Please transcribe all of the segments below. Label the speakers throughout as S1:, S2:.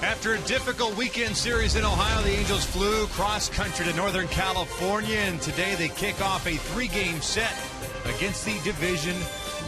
S1: After a difficult weekend series in Ohio, the Angels flew cross-country to Northern California, and today they kick off a 3-game set against the division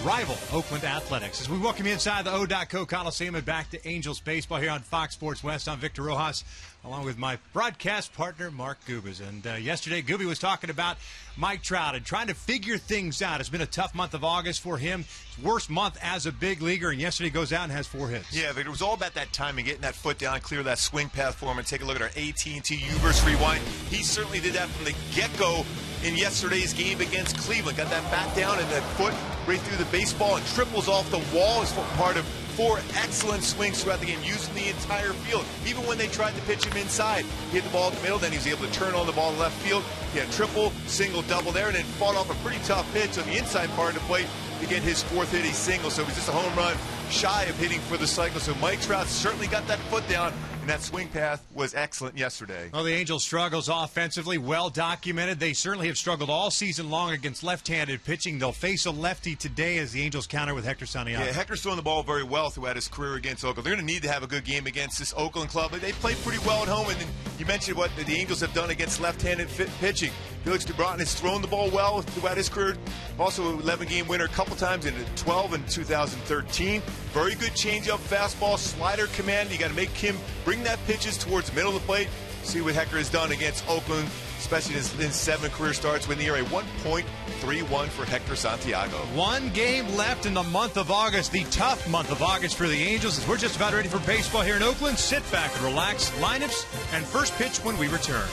S1: rival Oakland Athletics. As we welcome you inside the O.co Coliseum and back to Angels baseball here on Fox Sports West, I'm Victor Rojas, along with my broadcast partner, Mark Gubas. And yesterday, Gooby was talking about Mike Trout and trying to figure things out. It's been a tough month of August for him. His worst month as a big leaguer, and yesterday goes out and has 4 hits.
S2: Yeah, Victor, it was all about that timing, getting that foot down, clear that swing path for him, and take a look at our AT&T U-verse rewind. He certainly did that from the get-go in yesterday's game against Cleveland. Got that bat down and that foot right through the baseball and triples off the wall as part of 4 excellent swings throughout the game, using the entire field. Even when they tried to pitch him inside, he hit the ball in the middle, then he was able to turn on the ball in left field. He had triple, single, double there, and then fought off a pretty tough pitch on the inside part of the plate to get his 4th hit, a single. So it was just a home run shy of hitting for the cycle. So Mike Trout certainly got that foot down, and that swing path was excellent yesterday.
S1: Well, the Angels' struggles offensively, well documented. They certainly have struggled all season long against left-handed pitching. They'll face a lefty today as the Angels counter with Hector Santiago.
S2: Yeah, Hector's throwing the ball very well throughout his career against Oakland. They're going to need to have a good game against this Oakland club. They played pretty well at home, and then you mentioned what the Angels have done against left-handed pitching. Felix Lebron has thrown the ball well throughout his career. Also an 11-game winner a couple times in 12 and 2013. Very good changeup, fastball, slider command. You got to make him bring that pitches towards the middle of the plate. See what Hector has done against Oakland, especially in 7 career starts with the ERA 1.31 for Hector Santiago.
S1: 1 game left in the month of August, the tough month of August for the Angels, as we're just about ready for baseball here in Oakland. Sit back and relax. Lineups and first pitch when we return.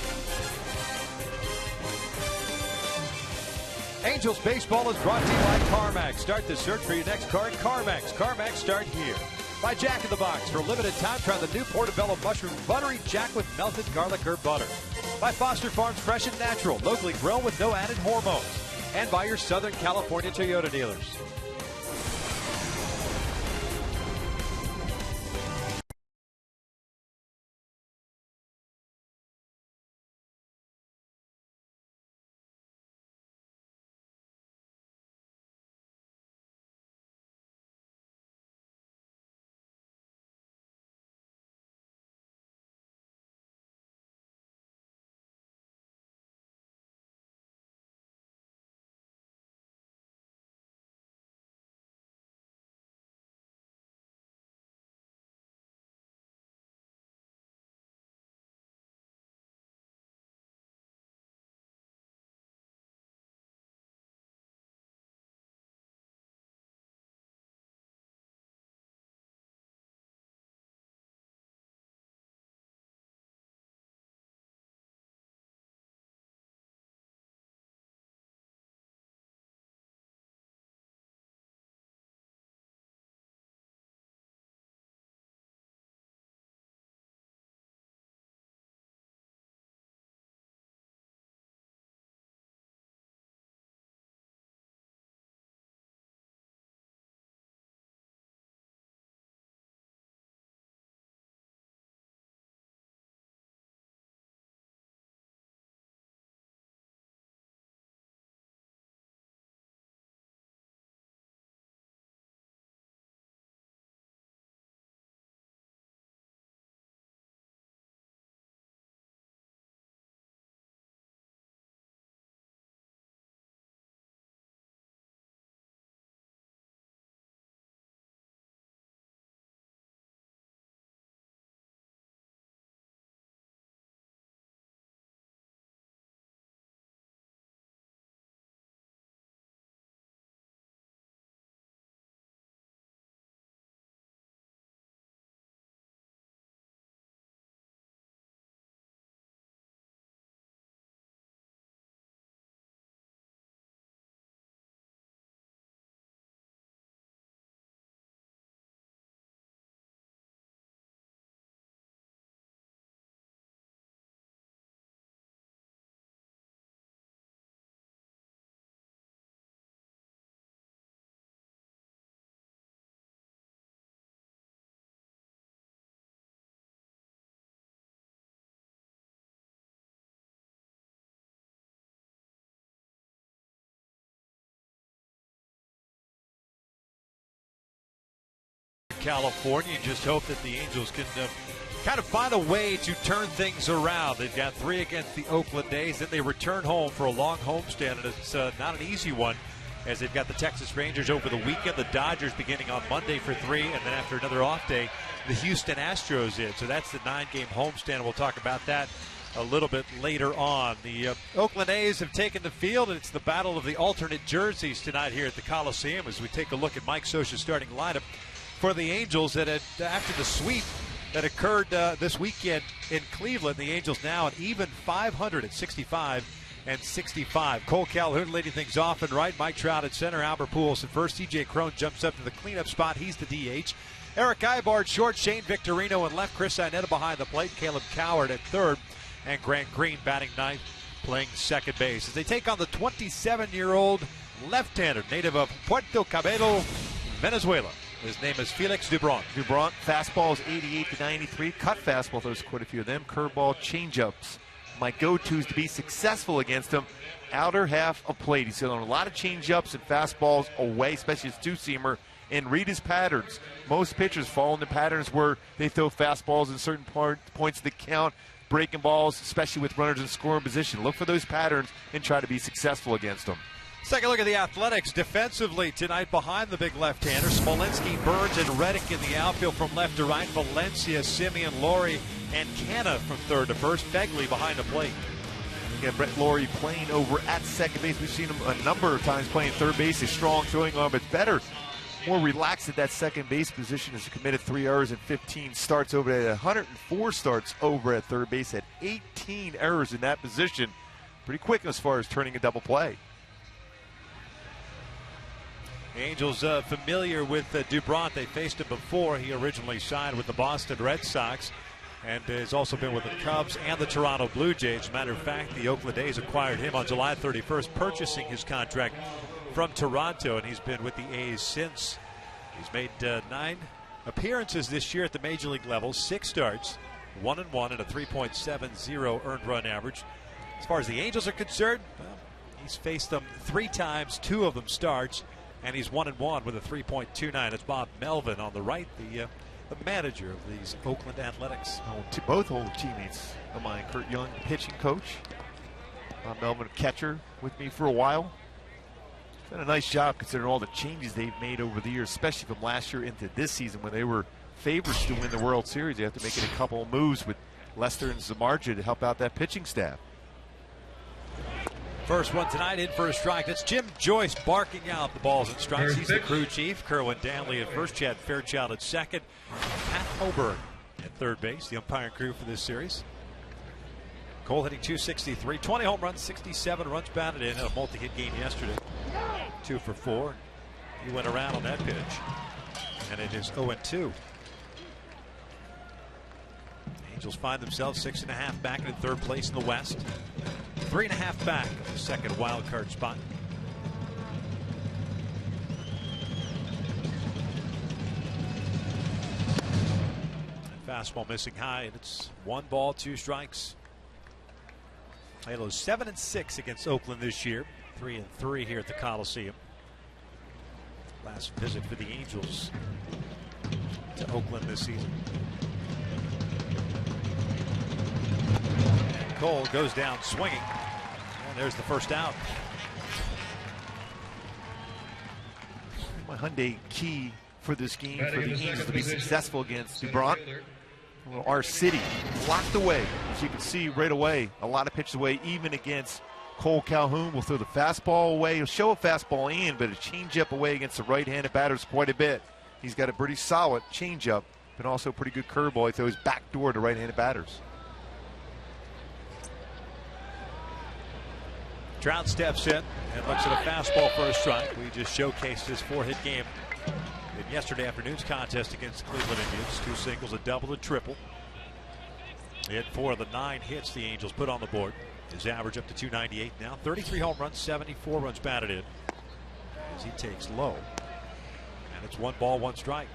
S3: Angels baseball is brought to you by CarMax. Start the search for your next car at CarMax. CarMax, start here. By Jack in the Box. For a limited time, try the new Portobello Mushroom Buttery Jack with melted garlic herb butter. By Foster Farms Fresh and Natural, locally grown with no added hormones. And by your Southern California Toyota dealers. California. You just hope that the Angels can
S1: kind of find a way to turn things around. They've got 3 against the Oakland A's. Then they return home for a long homestand, and it's not an easy one, as they've got the Texas Rangers over the weekend, the Dodgers beginning on Monday for 3, and then after another off day, the Houston Astros in. So that's the 9-game homestand. We'll talk about that a little bit later on. The Oakland A's have taken the field, and it's the battle of the alternate jerseys tonight here at the Coliseum as we take a look at Mike Scioscia's starting lineup for the Angels. That after the sweep that occurred this weekend in Cleveland, the Angels now an even 500 at 65-65. Cole Calhoun leading things off and right. Mike Trout at center. Albert Pujols at first. TJ Crone jumps up to the cleanup spot. He's the DH. Eric Eibart short. Shane Victorino in left. Chris Iannetta behind the plate. Caleb Coward at third. And Grant Green batting ninth, playing second base as they take on the 27-year-old left-hander, native of Puerto Cabello, Venezuela. His name is Felix Lebron.
S4: Lebron, fastball is 88 to 93. Cut fastball, there's quite a few of them. Curveball, changeups. My go-tos to be successful against him. Outer half of plate. He's throwing a lot of changeups and fastballs away, especially his two-seamer. And read his patterns. Most pitchers fall into patterns where they throw fastballs in certain points of the count, breaking balls, especially with runners in scoring position. Look for those patterns and try to be successful against them.
S1: Let's take a look at the Athletics defensively tonight behind the big left-hander. Smolinski, Burns, and Reddick in the outfield from left to right. Valencia, Simeon, Laurie, and Canna from third to first. Begley behind the plate.
S4: Yeah, Brett Laurie playing over at second base. We've seen him a number of times playing third base. A strong throwing arm, but better, more relaxed at that second base position. Has committed 3 errors and 15 starts over at 104 starts over at third base at 18 errors in that position. Pretty quick as far as turning a double play.
S1: The Angels familiar with Dubron. They faced him before. He originally signed with the Boston Red Sox and has also been with the Cubs and the Toronto Blue Jays. As a matter of fact, the Oakland A's acquired him on July 31st, purchasing his contract from Toronto, and he's been with the A's since. He's made 9 appearances this year at the major league level, 6 starts, 1-1 and a 3.70 earned run average. As far as the Angels are concerned, well, he's faced them 3 times, 2 of them starts, and he's 1-1 with a 3.29. It's Bob Melvin on the right, the manager of these Oakland Athletics.
S4: Both old teammates of mine. Kurt Young, pitching coach. Bob Melvin, catcher, with me for a while. Done a nice job considering all the changes they've made over the years, especially from last year into this season when they were favorites to win the World Series. They have to make a couple of moves with Lester and Zamarja to help out that pitching staff.
S1: First one tonight, in for a strike. That's Jim Joyce barking out the balls and strikes. He's the crew chief. Kerwin Danley at first, Chad Fairchild at second, Pat Oberg at third base, the umpiring crew for this series. Cole hitting .263, 20 home runs, 67 runs batted in a multi-hit game yesterday. 2 for 4. He went around on that pitch, and it is 0-2. Angels find themselves 6.5 back in third place in the West, 3.5 back in the second wild card spot. Fastball missing high, and it's 1 ball, 2 strikes. Halo's 7-6 against Oakland this year, 3-3 here at the Coliseum. Last visit for the Angels to Oakland this season. And Cole goes down swinging, and there's the first out.
S4: My Hyundai key for this game for the Angels to be successful against Dubron. Well, our city locked away, as you can see right away. A lot of pitches away, even against Cole Calhoun. Will throw the fastball away. He'll show a fastball in, but a changeup away against the right-handed batters quite a bit. He's got a pretty solid changeup, but also a pretty good curveball. He throws backdoor to right-handed batters.
S1: Trout steps in and looks at a fastball for a strike. We just showcased his 4-hit game in yesterday afternoon's contest against the Cleveland Indians. 2 singles, a double, a triple. He had 4 of the 9 hits the Angels put on the board. His average up to .298 now. 33 home runs, 74 runs batted in as he takes low. And it's 1 ball, 1 strike.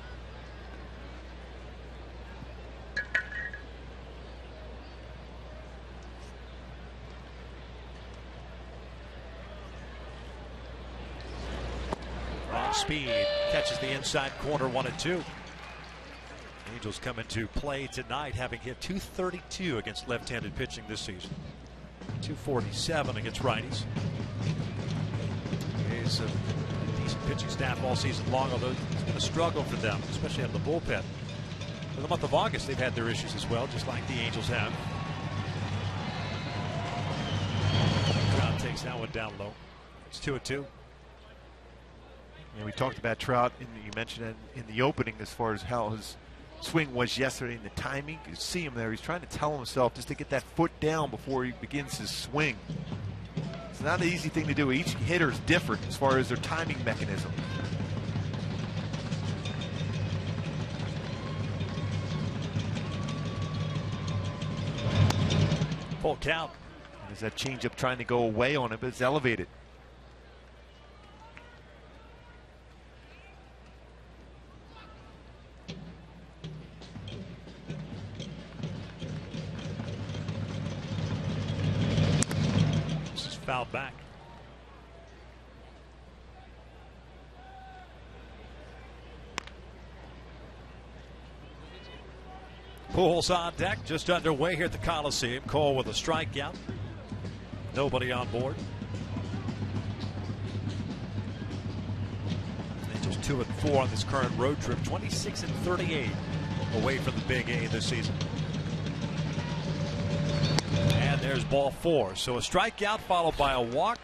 S1: Wrong speed, catches the inside corner, 1-2.
S3: Angels come into play tonight, having hit .232 against left-handed pitching this season. .247 against righties. He's a decent pitching staff all season long, although it's been a struggle for them, especially out of the bullpen. For the month of August, they've had their issues as well, just like the Angels have. Trout takes that one down low. It's 2-2.
S4: And we talked about Trout, and you mentioned it in the opening as far as how his swing was yesterday and the timing. You see him there. He's trying to tell himself just to get that foot down before he begins his swing. It's not an easy thing to do. Each hitter is different as far as their timing mechanism.
S3: Full count.
S4: There's that changeup trying to go away on him, but it's elevated.
S3: Fouled back. Pujols on deck, just underway here at the Coliseum. Cole with a strikeout. Nobody on board. Angels 2-4 on this current road trip. 26-38 away from the Big A this season. And there's ball 4. So a strikeout followed by a walk.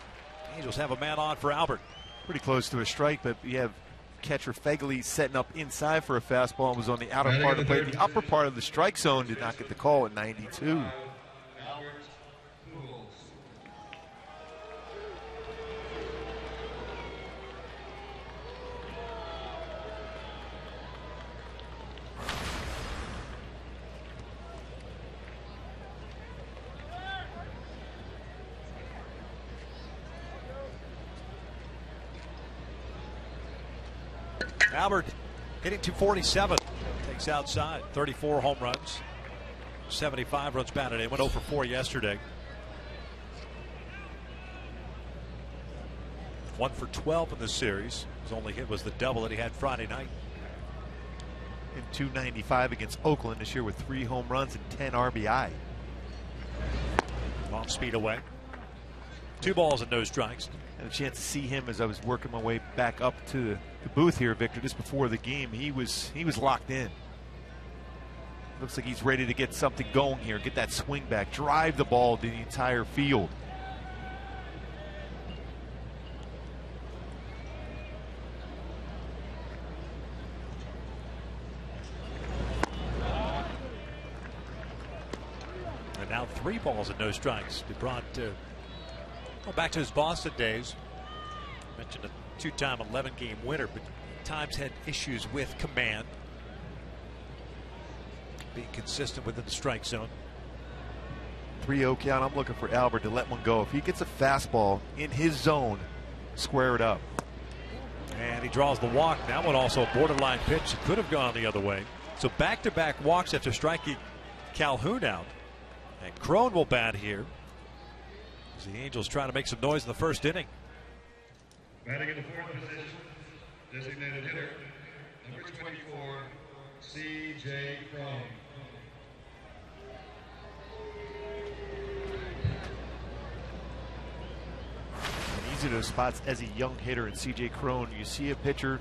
S3: Angels have a man on for Albert.
S4: Pretty close to a strike, but you have catcher Fegley setting up inside for a fastball and was on the outer part of the plate. The upper part of the strike zone did not get the call at 92.
S3: Albert hitting .247. Takes outside. 34 home runs. 75 runs batted in. Went 0 for 4 yesterday. 1 for 12 in this series. His only hit was the double that he had Friday night.
S4: In .295 against Oakland this year with 3 home runs and 10 RBI.
S3: Off speed away. 2 balls and no strikes.
S4: Had a chance to see him as I was working my way back up to the booth here, Victor, just before the game. He was locked in. Looks like he's ready to get something going here, get that swing back, drive the ball to the entire field.
S3: And now 3 balls and no strikes. Lebron go back to his Boston days. Mentioned a 2-time 11-game winner, but times had issues with command. Being consistent within the strike zone.
S4: 3-0 count. I'm looking for Albert to let one go. If he gets a fastball in his zone, square it up.
S3: And he draws the walk. That one also a borderline pitch. It could have gone the other way. So back-to-back walks after striking Calhoun out. And Crone will bat here. As the Angels trying to make some noise in the first inning.
S5: Batting in the 4th position, designated hitter, number 24, C.J. Crone.
S4: Easy to those spots as a young hitter in C.J. Crone. You see a pitcher,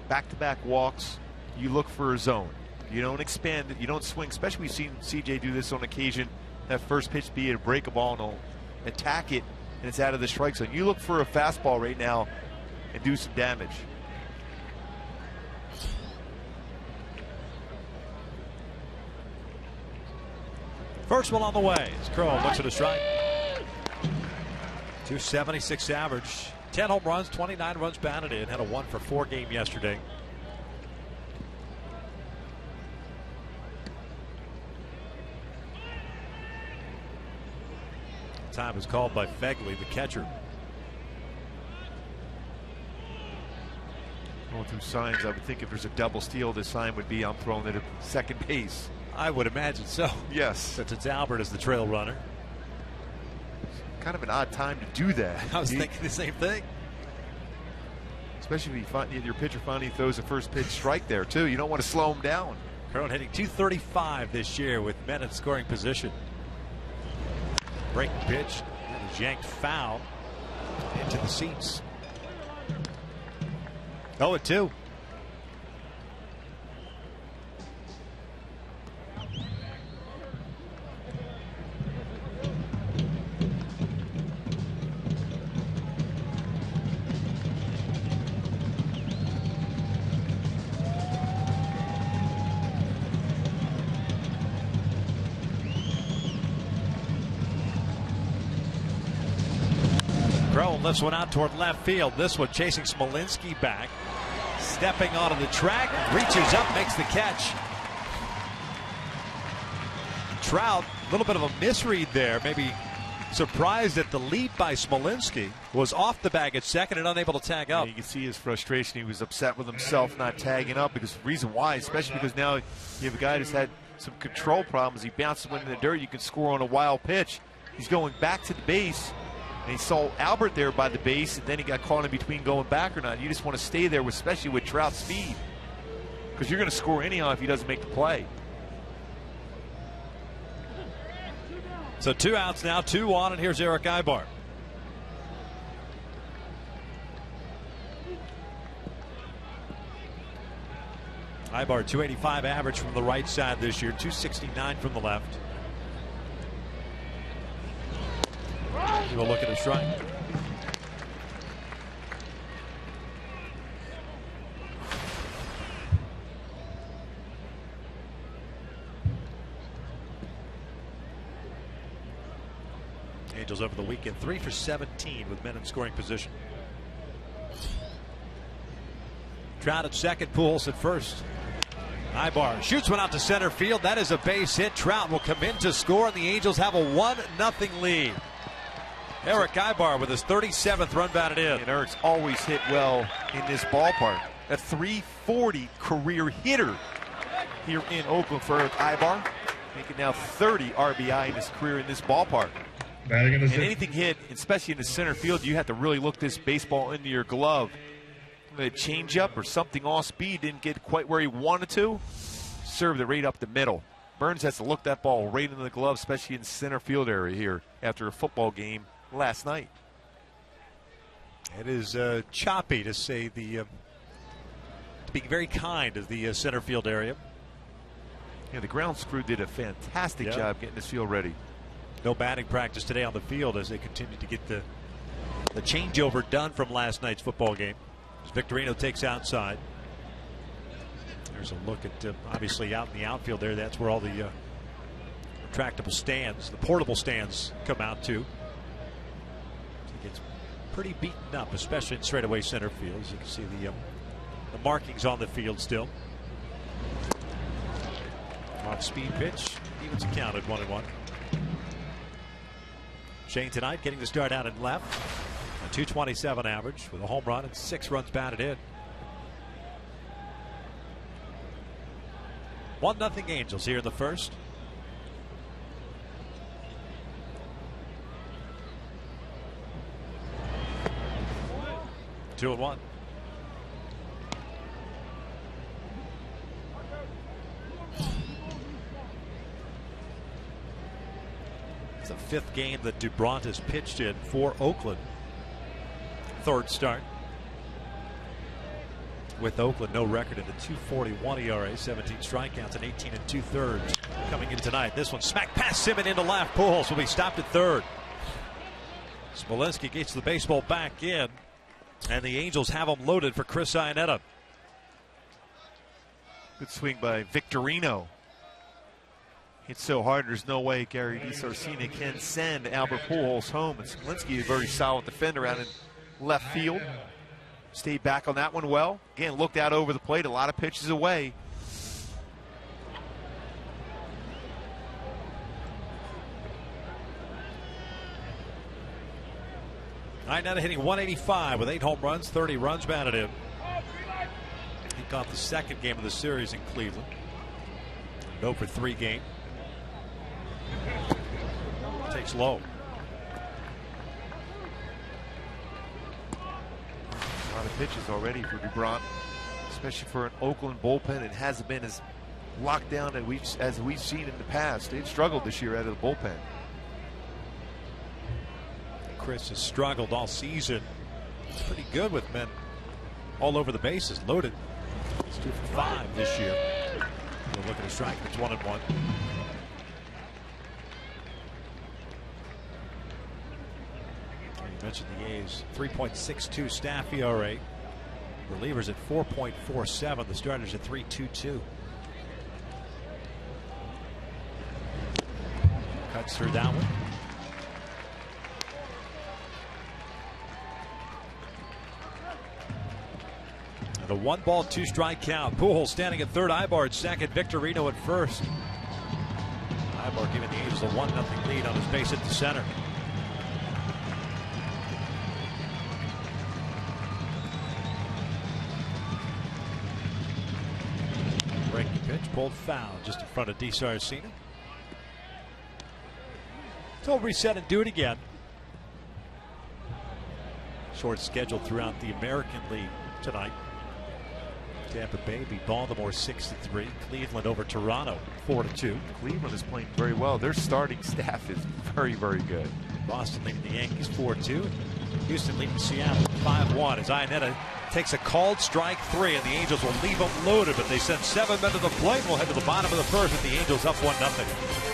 S4: back-to-back walks, you look for a zone. You don't expand it, you don't swing, especially we've seen C.J. do this on occasion. That first pitch be a break a ball and he'll attack it, and it's out of the strike zone. You look for a fastball right now and do some damage.
S3: First one on the way. As Crone looks at a strike. .276 average. 10 home runs, 29 runs batted in. Had a 1 for 4 game yesterday. Time is called by Fegley, the catcher.
S4: Going through signs, I would think if there's a double steal, this sign would be I'm throwing it at second base.
S3: I would imagine so.
S4: Yes.
S3: Since it's Albert as the trail runner.
S4: Kind of an odd time to do that.
S3: I was thinking the same thing.
S4: Especially if you find your pitcher finally throws a first pitch strike there, too. You don't want to slow him down.
S3: Current hitting .235 this year with men in scoring position. Breaking pitch. That is yanked foul into the seats. 0-2. Crow lifts one out toward left field. This one chasing Smolinski back. Stepping onto the track. Reaches up, makes the catch. Trout, a little bit of a misread there. Maybe surprised at the leap by Smolinski. Was off the bag at second and unable to tag up.
S4: Yeah, you can see his frustration. He was upset with himself not tagging up because the reason why, especially because now you have a guy who's had some control problems. He bounces one in the dirt. You can score on a wild pitch. He's going back to the base. And he saw Albert there by the base, and then he got caught in between going back or not. You just want to stay there, especially with Trout's speed, because you're going to score anyhow if he doesn't make the play.
S3: So 2 outs now, 2 on, and here's Eric Ibar. Ibar, .285 average from the right side this year, .269 from the left. We'll look at a strike. Angels over the weekend 3 for 17 with men in scoring position. Trout at second, Pujols at first. Ibar shoots one out to center field. That is a base hit. Trout will come in to score, and the Angels have a 1-0 lead. Eric Ibar with his 37th run batted in.
S4: And Eric's always hit well in this ballpark. A .340 career hitter here in Oakland for Eric Ibar. Making now 30 RBI in his career in this ballpark. And anything hit, especially in the center field, you have to really look this baseball into your glove. The changeup or something off speed didn't get quite where he wanted to. Served it right up the middle. Burns has to look that ball right into the glove, especially in the center field area here after a football game last night.
S3: It is choppy, to say the to be very kind of the center field area.
S4: Yeah, the ground crew did a fantastic job getting this field ready.
S3: No batting practice today on the field as they continue to get the changeover done from last night's football game. As Victorino takes outside. There's a look at obviously out in the outfield there. That's where all the retractable stands, the portable stands, come out to. It's pretty beaten up, especially in straightaway center field. As you can see the markings on the field still. Off speed pitch, evens the count at 1-1. Shane tonight getting the start out in left. A .227 average with a home run and 6 runs batted in. 1-0 Angels here in the first. Two and 1. It's the 5th game that DuBront has pitched in for Oakland. 3rd start. With Oakland, no record in the .241 ERA, 17 strikeouts and 18 2/3 coming in tonight. This one smacked past him and into left. Pujols will be stopped at third. Smolinski gets the baseball back in, and the Angels have them loaded for Chris Iannetta.
S4: Good swing by Victorino. Hit so hard, there's no way Gary DiSarcina can send Albert Pujols home. And Smolinski, a very solid defender out in left field. Stayed back on that one well. Again, looked out over the plate, a lot of pitches away.
S3: Iannetta hitting .185 with 8 home runs, 30 runs batted in. He caught the 2nd game of the series in Cleveland. 0 for 3 game. Takes low.
S4: A lot of pitches already for DuBront, especially for an Oakland bullpen. It hasn't been as locked down as we've seen in the past. They've struggled this year out of the bullpen.
S3: Chris has struggled all season. It's pretty good with men all over the bases, loaded. He's 2 for 5 this year. We'll look at a strike. It's 1-1. You mentioned the A's 3.62 staff ERA. Relievers at 4.47. The starters at 3.22. Cuts through that one. And a 1-ball, 2-strike count. Pujols standing at third, Ibar at second, Victorino at first. Ibar giving the Angels a 1-0 lead on his base at the center. Breaking pitch, pulled foul just in front of D. Saraceno. So he'll reset and do it again. Short schedule throughout the American League tonight. Tampa Bay beat Baltimore 6-3. Cleveland over Toronto 4-2.
S4: Cleveland is playing very well. Their starting staff is very, very good.
S3: Boston leading the Yankees 4-2. Houston leading Seattle 5-1 as Iannetta takes a called strike 3, and the Angels will leave them loaded, but they send 7 men to the plate. We'll head to the bottom of the first with the Angels up 1-0.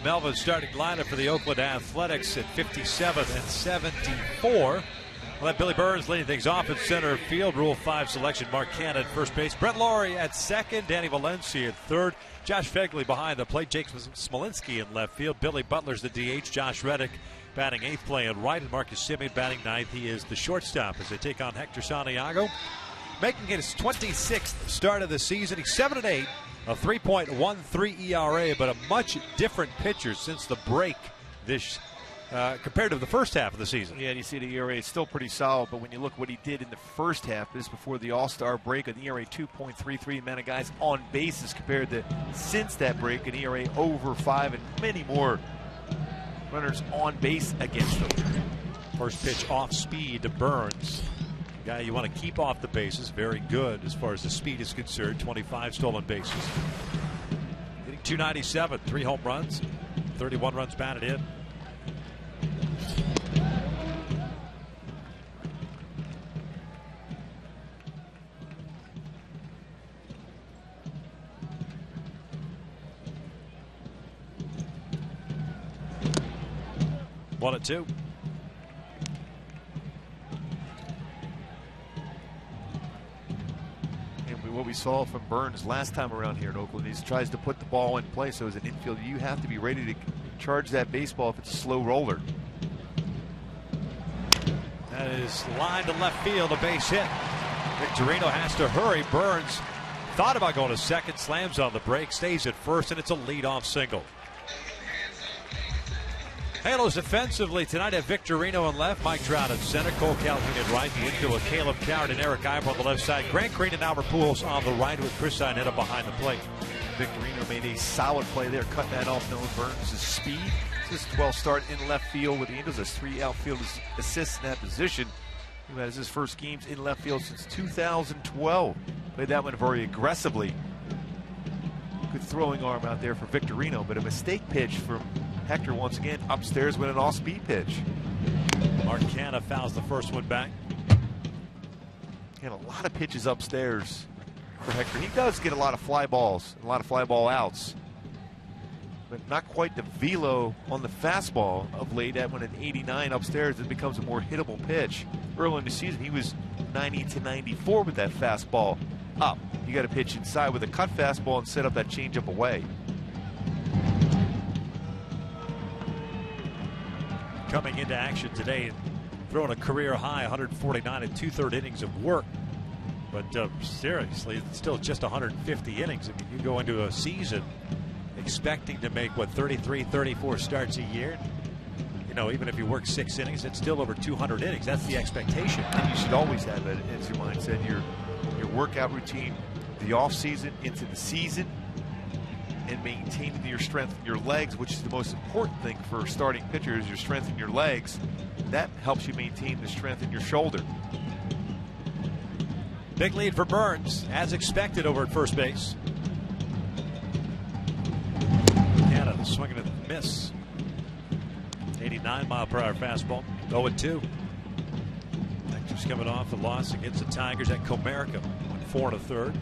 S3: Melvin's starting lineup for the Oakland Athletics at 57 and 74. Well, that Billy Burns leading things off at center field. Rule 5 selection. Mark Cannon at first base. Brett Laurie at second. Danny Valencia at third. Josh Fegley behind the plate. Jake Smolinski in left field. Billy Butler's the DH. Josh Reddick batting 8th, playing right. And Marcus Semien batting 9th. He is the shortstop as they take on Hector Santiago. Making it his 26th start of the season. He's 7-8. A 3.13 ERA, but a much different pitcher since the break this compared to the first half of the season.
S4: Yeah, and you see the ERA is still pretty solid, but when you look what he did in the first half, this before the All-Star break, an ERA 2.33, amount of guys on bases compared to since that break, an ERA over 5, and many more runners on base against them.
S3: First pitch off speed to Burns. Guy you want to keep off the bases. Very good as far as the speed is concerned. 25 stolen bases. Hitting .297, 3 home runs, 31 runs batted in. One at 2.
S4: What we saw from Burns last time around here in Oakland, he tries to put the ball in play. So as an infielder, you have to be ready to charge that baseball if it's a slow roller.
S3: That is line to left field, a base hit. Victorino has to hurry. Burns thought about going to second, slams on the break, stays at first, and it's a leadoff single. Halos defensively tonight have Victorino in left, Mike Trout in center, Cole Calhoun in right, the infield with Caleb Coward and Eric Ivor on the left side, Grant Green and Albert Pujols on the right with Chris Sinetta behind the plate.
S4: Victorino made a solid play there, cutting that off. Nolan Burns' speed. This is 12 start in left field with the Angels. Has 3 outfield assists in that position. He has his first games in left field since 2012. Played that one very aggressively. Good throwing arm out there for Victorino, but a mistake pitch from Hector once again upstairs with an off-speed pitch.
S3: Mark Canha fouls the first one back.
S4: And a lot of pitches upstairs for Hector. He does get a lot of fly balls, a lot of fly ball outs, but not quite the velo on the fastball of late. At when at 89 upstairs, it becomes a more hittable pitch. Early in the season, he was 90 to 94 with that fastball up. You got to pitch inside with a cut fastball and set up that changeup away.
S3: Coming into action today, throwing a career high 149 and 2/3 innings of work. But seriously, it's still just 150 innings. I mean, you go into a season expecting to make, what, 33, 34 starts a year. You know, even if you work 6 innings, it's still over 200 innings. That's the expectation.
S4: And you should always have it as your mindset, your workout routine, the off season into the season, and maintaining your strength in your legs, which is the most important thing for starting pitchers, your strength in your legs. That helps you maintain the strength in your shoulder.
S3: Big lead for Burns, as expected, over at first base. Canada swinging at the miss. 89-mile-per-hour fastball. 0-2. Hector's coming off the loss against the Tigers at Comerica. 4 1/3.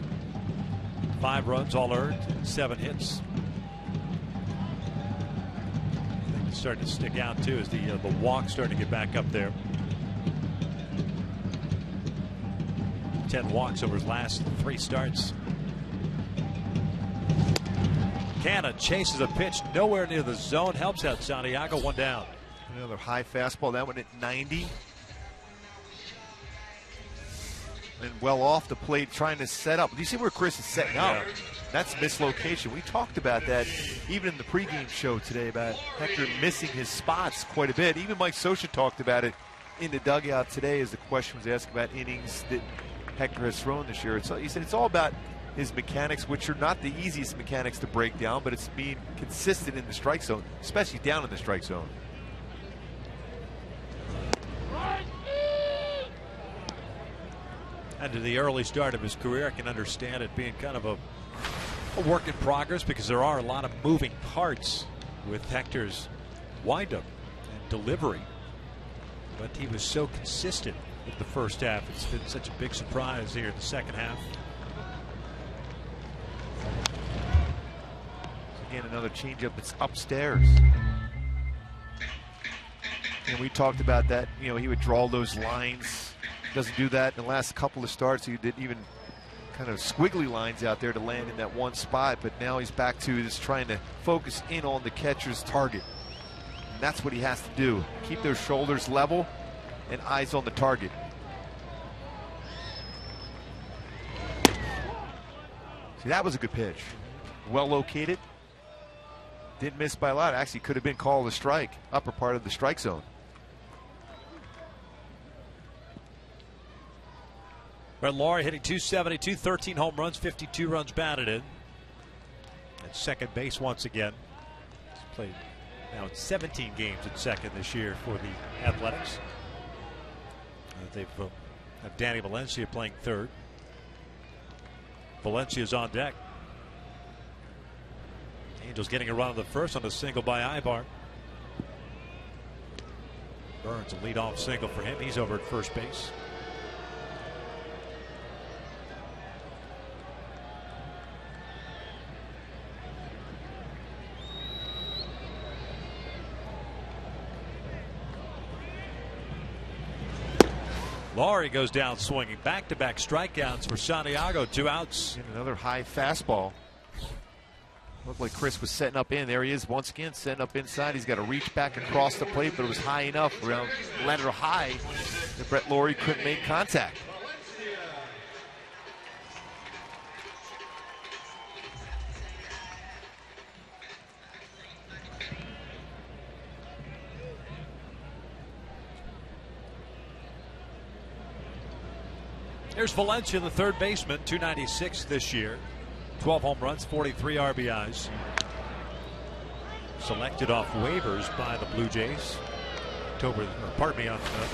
S3: 5 runs all earned, 7 hits. I think it's starting to stick out too as the walk starting to get back up there. 10 walks over his last 3 starts. Canha chases a pitch nowhere near the zone, helps out Santiago. 1 down.
S4: Another high fastball, that one at 90. And well off the plate, trying to set up. Do you see where Chris is setting up?
S3: Yeah.
S4: That's mislocation. We talked about that even in the pregame show today, about Hector missing his spots quite a bit. Even Mike Scioscia talked about it in the dugout today as the question was asked about innings that Hector has thrown this year. He said it's all about his mechanics, which are not the easiest mechanics to break down, but it's being consistent in the strike zone, especially down in the strike zone.
S3: And to the early start of his career, I can understand it being kind of a work in progress because there are a lot of moving parts with Hector's windup and delivery. But he was so consistent with the first half. It's been such a big surprise here in the second half.
S4: Again, another changeup. It's upstairs. And we talked about that. You know, he would draw those lines. Doesn't do that in the last couple of starts. He did even kind of squiggly lines out there to land in that one spot. But now he's back to just trying to focus in on the catcher's target. And that's what he has to do. Keep those shoulders level and eyes on the target. See, that was a good pitch. Well located. Didn't miss by a lot. Actually could have been called a strike. Upper part of the strike zone.
S3: Brett Lawrie hitting .272, 13 home runs, 52 runs batted in. At second base once again. He's played now in 17 games at second this year for the Athletics. They've have Danny Valencia playing third. Valencia's on deck. Angels getting a run on the first on a single by Ibar. Burns, a leadoff single for him. He's over at first base. Lawrie goes down swinging. Back-to-back strikeouts for Santiago. 2 outs.
S4: And another high fastball. Looked like Chris was setting up in. There he is once again, setting up inside. He's got to reach back across the plate, but it was high enough, around letter high, that Brett Lawrie couldn't make contact.
S3: There's Valencia, the third baseman, 296 this year. 12 home runs, 43 RBIs. Selected off waivers by the Blue Jays. On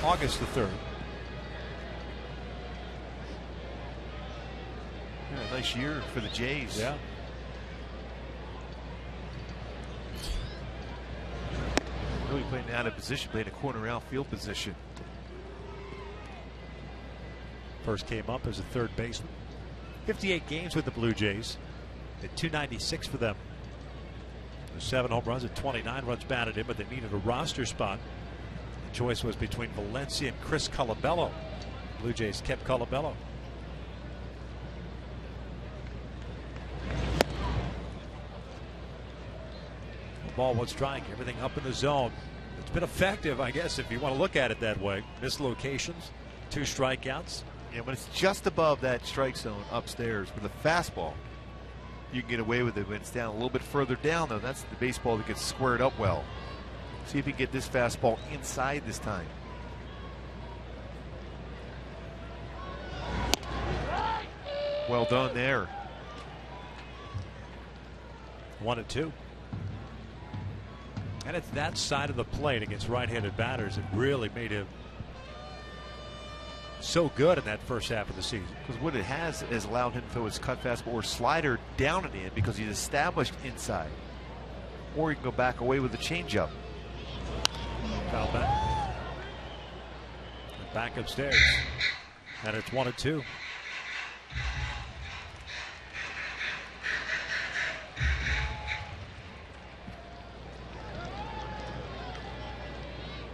S3: August the 3rd.
S4: Yeah, nice year for the Jays.
S3: Yeah.
S4: Really playing out of position, playing a corner outfield position.
S3: First came up as a third baseman. 58 games with the Blue Jays. At 296 for them. 7 home runs and 29 runs batted in, but they needed a roster spot. The choice was between Valencia and Chris Colabello. Blue Jays kept Colabello. The ball was striking, everything up in the zone. It's been effective, I guess, if you want to look at it that way. Missed locations, 2 strikeouts.
S4: Yeah, when it's just above that strike zone upstairs with a fastball, you can get away with it. When it's down a little bit further down, though, that's the baseball that gets squared up well. See if you can get this fastball inside this time. Well done there.
S3: 1-2. And it's that side of the plate against right-handed batters that really made him so good in that first half of the season.
S4: Because what it has is allowed him to throw his cut fastball or slider down and in because he's established inside. Or he can go back away with a changeup.
S3: Foul back. And back upstairs. And it's 1-2.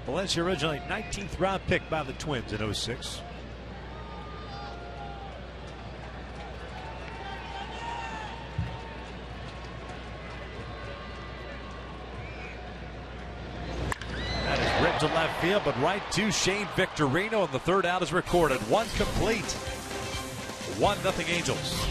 S3: Valencia originally 19th round pick by the Twins in 06. That is ripped to left field, but right to Shane Victorino, and the third out is recorded. 1 complete. 1-0 Angels.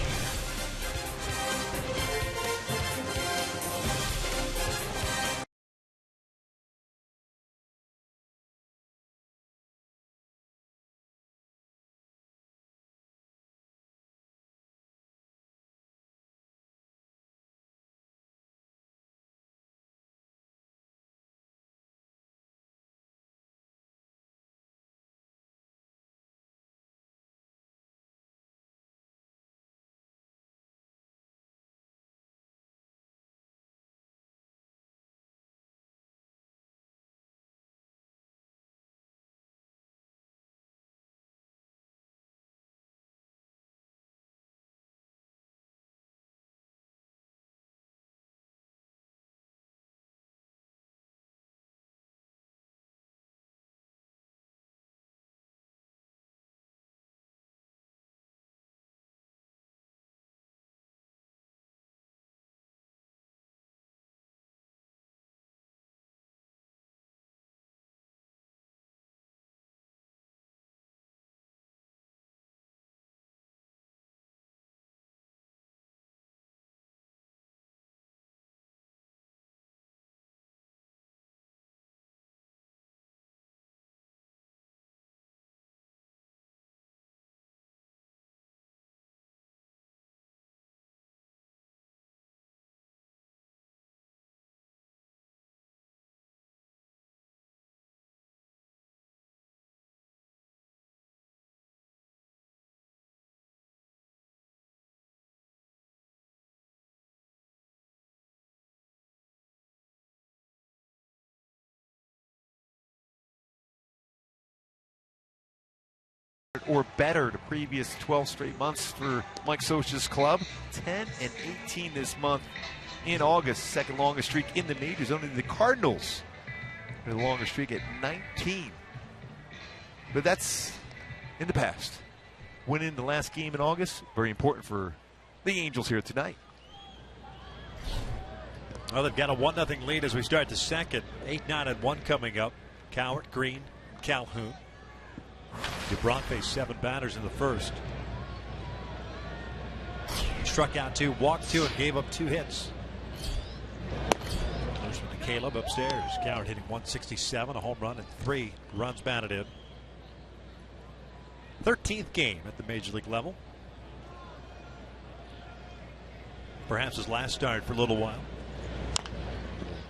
S4: Or better the previous 12 straight months for Mike Scioscia's club. 10-18 this month in August. Second longest streak in the majors. Only the Cardinals with the longest streak at 19. But that's in the past. Winning the last game in August, very important for the Angels here tonight.
S3: Well, they've got a 1-0 lead as we start the second. 8-9-1 coming up. Cowart, Green, Calhoun. Lebron faced 7 batters in the first. He struck out 2, walked 2, and gave up 2 hits. There's from the Caleb upstairs. Cowart hitting 167, a home run, and 3 runs batted in. 13th game at the major league level. Perhaps his last start for a little while.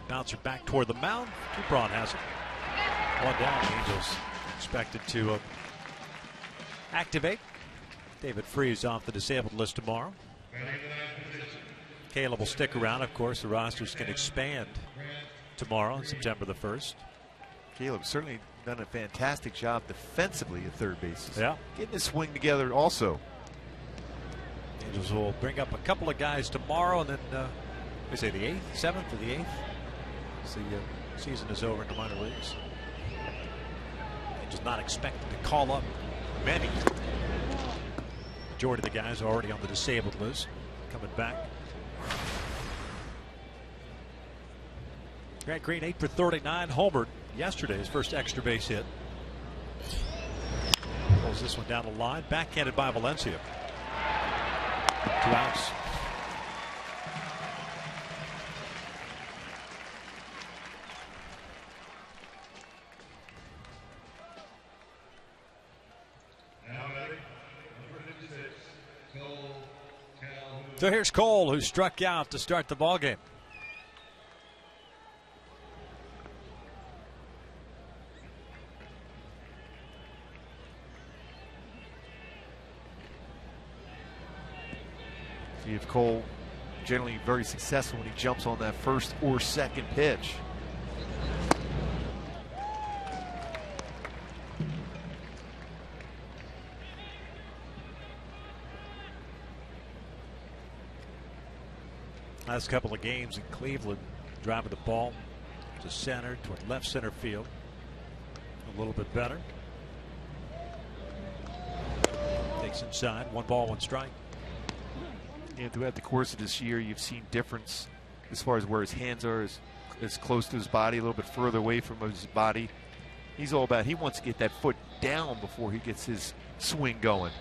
S3: Bouncer back toward the mound. Lebron has it. One down. The Angels expected to activate. David Freese off the disabled list tomorrow. Caleb will stick around. Of course, the rosters can expand tomorrow on September the 1st.
S4: Caleb certainly done a fantastic job defensively at third base.
S3: Yeah.
S4: Getting his swing together also.
S3: Angels will bring up a couple of guys tomorrow, and then they say the 8th, 7th, or the 8th. As the season is over in the minor leagues. Angels not expected to call up many. Majority of the guys are already on the disabled list, coming back. Grant Green 8 for 39, homered yesterday, his first extra base hit. Pulls this one down the line, backhanded by Valencia. 2 outs. So here's Cole, who struck out to start the ball game.
S4: Steve Cole generally very successful when he jumps on that first or second pitch.
S3: Last couple of games in Cleveland, driving the ball to center, toward left center field. A little bit better. Takes inside, 1 ball, 1 strike.
S4: And throughout the course of this year, you've seen difference as far as where his hands are, as close to his body, a little bit further away from his body. He's all about, he wants to get that foot down before he gets his swing going.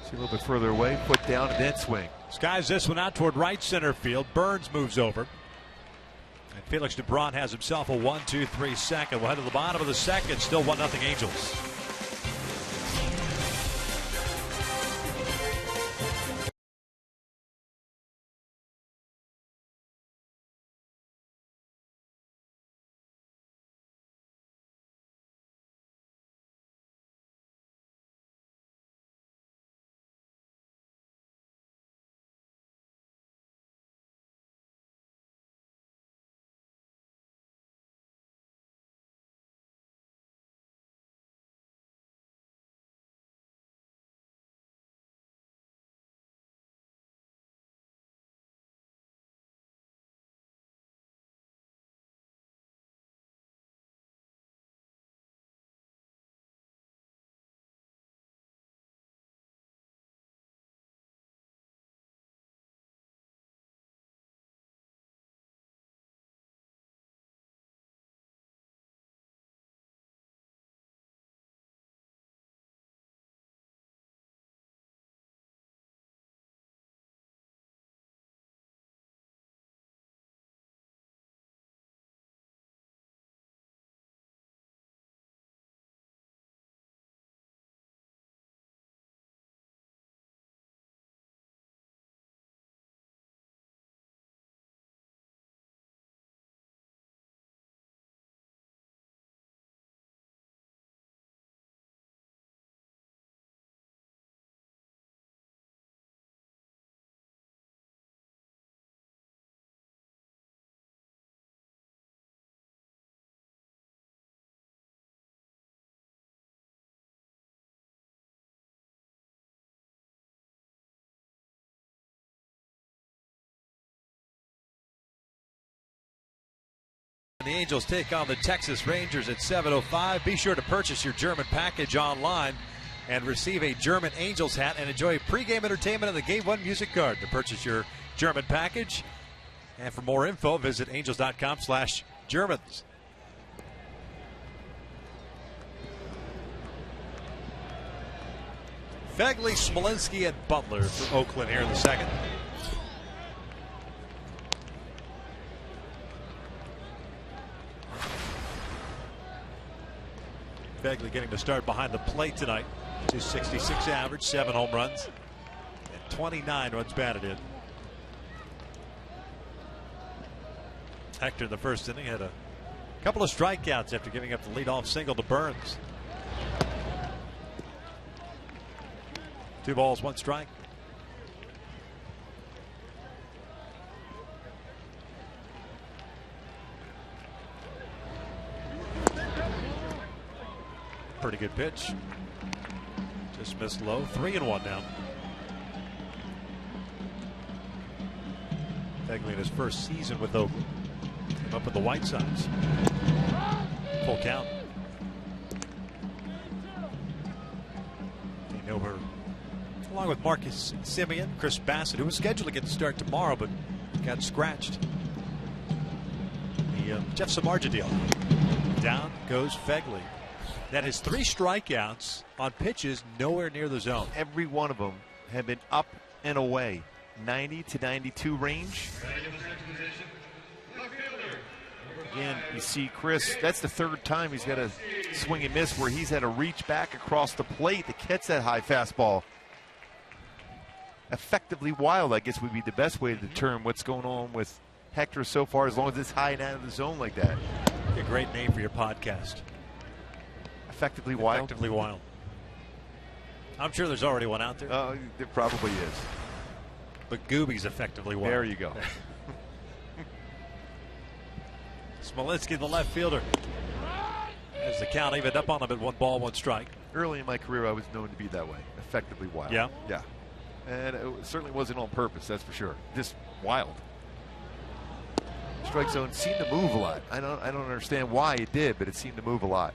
S4: See, a little bit further away, foot down, and then swing.
S3: Skies this one out toward right center field. Burns moves over. And Felix Lebron has himself a 1-2-3 second. We'll head to the bottom of the second. Still 1-0 Angels. The Angels take on the Texas Rangers at 7:05. Be sure to purchase your German package online and receive a German Angels hat and enjoy pregame entertainment on the Game 1 music card to purchase your German package. And for more info, visit angels.com/Germans. Fegley, Smolinski, and Butler for Oakland here in the second. Fegley getting to start behind the plate tonight. .266 average, 7 home runs, and 29 runs batted in. Hector in the first inning had a couple of strikeouts after giving up the leadoff single to Burns. 2 balls, 1 strike. Pretty good pitch. Just missed low. 3-1 now. Fegley in his first season with Oakland. Came up with the White Sox. Full count. You know her, along with Marcus Semien, Chris Bassett, who was scheduled to get the start tomorrow, but got scratched. The Jeff Samardzija deal. Down goes Fegley. That is 3 strikeouts on pitches nowhere near the zone.
S4: Every one of them have been up and away. 90 to 92 range. Again, you see Chris, that's the 3rd time he's got a swing and miss where he's had to reach back across the plate to catch that high fastball. Effectively wild, I guess, would be the best way to determine what's going on with Hector so far, as long as it's high and out of the zone like that.
S3: A great name for your podcast.
S4: Effectively wild.
S3: Effectively wild. I'm sure there's already one out there.
S4: There probably is.
S3: But Gooby's effectively wild.
S4: There you go.
S3: Smolensky, the left fielder. As the count evened up on him at 1 ball, 1 strike.
S4: Early in my career, I was known to be that way. Effectively wild.
S3: Yeah.
S4: Yeah. And it certainly wasn't on purpose, that's for sure. Just wild. Strike zone seemed to move a lot. I don't understand why it did, but it seemed to move a lot.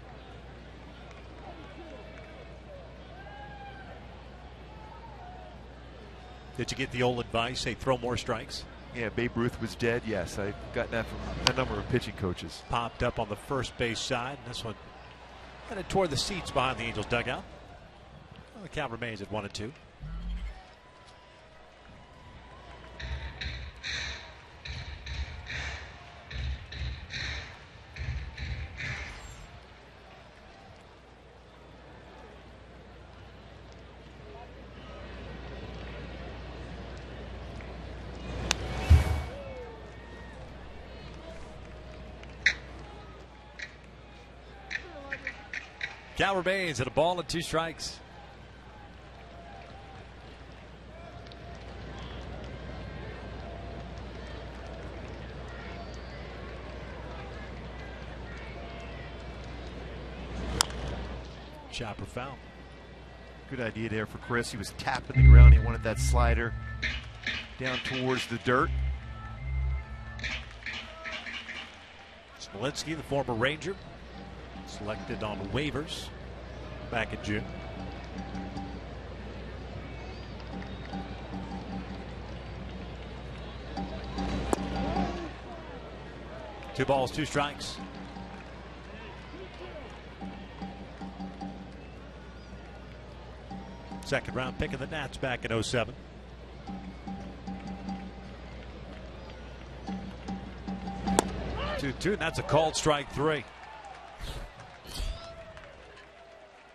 S3: Did you get the old advice, say throw more strikes?
S4: Yeah, Babe Ruth was dead. Yes, I've gotten that from a number of pitching coaches.
S3: Popped up on the first base side. And this one kind of tore the seats behind the Angels dugout. Well, the count remains at 1-2. Count remains at 1 ball and 2 strikes. Chopper foul.
S4: Good idea there for Chris. He was tapping the ground. He wanted that slider down towards the dirt.
S3: Smolensky, the former Ranger, selected on waivers back in June. Two balls, 2 strikes. Second round pick of the Nats back in 07. Two, that's a called strike 3.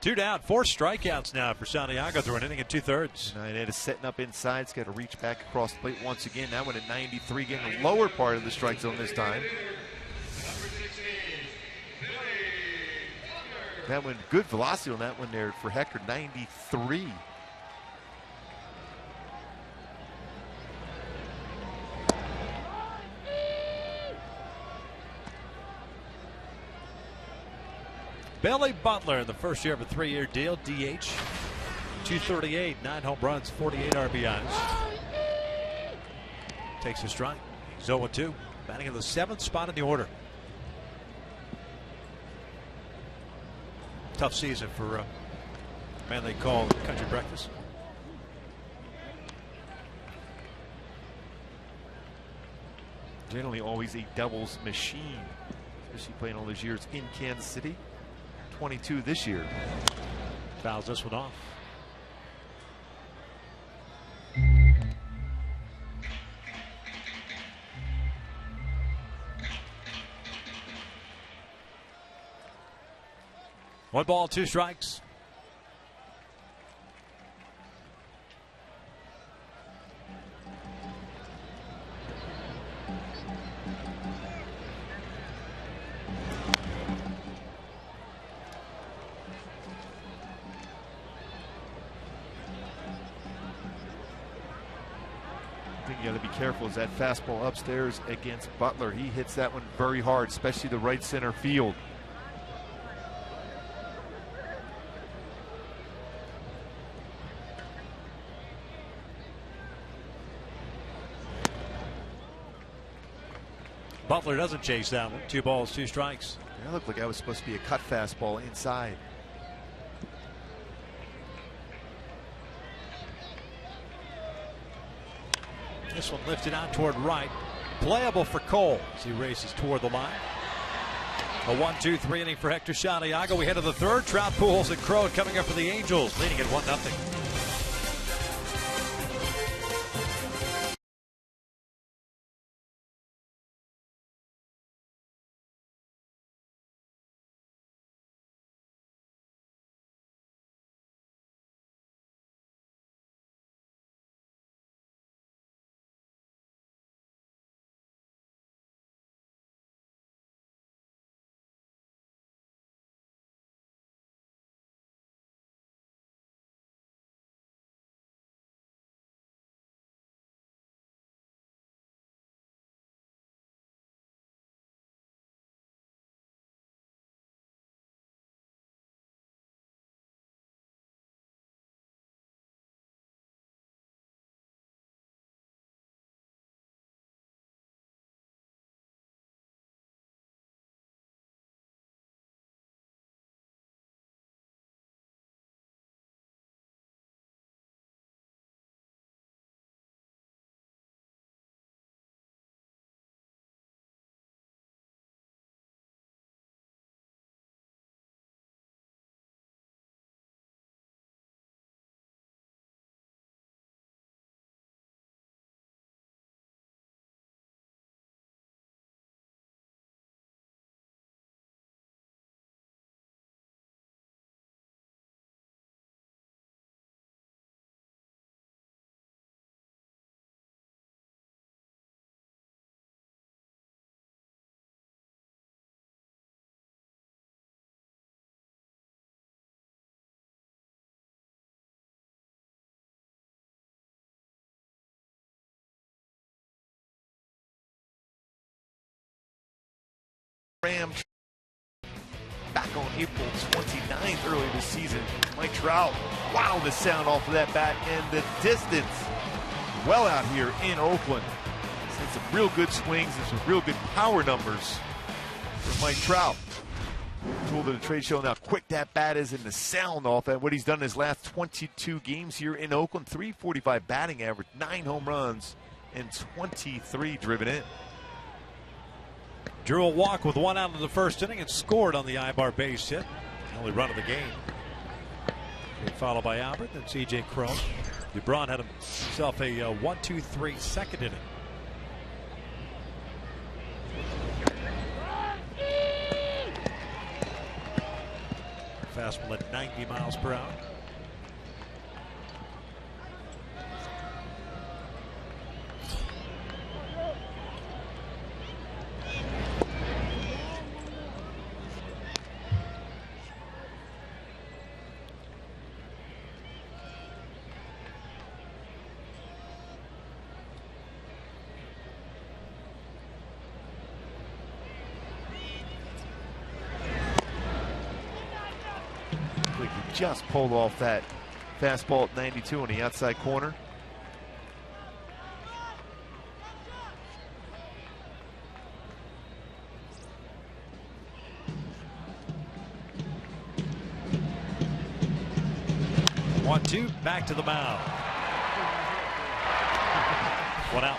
S3: 2 down, 4 strikeouts now for Santiago through an inning and 2/3.
S4: It is setting up inside. It's got to reach back across the plate once again. That one at 93, getting the lower part of the strike zone this time. That one, good velocity on that one there for Hector, 93.
S3: Billy Butler in the first year of a 3-year deal, DH, 238, 9 home runs, 48 RBIs. Takes a strike. He's 0-2, batting in the 7th spot in the order. Tough season for a man they call Country Breakfast.
S4: Generally always a doubles machine, especially playing all those years in Kansas City. 22 this year.
S3: Fouls this one off. One ball, 2 strikes.
S4: thing you got to be careful is that fastball upstairs against Butler. He hits that one very hard, especially the right center field.
S3: Butler doesn't chase that one. 2 balls, 2 strikes.
S4: That looked like that was supposed to be a cut fastball inside.
S3: This one lifted out toward right. Playable for Cole as he races toward the line. A 1-2-3 inning for Hector Santiago. We head to the third. Trout, Pujols, and Crow coming up for the Angels, leading at 1-0.
S4: Ram back on April 29th early this season. Mike Trout, wow, the sound off of that bat and the distance well out here in Oakland. Seen some real good swings and some real good power numbers for Mike Trout. Told at the trade show how quick that bat is and the sound off that. What he's done in his last 22 games here in Oakland, .345 batting average, 9 home runs, and 23 driven in.
S3: Drew a walk with 1 out of the first inning and scored on the Ibar base hit. The only run of the game. Followed by Albert, then C.J. Cron. Lebron had himself a 1-2-3 second inning. Fastball at 90 miles per hour.
S4: Just pulled off that fastball at 92 on the outside corner.
S3: One, two, back to the mound. 1 out.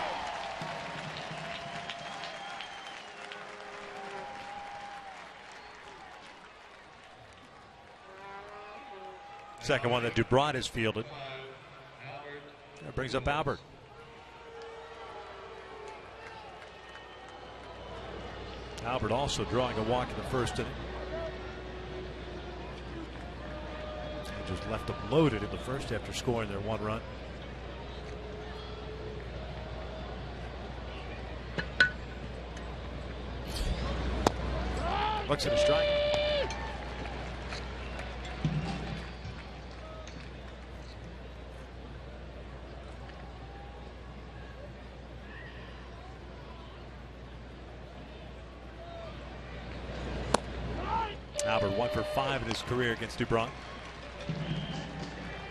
S3: Second one that Dubron has fielded. That brings up Albert. Albert also drawing a walk in the first inning. Angels left them loaded in the first after scoring their 1 run. Looks at a strike. Albert 1 for 5 in his career against Lebron.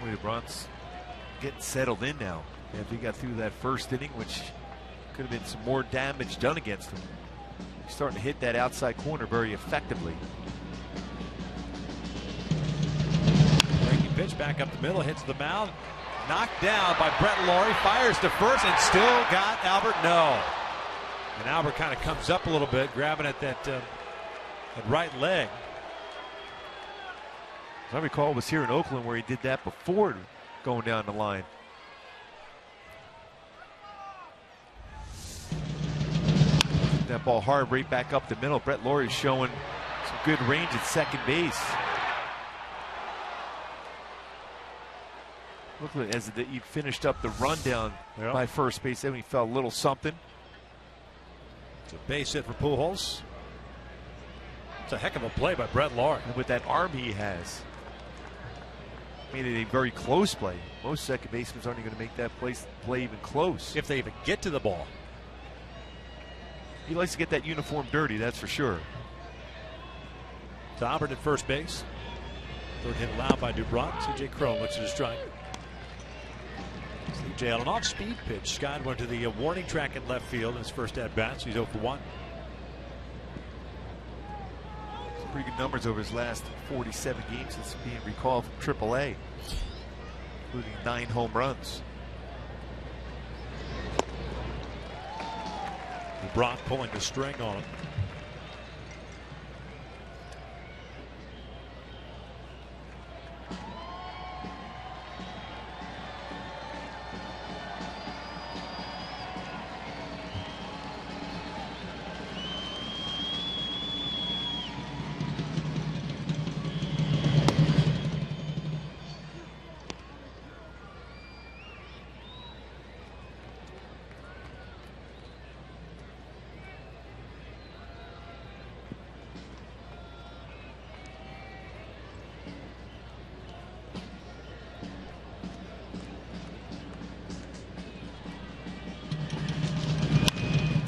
S4: Boy, LeBron's getting settled in now. After he got through that first inning, which could have been some more damage done against him. He's starting to hit that outside corner very effectively.
S3: Breaking pitch back up the middle, hits the mound. Knocked down by Brett Laurie, fires to first, and still got Albert. No. And Albert kind of comes up a little bit, grabbing at that right leg.
S4: As I recall, it was here in Oakland where he did that before going down the line. That ball hard right back up the middle. Brett Laurie's showing some good range at second base. Looked like as he finished up the rundown by first base, then he felt a little something.
S3: It's a base hit for Pujols. It's a heck of a play by Brett Laurie.
S4: And with that arm he has, made it a very close play. Most second basemen aren't going to make that play even close.
S3: If they even get to the ball.
S4: He likes to get that uniform dirty, that's for sure.
S3: To Albert at first base. Third hit allowed by Dubron. C.J. Cron looks at his strike. C.J. on an off-speed pitch. Scott went to the warning track in left field in his first at-bat, so he's 0 for 1.
S4: Some pretty good numbers over his last 47 games since being recalled from AAA, including 9 home runs.
S3: Lebron pulling the string on him.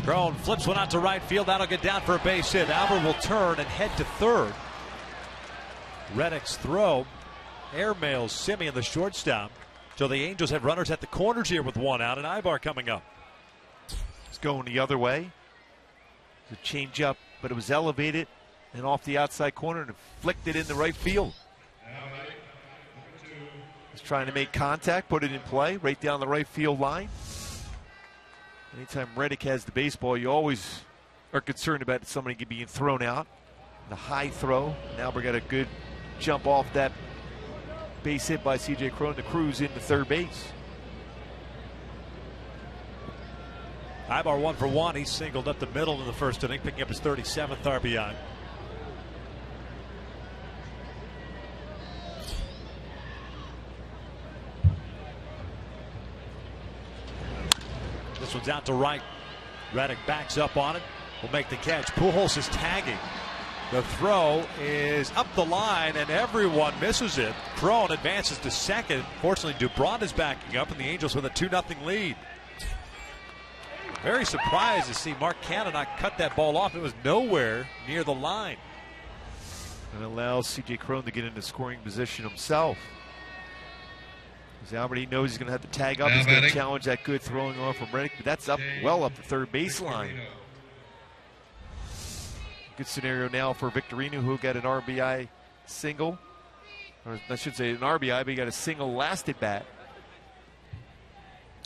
S3: Cron flips one out to right field. That'll get down for a base hit. Albert will turn and head to third. Reddick's throw airmails Simeon, the shortstop. So the Angels have runners at the corners here with 1 out, and Ibar coming up.
S4: It's going the other way. It's a change up, but it was elevated and off the outside corner and flicked it in the right field. He's trying to make contact, put it in play right down the right field line. Anytime Reddick has the baseball, you always are concerned about somebody being thrown out. The high throw. And Albert got a good jump off that base hit by C.J. Cron to cruise into third base.
S3: Ibar 1 for 1. He singled up the middle in the first inning, picking up his 37th RBI. This one's out to right. Reddick backs up on it. Will make the catch. Pujols is tagging. The throw is up the line, and everyone misses it. Cron advances to second. Fortunately, Dubron is backing up, and the Angels with a 2-0 lead. Very surprised to see Mark Canha not cut that ball off. It was nowhere near the line.
S4: And allows C.J. Cron to get into scoring position himself. As Albert, he knows he's going to have to tag up. He's going to challenge that good throwing off from Reddick, but that's up well up the third baseline. Good scenario now for Victorino, who got an RBI single. Or I should say an RBI, but he got a single last at bat.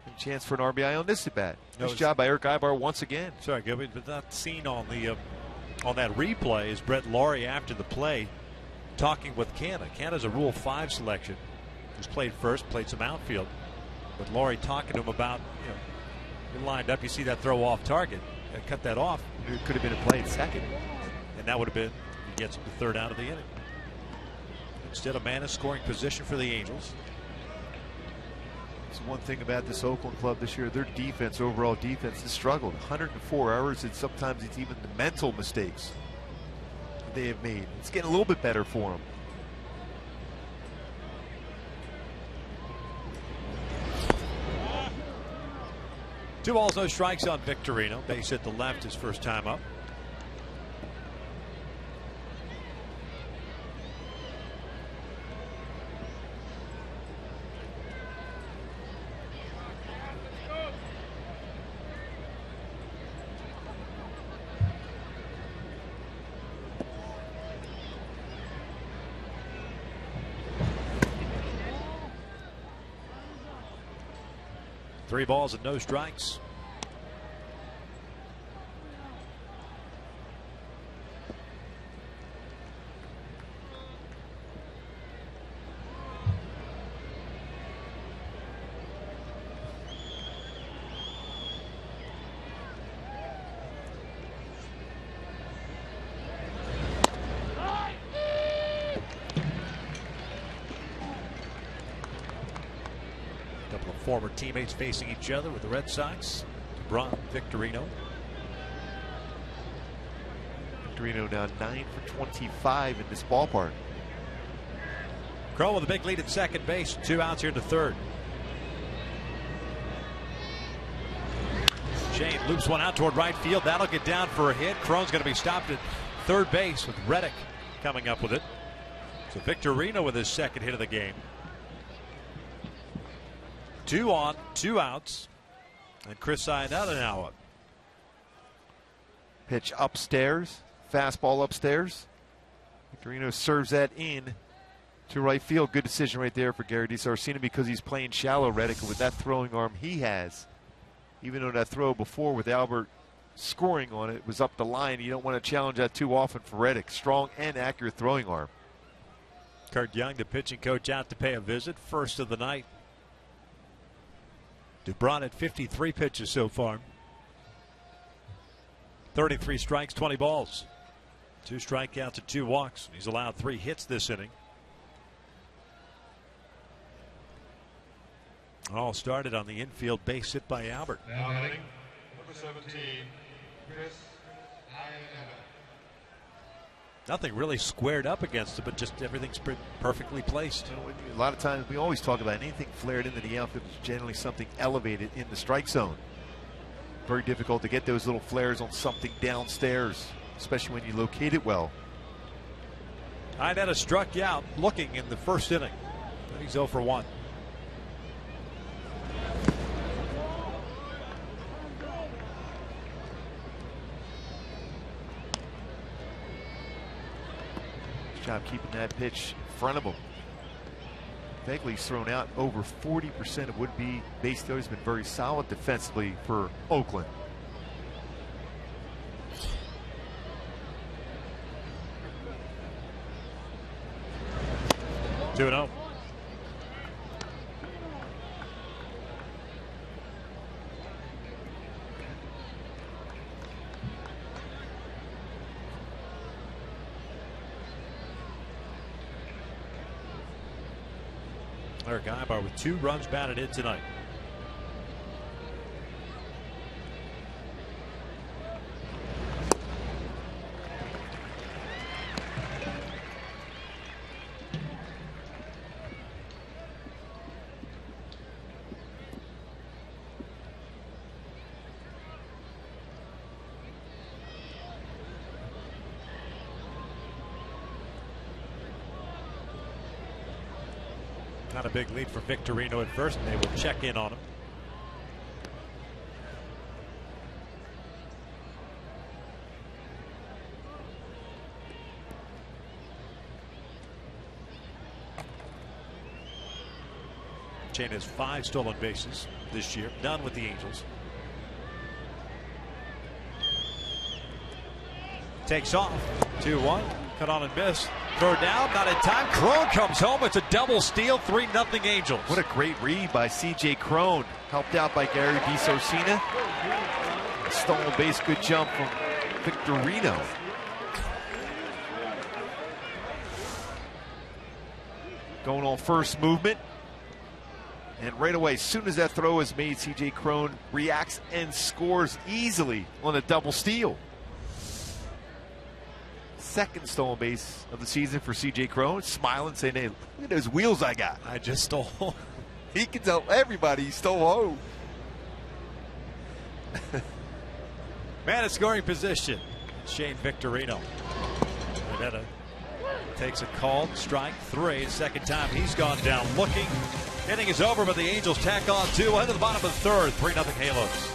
S4: And chance for an RBI on this at bat. Nice job by Eric Ibar once again.
S3: Sorry, Gilby, but not seen on the on that replay is Brett Laurie after the play talking with Canha. Canha's a Rule 5 selection. He's played first, played some outfield. But Laurie talking to him about, you're lined up, you see that throw off target. Cut that off.
S4: It could have been a play at second.
S3: And that would have been, he gets him the third out of the inning. Instead, a man in scoring position for the Angels.
S4: It's one thing about this Oakland club this year. Their defense, overall defense, has struggled. 104 errors, and sometimes it's even the mental mistakes that they have made. It's getting a little bit better for them.
S3: Two balls, no strikes on Victorino. Base hit the left his first time up. 3 balls and no strikes. Former teammates facing each other with the Red Sox. Lebron, Victorino.
S4: Victorino now 9 for 25 in this ballpark.
S3: Crow with a big lead at second base. 2 outs here in the third. Shane loops one out toward right field. That'll get down for a hit. Crone's going to be stopped at third base with Reddick coming up with it. So Victorino with his second hit of the game. 2 on, 2 outs. And Chris Iannetta now up.
S4: Pitch upstairs. Fastball upstairs. Victorino serves that in to right field. Good decision right there for Gary DiSarcina because he's playing shallow. Reddick with that throwing arm he has. Even though that throw before with Albert scoring on it was up the line, you don't want to challenge that too often for Reddick. Strong and accurate throwing arm.
S3: Kurt Young, the pitching coach, out to pay a visit. First of the night. Lebron at 53 pitches so far. 33 strikes, 20 balls. 2 strikeouts and 2 walks. He's allowed 3 hits this inning. All started on the infield base hit by Albert.
S5: Now batting, number 17, Chris Iannetta.
S3: Nothing really squared up against it, but just everything's perfectly placed.
S4: You know, a lot of times we always talk about anything flared into the outfield is generally something elevated in the strike zone. Very difficult to get those little flares on something downstairs, especially when you locate it well.
S3: Iannetta struck you out looking in the first inning. He's 0 for 1.
S4: Job keeping that pitch in front of him. Begley's thrown out over 40% of would-be base stealers. Has been very solid defensively for Oakland.
S3: Two and 0. Eric Ibar with 2 runs batted in tonight. Not a big lead for Victorino at first, and they will check in on him. Chain has 5 stolen bases this year, none with the Angels. Takes off, 2-1, cut on and miss. Throw down, not in time. Crone comes home. It's a double steal, 3-0 Angels.
S4: What a great read by C.J. Crone, helped out by Gary DiSarcina. Stolen base, good jump from Victorino. Going on first movement. And right away, as soon as that throw is made, C.J. Crone reacts and scores easily on a double steal. Second stolen base of the season for C.J. Crone, smiling, saying, hey, look at those wheels I got.
S3: I just stole.
S4: He can tell everybody he stole home.
S3: Man in scoring position, Shane Victorino. Iannetta takes a called strike 3. Second time he's gone down looking. Inning is over, but the Angels tack on 2 into the bottom of the third. 3-0 Halos.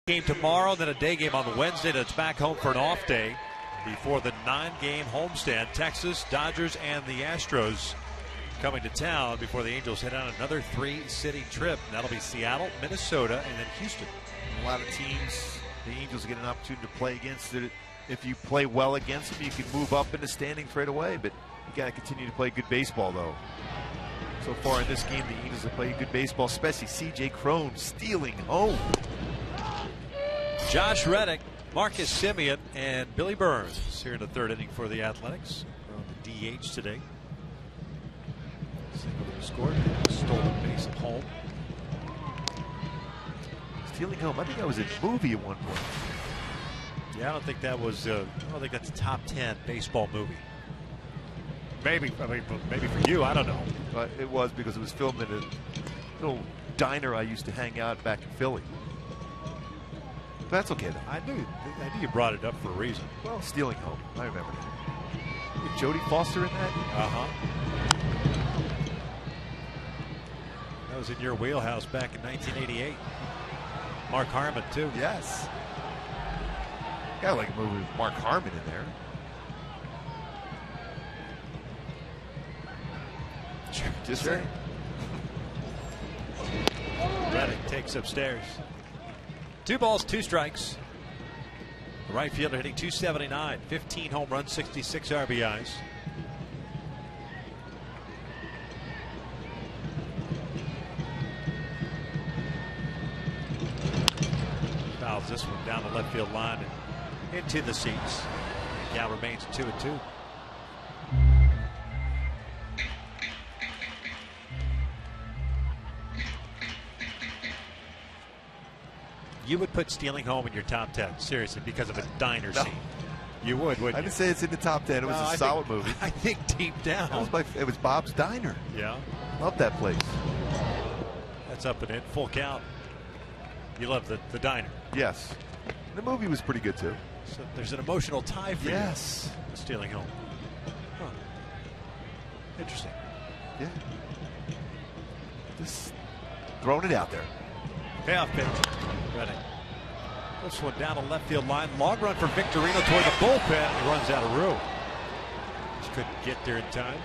S3: Game tomorrow, then a day game on Wednesday. That's back home for an off day before the 9-game homestand. Texas, Dodgers, and the Astros coming to town before the Angels head on another 3-city trip. That'll be Seattle, Minnesota, and then Houston.
S4: A lot of teams, the Angels get an opportunity to play against it. If you play well against them, you can move up in the standings right away. But you got to continue to play good baseball, though. So far in this game, the Angels have played good baseball, especially C.J. Cron stealing home.
S3: Josh Reddick, Marcus Semien, and Billy Burns here in the third inning for the Athletics. On the DH today. Single that was scored. Stolen base at home.
S4: Stealing home. I think that was a movie at one point.
S3: Yeah, I don't think that was. I don't think that's a top 10 baseball movie. Maybe. I mean, maybe for you. I don't know.
S4: But it was because it was filmed in a little diner I used to hang out back in Philly. But that's okay though.
S3: I knew you brought it up for a reason.
S4: Well, Stealing Home. I remember that. With Jodie Foster in that.
S3: That was in your wheelhouse back in 1988. Mark Harmon too.
S4: Yes. I like a movie with Mark Harmon in there. Just saying.
S3: Reddick takes upstairs. 2 balls, 2 strikes. The right fielder hitting .279, 15 home runs, 66 RBIs. Fouls this one down the left field line and into the seats. Cal remains 2-2. You would put Stealing Home in your top 10, seriously, because of a diner scene. You would, wouldn't you?
S4: I didn't say it's in the top 10. It was a solid movie.
S3: I think deep down.
S4: It was Bob's Diner.
S3: Yeah.
S4: Love that place.
S3: That's up and in. Full count. You love the diner.
S4: Yes. The movie was pretty good, too.
S3: So there's an emotional tie for you. Stealing Home. Huh. Interesting.
S4: Yeah. Just throwing it out there.
S3: Payoff pitch. Ready. This one down the left field line. Long run for Victorino toward the bullpen. He runs out of room. Just couldn't get there in time.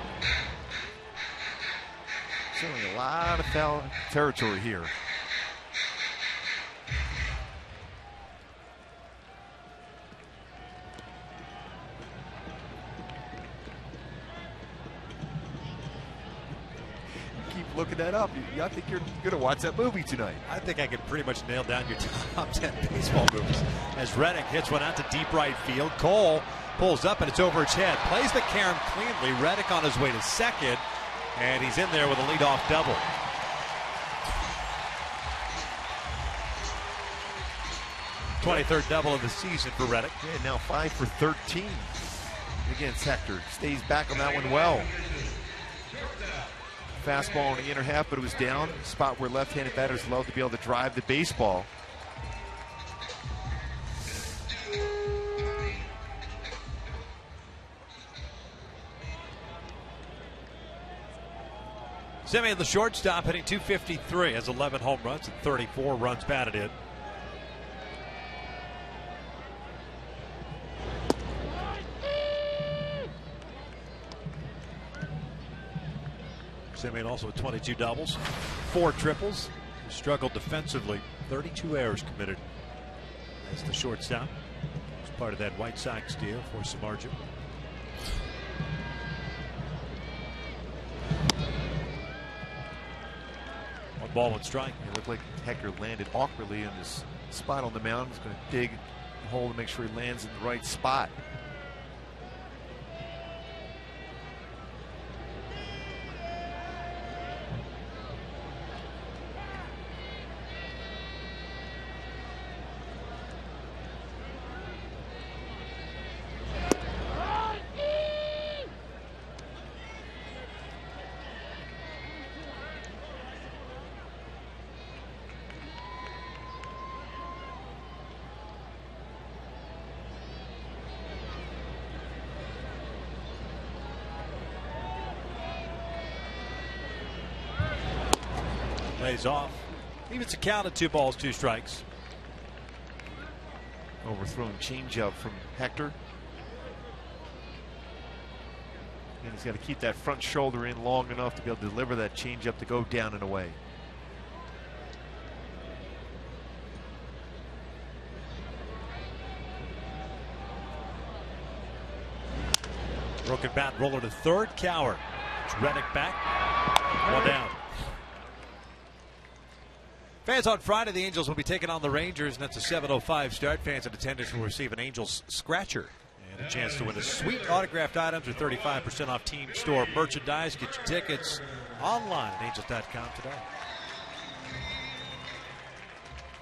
S4: Showing a lot of foul territory here. Looking that up. I think you're going to watch that movie tonight.
S3: I think I could pretty much nail down your top 10 baseball movies. As Reddick hits one out to deep right field. Cole pulls up and it's over his head. Plays the carom cleanly. Reddick on his way to second. And he's in there with a leadoff double. '23rd double of the season for Reddick.
S4: Yeah, now 5 for 13 against Hector. Stays back on that one well. Fastball in the inner half, but it was down. Spot where left-handed batters love to be able to drive the baseball.
S3: Semien, the shortstop, hitting .253, has 11 home runs and 34 runs batted in. Semien also with 22 doubles, 4 triples. Struggled defensively. 32 errors committed as the shortstop. As part of that White Sox deal for Samardzija. One ball, 1 strike.
S4: It looked like Hector landed awkwardly in this spot on the mound. He's going to dig a hole to make sure he lands in the right spot.
S3: Lays off. Even it's a count of 2 balls, 2 strikes.
S4: Overthrown changeup from Hector. And he's got to keep that front shoulder in long enough to be able to deliver that changeup to go down and away.
S3: Broken bat roller to third. Cowher. It's Reddick back. One down. Fans, on Friday, the Angels will be taking on the Rangers, and that's a 7:05 start. Fans in attendance will receive an Angels scratcher and a chance to win a sweet autographed items or 35% off team store merchandise. Get your tickets online at angels.com today.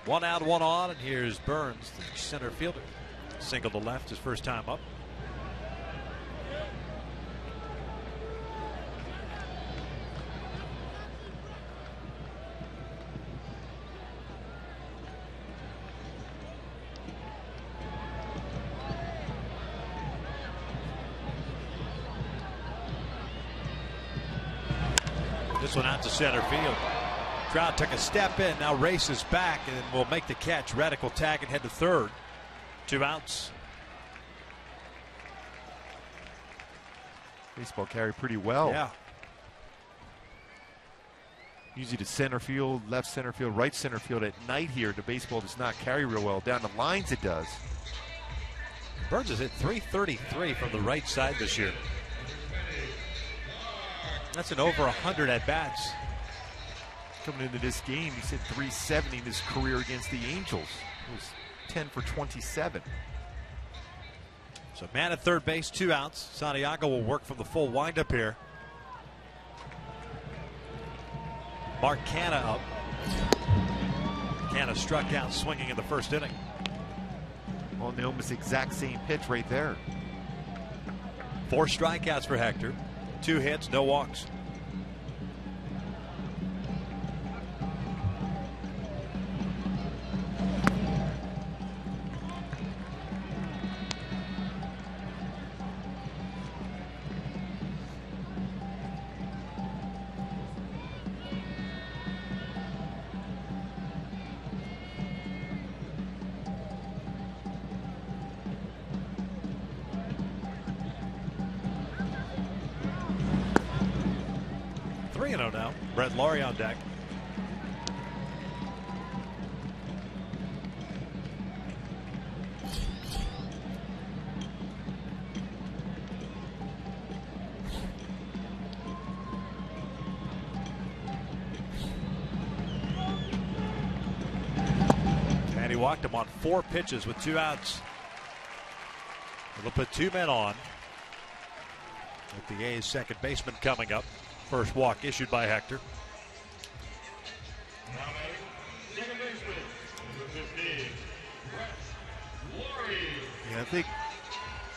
S3: One out, one on, and here's Burns, the center fielder. Single to left, his first time up. This one out to center field. Trout took a step in, now races back and will make the catch. Reddick will tag and head to third. 2 outs.
S4: Baseball carry pretty well.
S3: Yeah.
S4: Usually to center field, left center field, right center field at night here. The baseball does not carry real well. Down the lines it does.
S3: Burns has hit .333 from the right side this year. That's an over 100 at bats.
S4: Coming into this game, he's hit .370 in his career against the Angels. It was 10 for 27.
S3: So man at third base, 2 outs. Santiago will work from the full windup here. Mark Canha up. Canha struck out swinging in the first inning.
S4: On the almost exact same pitch right there.
S3: 4 strikeouts for Hector. 2 hits, no walks. Now, Brett Laurie on deck. And he walked him on 4 pitches with 2 outs. They'll put 2 men on with the A's second baseman coming up. First walk issued by Hector.
S4: Yeah, I think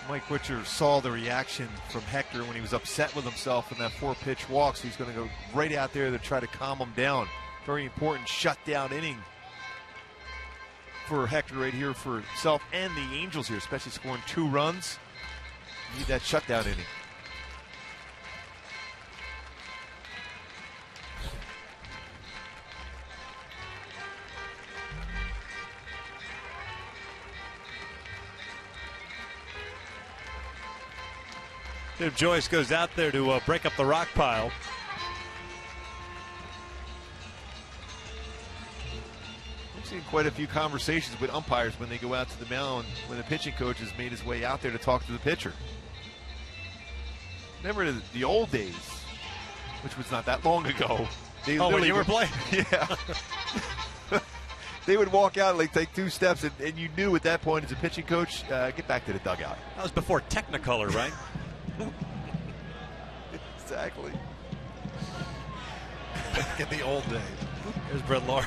S4: Mike Butcher saw the reaction from Hector when he was upset with himself in that 4-pitch walk, so he's going to go right out there to try to calm him down. Very important shutdown inning for Hector right here for himself and the Angels here, especially scoring 2 runs. You need that shutdown inning.
S3: Tim Joyce goes out there to break up the rock pile.
S4: I've seen quite a few conversations with umpires when they go out to the mound when the pitching coach has made his way out there to talk to the pitcher. Remember the old days, which was not that long ago.
S3: They when you were playing?
S4: Yeah. They would walk out, like take 2 steps, and you knew at that point as a pitching coach, get back to the dugout.
S3: That was before Technicolor, right?
S4: Exactly.
S3: Back in the old days. Here's Brett Laurie.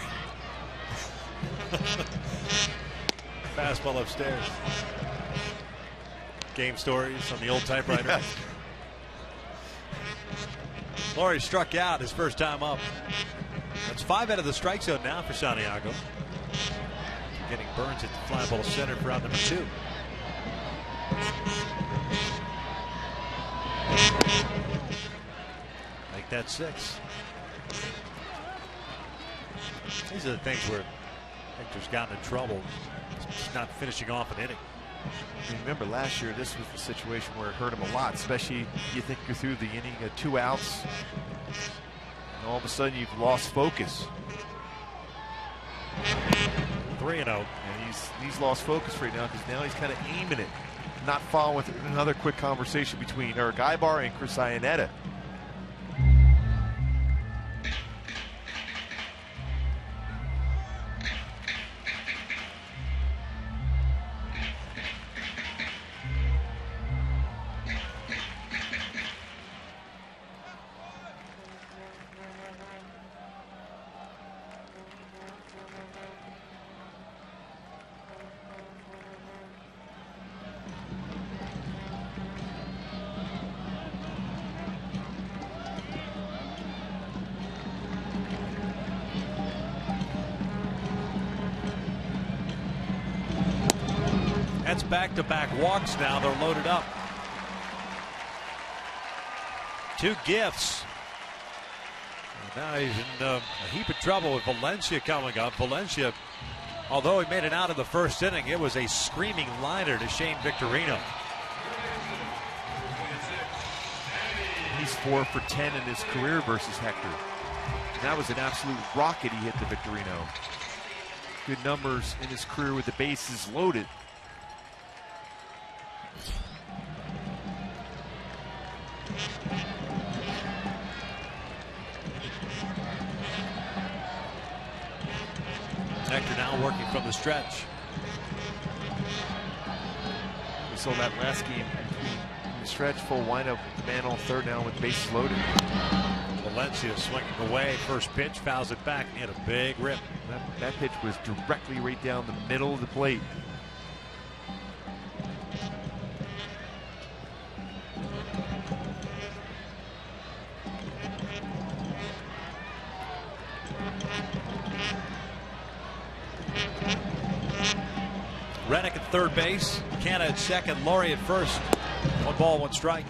S3: Fastball upstairs. Game stories on the old typewriter.
S4: Yes.
S3: Laurie struck out his first time up. That's 5 out of the strike zone now for Santiago. Getting Burns at the fly ball center for out number 2. Make that 6. These are the things where Hector's gotten in trouble. He's not finishing off an inning.
S4: Remember last year, this was the situation where it hurt him a lot, especially you think you're through the inning at 2 outs, and all of a sudden you've lost focus.
S3: 3-0.
S4: And he's lost focus right now because now he's kind of aiming it, not following with another quick conversation between Eric Ibar and Chris Iannetta.
S3: That's back-to-back walks now. They're loaded up. 2 gifts. And now he's in a heap of trouble with Valencia coming up. Valencia, although he made it out in the first inning, it was a screaming liner to Shane Victorino.
S4: He's 4 for 10 in his career versus Hector. And that was an absolute rocket he hit to Victorino. Good numbers in his career with the bases loaded.
S3: Hector now working from the stretch.
S4: We saw that last game in the stretch, full windup, man on third now with bases loaded.
S3: Valencia swinging away. First pitch, fouls it back, and he had a big rip.
S4: That pitch was directly right down the middle of the plate.
S3: Reddick at third base, Canna at second, Laurie at first. 1 ball, 1 strike.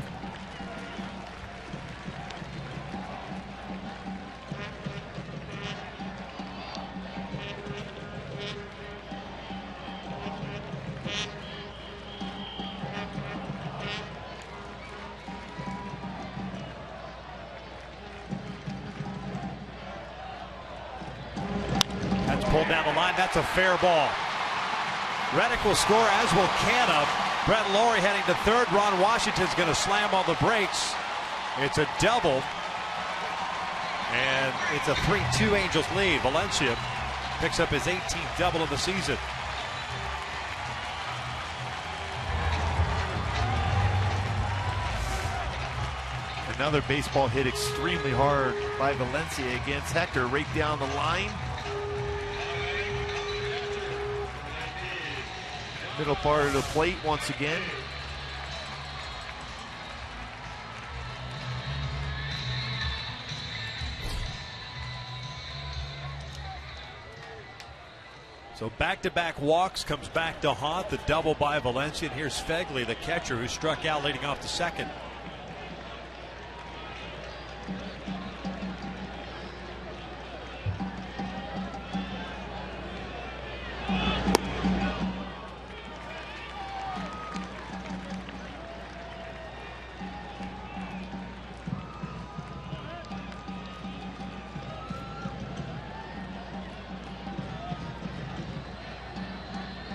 S3: That's pulled down the line. That's a fair ball. Reddick will score, as will Canna. Brett Laurie heading to third. Ron Washington's going to slam on the brakes. It's a double. And it's a 3-2 Angels lead. Valencia picks up his 18th double of the season.
S4: Another baseball hit extremely hard by Valencia against Hector, right down the line. Middle part of the plate once again.
S3: So back-to-back walks, comes back to haunt the double by Valencia. And here's Fegley, the catcher, who struck out leading off the second.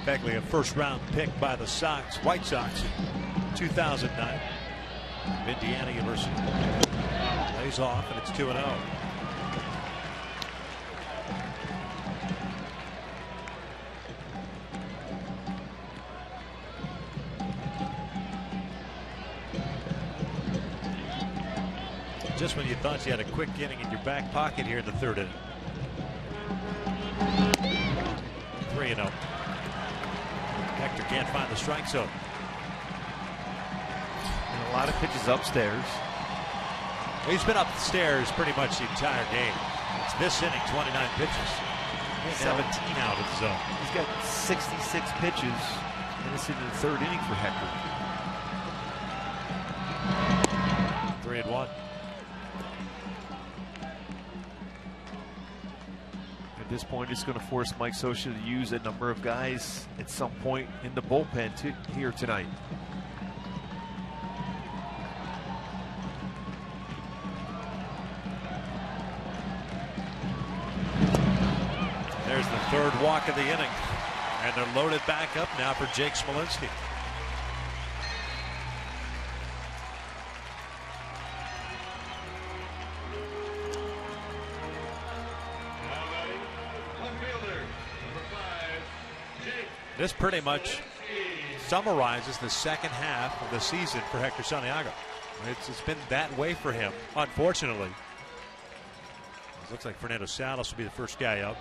S3: Fegley, a first-round pick by the White Sox in 2009. Indiana University. Lays off, and it's 2-0. Just when you thought you had a quick inning in your back pocket here in the third inning. 3-0. Hector can't find the strike zone.
S4: And a lot of pitches upstairs.
S3: He's been upstairs pretty much the entire game. It's this inning, 29 pitches. 17 out of the zone.
S4: He's got 66 pitches, and it's in the third inning for Hector.
S3: 3-1.
S4: And At this point, it's going to force Mike Scioscia to use a number of guys at some point in the bullpen here tonight.
S3: There's the third walk of the inning. And they're loaded back up now for Jake Smolinski. This pretty much summarizes the second half of the season for Hector Santiago. It's been that way for him, unfortunately. It looks like Fernando Salas will be the first guy up.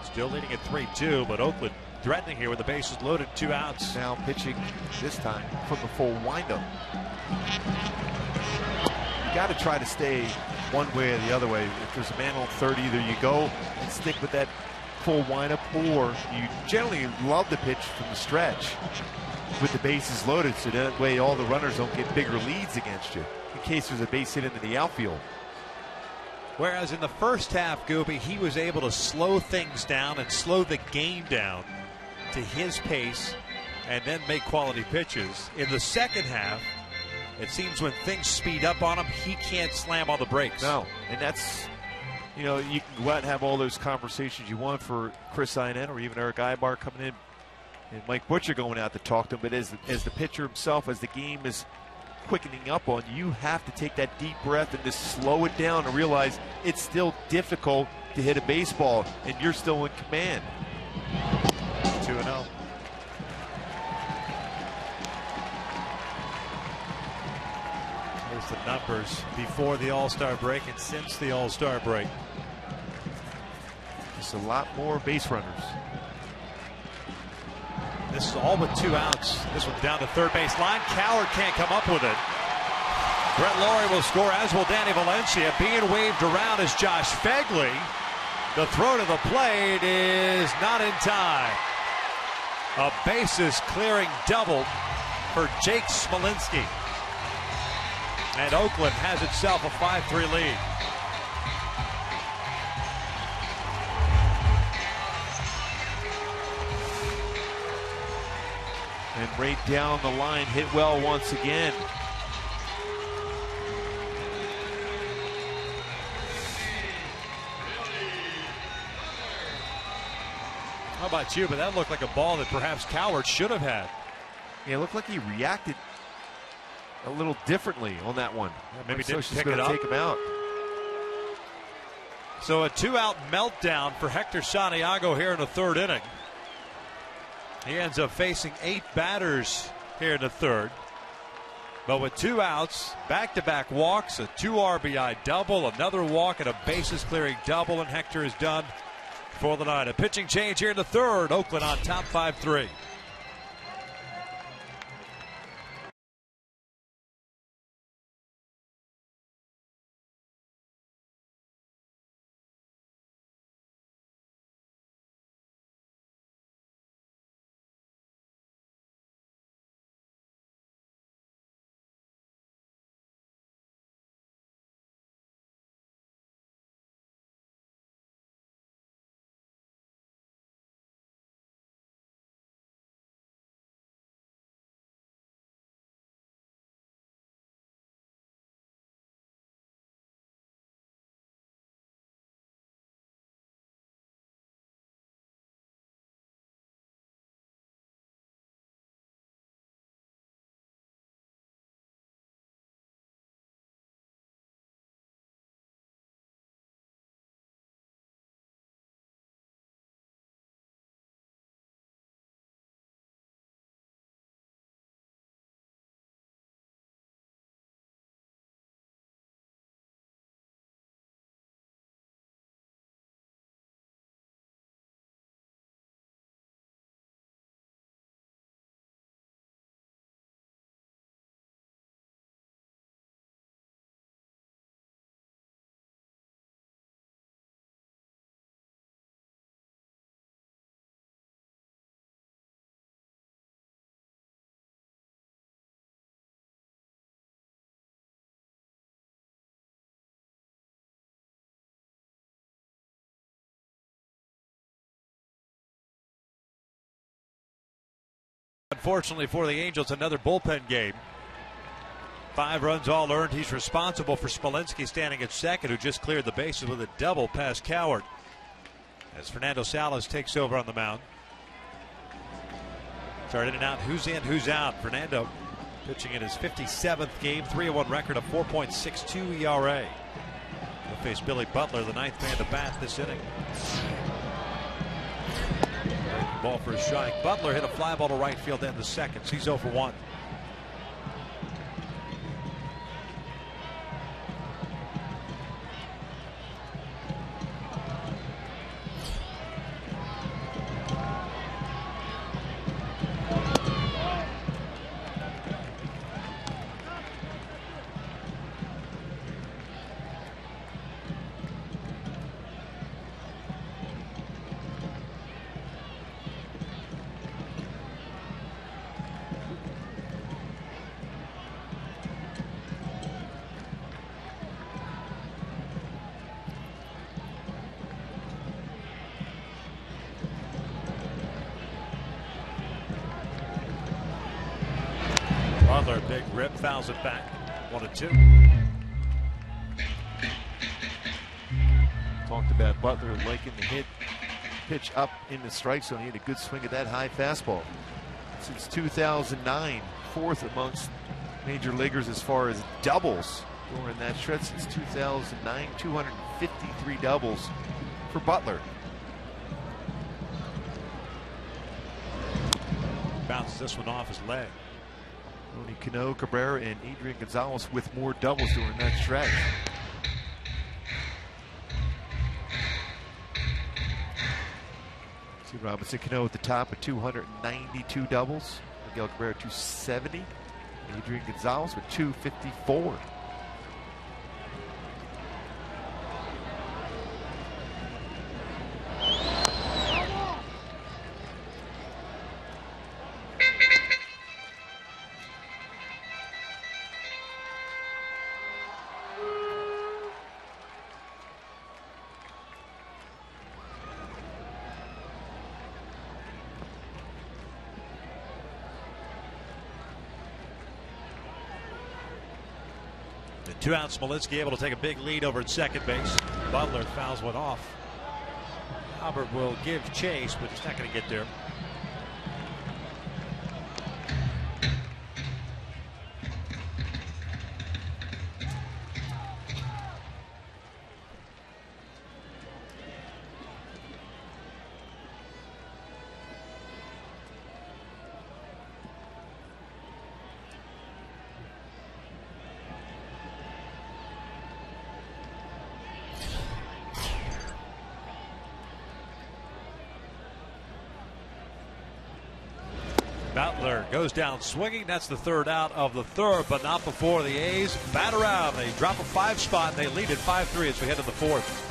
S3: Still leading at 3-2, but Oakland threatening here with the bases loaded, 2 outs.
S4: Now pitching this time from the full windup. You got to try to stay one way or the other way. If there's a man on third, either you go and stick with that full windup, or you generally love to pitch from the stretch with the bases loaded, so that way all the runners don't get bigger leads against you in case there's a base hit into the outfield.
S3: Whereas in the first half, Gooby, he was able to slow things down and slow the game down to his pace and then make quality pitches. In the second half, it seems when things speed up on him, he can't slam on the brakes.
S4: No, and that's, you know, you can go out and have all those conversations you want for Chris Iannetta or even Eric Ibar coming in and Mike Butcher going out to talk to him. But as the pitcher himself, as the game is quickening up on you, have to take that deep breath and just slow it down and realize it's still difficult to hit a baseball and you're still in command.
S3: 2-0. There's the numbers before the All-Star break and since the All-Star break.
S4: Just a lot more base runners.
S3: This is all with 2 outs. This one's down the third base line. Coward can't come up with it. Brett Laurie will score, as will Danny Valencia. Being waved around is Josh Fegley. The throw to the plate is not in time. A bases clearing double for Jake Smolinski. And Oakland has itself a 5-3 lead.
S4: And right down the line, hit well once again.
S3: How about you? But that looked like a ball that perhaps Coward should have had.
S4: Yeah, it looked like he reacted a little differently on that one.
S3: Yeah, maybe didn't
S4: Scioscia's
S3: pick
S4: going
S3: it
S4: to
S3: up.
S4: take him out.
S3: So a 2-out meltdown for Hector Santiago here in the third inning. He ends up facing 8 batters here in the third. But with 2 outs, back-to-back walks, a 2 RBI double, another walk, and a bases clearing double, and Hector is done for the night. A pitching change here in the third. Oakland on top 5-3. unfortunately for the Angels, another bullpen game. 5 runs all earned. He's responsible for Smolinski standing at second, who just cleared the bases with a double past Coward, as Fernando Salas takes over on the mound. Started in and out. Who's in, who's out? Fernando pitching in his 57th game, 3-1 record, a 4.62 ERA. He'll face Billy Butler, the 9th man to bat this inning. Ball for a strike. Butler hit a fly ball to right field in the second. He's 0 for 1. Butler, big rip, fouls it back. 1-2.
S4: Talked about Butler liking the hit pitch up in the strike zone. He had a good swing at that high fastball. Since 2009, 4th amongst major leaguers as far as doubles during that stretch. Since 2009, 253 doubles for Butler.
S3: Bounces this one off his leg.
S4: Tony Cano, Cabrera, and Adrian Gonzalez with more doubles during that stretch. See Robinson Cano at the top at 292 doubles. Miguel Cabrera 270. Adrian Gonzalez with 254.
S3: The 2-out Smolinski able to take a big lead over at second base. Butler fouls one off. Albert will give chase, but he's not going to get there. Butler goes down swinging. That's the 3rd out of the 3rd, but not before the A's bat around. They drop a 5 spot and they lead at 5-3 as we head to the 4th.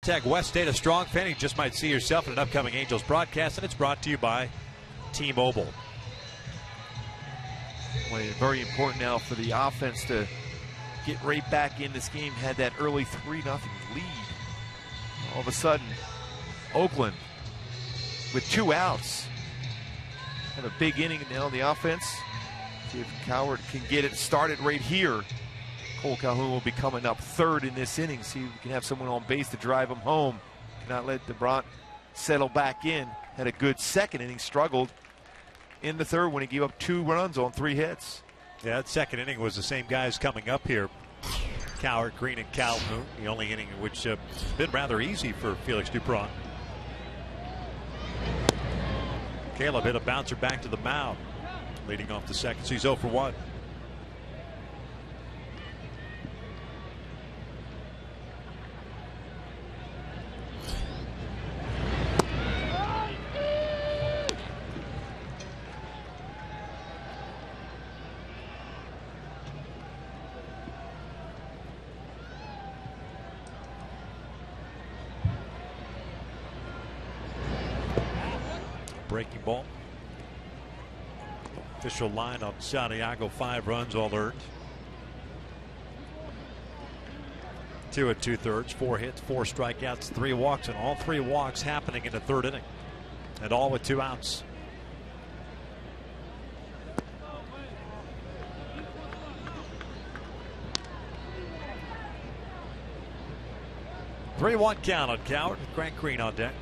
S3: Tech West State, a strong fan. You just might see yourself in an upcoming Angels broadcast, and it's brought to you by T-Mobile.
S4: Well, very important now for the offense to get right back in this game. Had that early 3-0 lead. All of a sudden, Oakland with 2 outs. Had a big inning now on the offense. See if Coward can get it started right here. Cole Calhoun will be coming up third in this inning. See if we can have someone on base to drive him home. Cannot let Lebron settle back in. Had a good second inning, struggled in the third when he gave up 2 runs on 3 hits.
S3: Yeah, that second inning was the same guys coming up here. Coward, Green, and Calhoun. The only inning in which has been rather easy for Felix Lebron. Caleb hit a bouncer back to the mound, leading off the second. So he's 0 for 1. Breaking ball. Official line on Santiago, 5 runs, all earned. 2 2/3, 4 hits, 4 strikeouts, 3 walks, and all 3 walks happening in the third inning. And all with 2 outs. Three-one count on Coward with Grant Green on deck.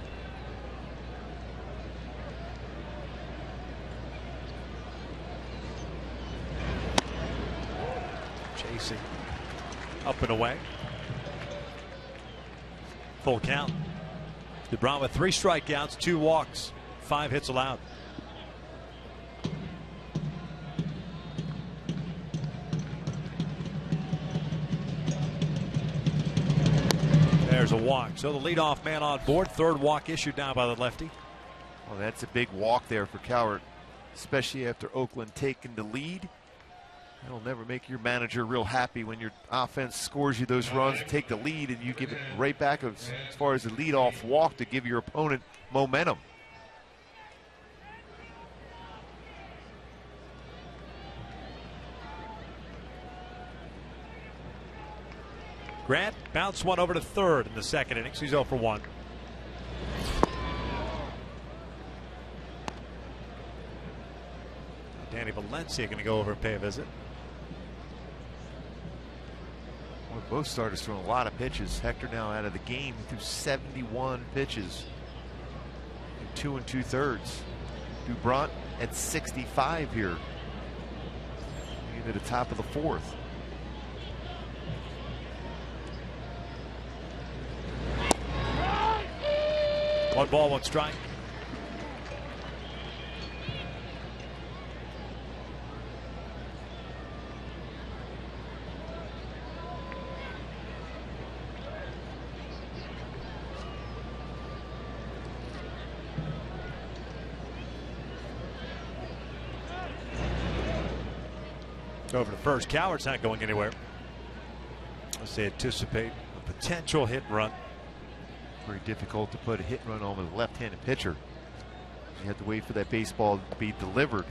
S3: Chasing up and away. Full count. Lebron with 3 strikeouts, 2 walks, 5 hits allowed. There's a walk. So the leadoff man on board. 3rd walk issued now by the lefty.
S4: Well, that's a big walk there for Coward, especially after Oakland taking the lead. That'll never make your manager real happy when your offense scores you those runs, take the lead, and you give it right back as far as the leadoff walk to give your opponent momentum.
S3: Grant bounced one over to 3rd in the second inning, so he's 0 for 1. Danny Valencia going to go over and pay a visit.
S4: Well, both starters throwing a lot of pitches. Hector now out of the game. He threw 71 pitches in 2 2/3. Lebron at 65 here into the top of the 4th.
S3: One ball, 1 strike. Over to first. Coward's not going anywhere as they anticipate a potential hit and run.
S4: Very difficult to put a hit and run on with a left-handed pitcher. You have to wait for that baseball to be delivered.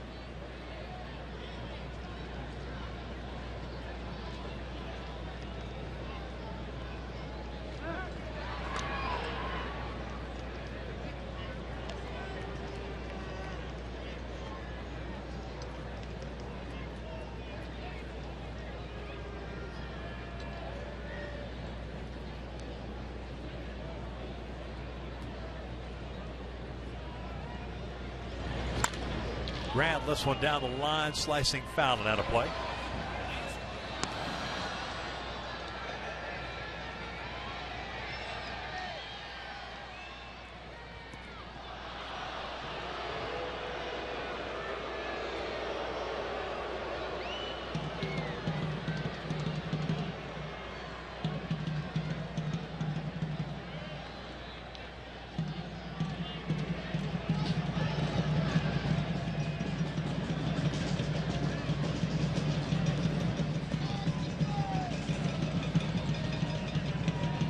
S3: Grant lifts one down the line, slicing foul and out of play.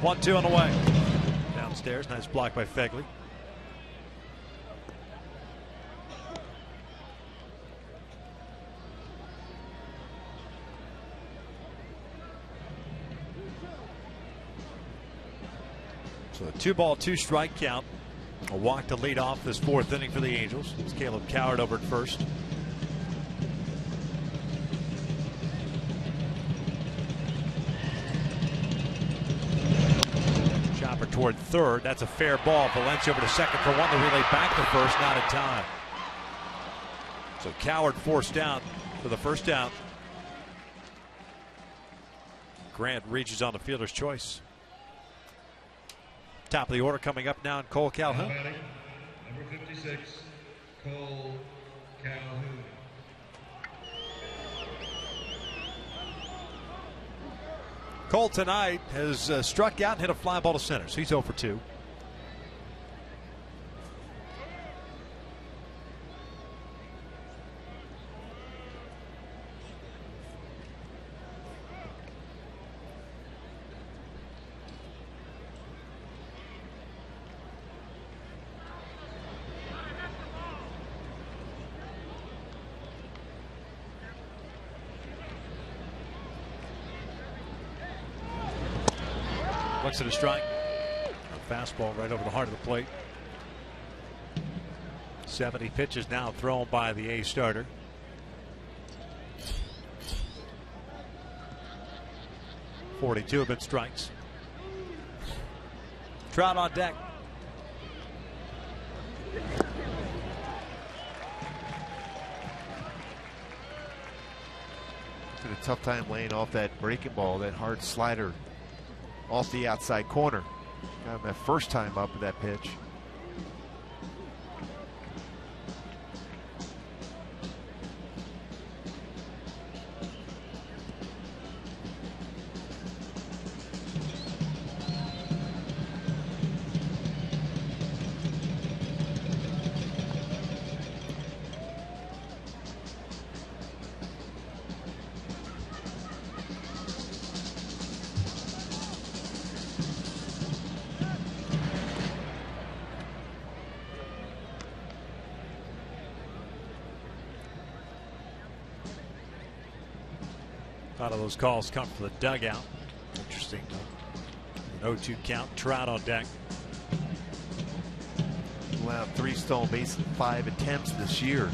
S3: One, 2 on the way. downstairs. Nice block by Fegley. So a 2-ball, 2-strike count. A walk to lead off this 4th inning for the Angels. It's Caleb Coward over at first. Chopper toward third. That's a fair ball. Valencia over to second for one. The relay back to first. Not in time. So Coward forced out for the first out. Grant reaches on the fielder's choice. Top of the order coming up now in Cole Calhoun.
S5: Batting, number 56, Cole Calhoun.
S3: Cole tonight has struck out and hit a fly ball to center, so he's 0 for 2. Looks at a strike. A fastball right over the heart of the plate. 70 pitches now thrown by the A starter. .42 have been strikes. Trout on deck.
S4: Had a tough time laying off that breaking ball, that hard slider off the outside corner. Got him that first time up with that pitch.
S3: A lot of those calls come from the dugout. Interesting. An 0-2 count. Trout on deck.
S4: Allowed 3 stolen bases in 5 attempts this year.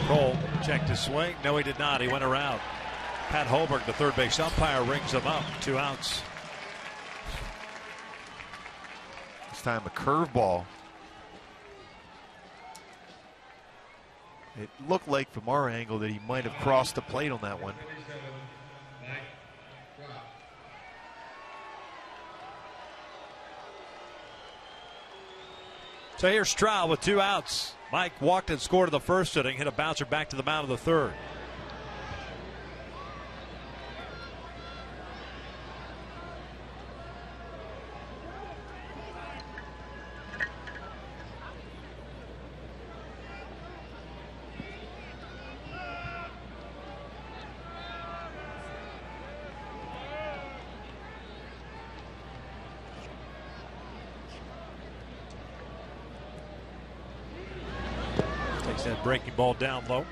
S3: Cole checked his swing. No, he did not. He went around. Pat Holberg, the third base umpire, rings him up. 2 outs.
S4: This time a curveball. It looked like from our angle that he might have crossed the plate on that one.
S3: So here's Trout with 2 outs. Mike walked and scored in the first inning, hit a bouncer back to the mound of the third. Takes that breaking ball down low.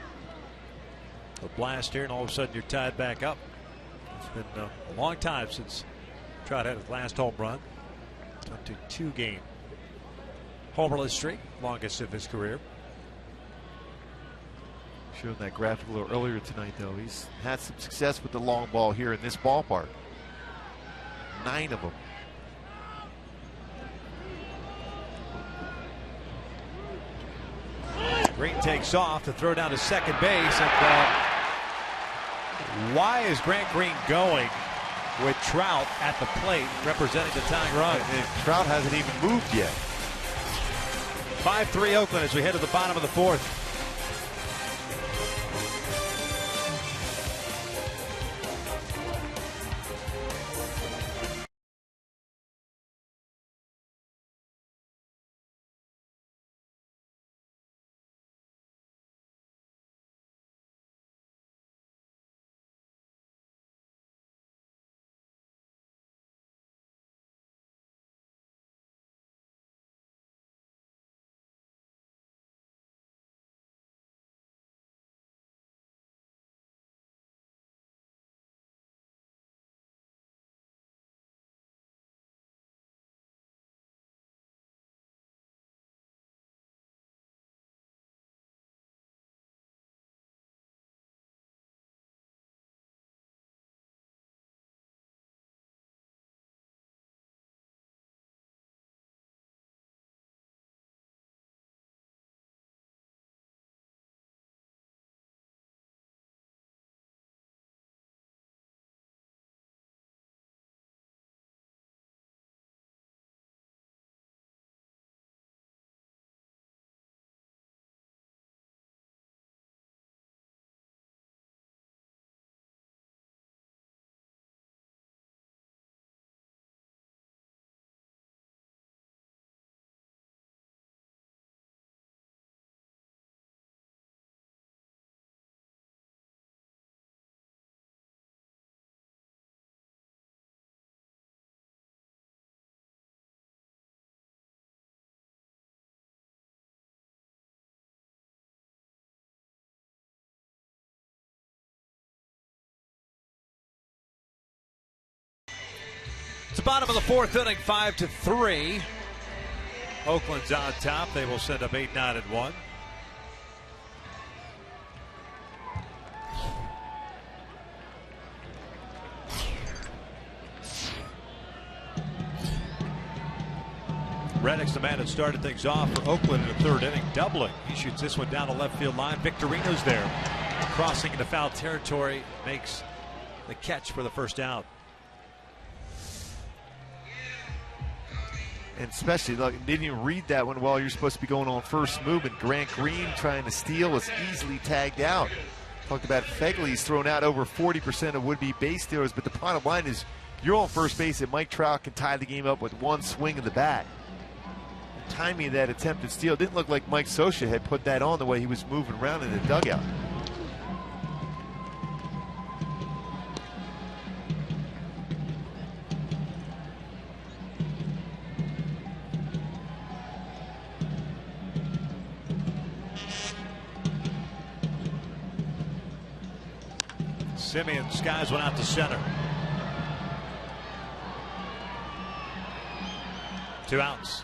S3: A blast here, and all of a sudden you're tied back up. It's been a long time since Trout had his last home run. Up to 2-game homerless streak, longest of his career.
S4: Showed that graphic a little earlier tonight, though. He's had some success with the long ball here in this ballpark. 9 of them.
S3: Green takes off to throw down to second base. And why is Grant Green going with Trout at the plate representing the tying run?
S4: And Trout hasn't even moved yet.
S3: 5-3 Oakland as we head to the bottom of the 4th. the bottom of the fourth inning, 5-3. Oakland's on top. They will send up 8-9-1. Reddick's the man that started things off for Oakland in the third inning, doubling. He shoots this one down the left field line. Victorino's there, crossing into foul territory, makes the catch for the first out.
S4: And especially, look, didn't even read that one well. You're supposed to be going on first move, and Grant Green trying to steal was easily tagged out. Talked about Fegley's thrown out over 40% of would-be base stealers, but the bottom line is you're on first base and Mike Trout can tie the game up with one swing of the bat. The timing of that attempted steal didn't look like Mike Scioscia had put that on the way he was moving around in the dugout.
S3: Simeon skies one out to center. 2 outs.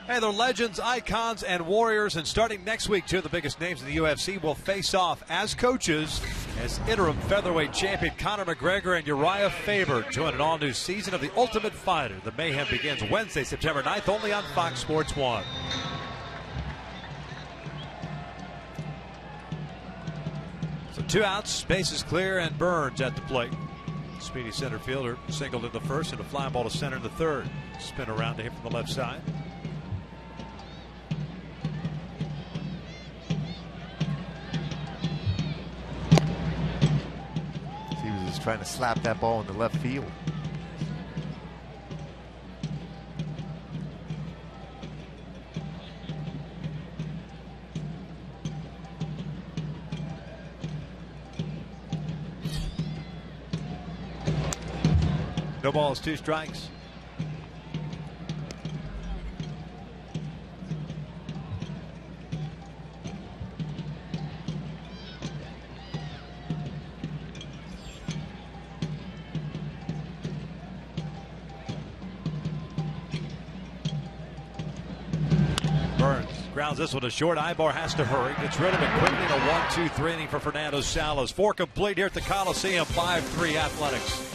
S3: Hey, they're legends, icons, and warriors. And starting next week, 2 of the biggest names in the UFC will face off as coaches as interim featherweight champion Conor McGregor and Uriah Faber join an all-new season of The Ultimate Fighter. The mayhem begins Wednesday, September 9th, only on Fox Sports 1. So 2 outs, bases clear, and Burns at the plate. Speedy center fielder singled in the first and a fly ball to center in the third. Spin around to hit from the left side.
S4: He was just trying to slap that ball in the left field.
S3: No balls, 2 strikes. Burns grounds this one to short. Ibar has to hurry. Gets rid of it quickly in a 1-2-3 inning for Fernando Salas. 4 complete here at the Coliseum. 5-3 Athletics.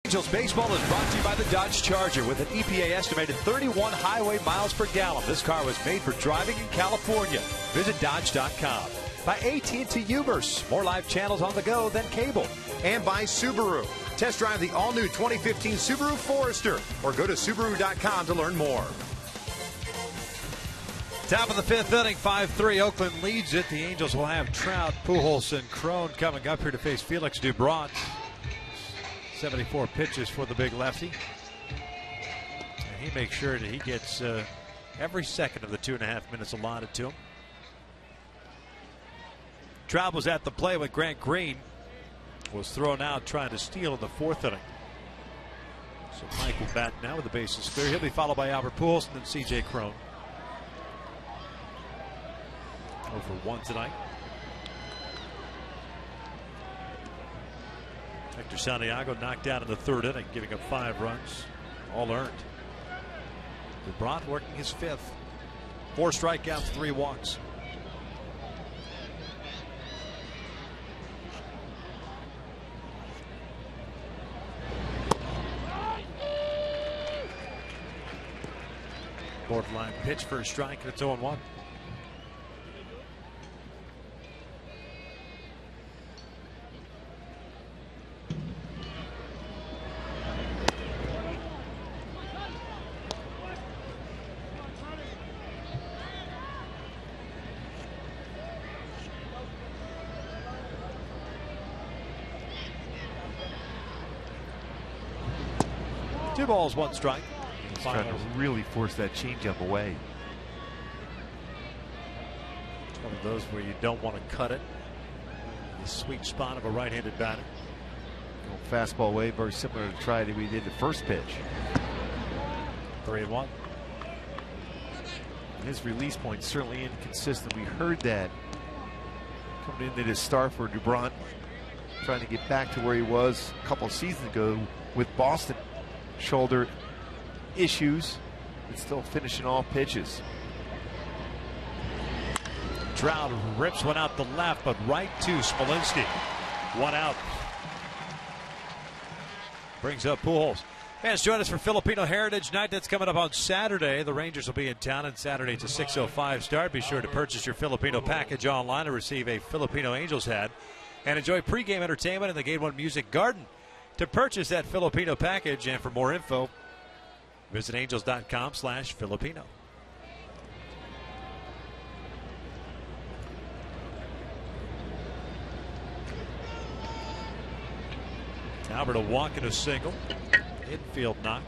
S3: Angels baseball is brought to you by the Dodge Charger with an EPA estimated 31 highway miles per gallon. This car was made for driving in California. Visit Dodge.com. By AT&T Uverse, more live channels on the go than cable.
S1: And by Subaru. Test drive the all-new 2015 Subaru Forester or go to Subaru.com to learn more.
S3: Top of the 5th inning, 5-3. Oakland leads it. The Angels will have Trout, Pujols, and Crone coming up here to face Felix Lebron. 74 pitches for the big lefty. He makes sure that he gets every second of the 2.5 minutes allotted to him. Trout was at the play when Grant Green was thrown out trying to steal in the 4th inning. So Mike will bat now with the bases clear. He'll be followed by Albert Pujols and then C.J. Cron. 0-for-1 tonight. Hector Santiago knocked out in the 3rd inning, giving up 5 runs, all earned. Lebron working his 5th. 4 strikeouts, 3 walks. Borderline pitch for a strike, and it's 0-1. Two balls, 1 strike.
S4: He's trying to really force that changeup away.
S3: It's one of those where you don't want to cut it. The sweet spot of a right-handed batter.
S4: Going fastball away, very similar to try that we did the first pitch.
S3: 3-1.
S4: His release point certainly inconsistent. We heard that coming into this start for Lebron, trying to get back to where he was a couple of seasons ago with Boston. Shoulder issues, but still finishing all pitches.
S3: Trout rips one out the left, but right to Smolinski. 1 out. Brings up Pujols. Fans, join us for Filipino Heritage Night. That's coming up on Saturday. The Rangers will be in town, and Saturday it's a 6:05 start. Be sure to purchase your Filipino package online and receive a Filipino Angels hat and enjoy pregame entertainment in the Gate 1 Music Garden. To purchase that Filipino package and for more info, visit angels.com/Filipino. Albert a walk and a single. Infield knock.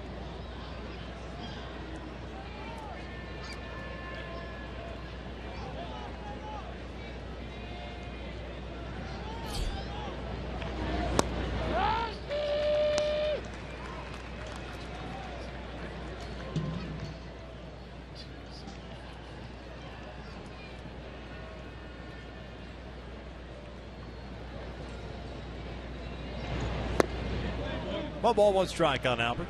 S3: One ball, 1 strike on Albert.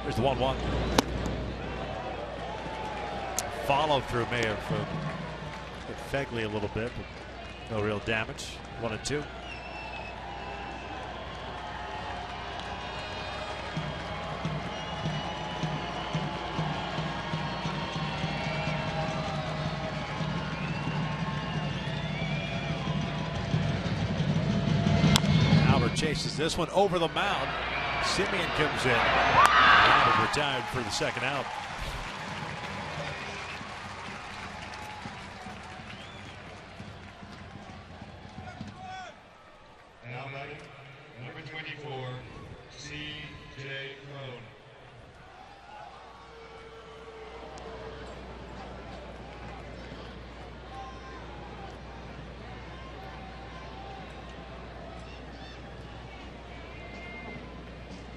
S3: There's the 1-1. Follow through may have hit Fegley a little bit, but no real damage. 1-2. Chases this one over the mound. Simeon comes in. Albert retired for the 2nd out.
S5: Now batting, number 24, C.J. Cron.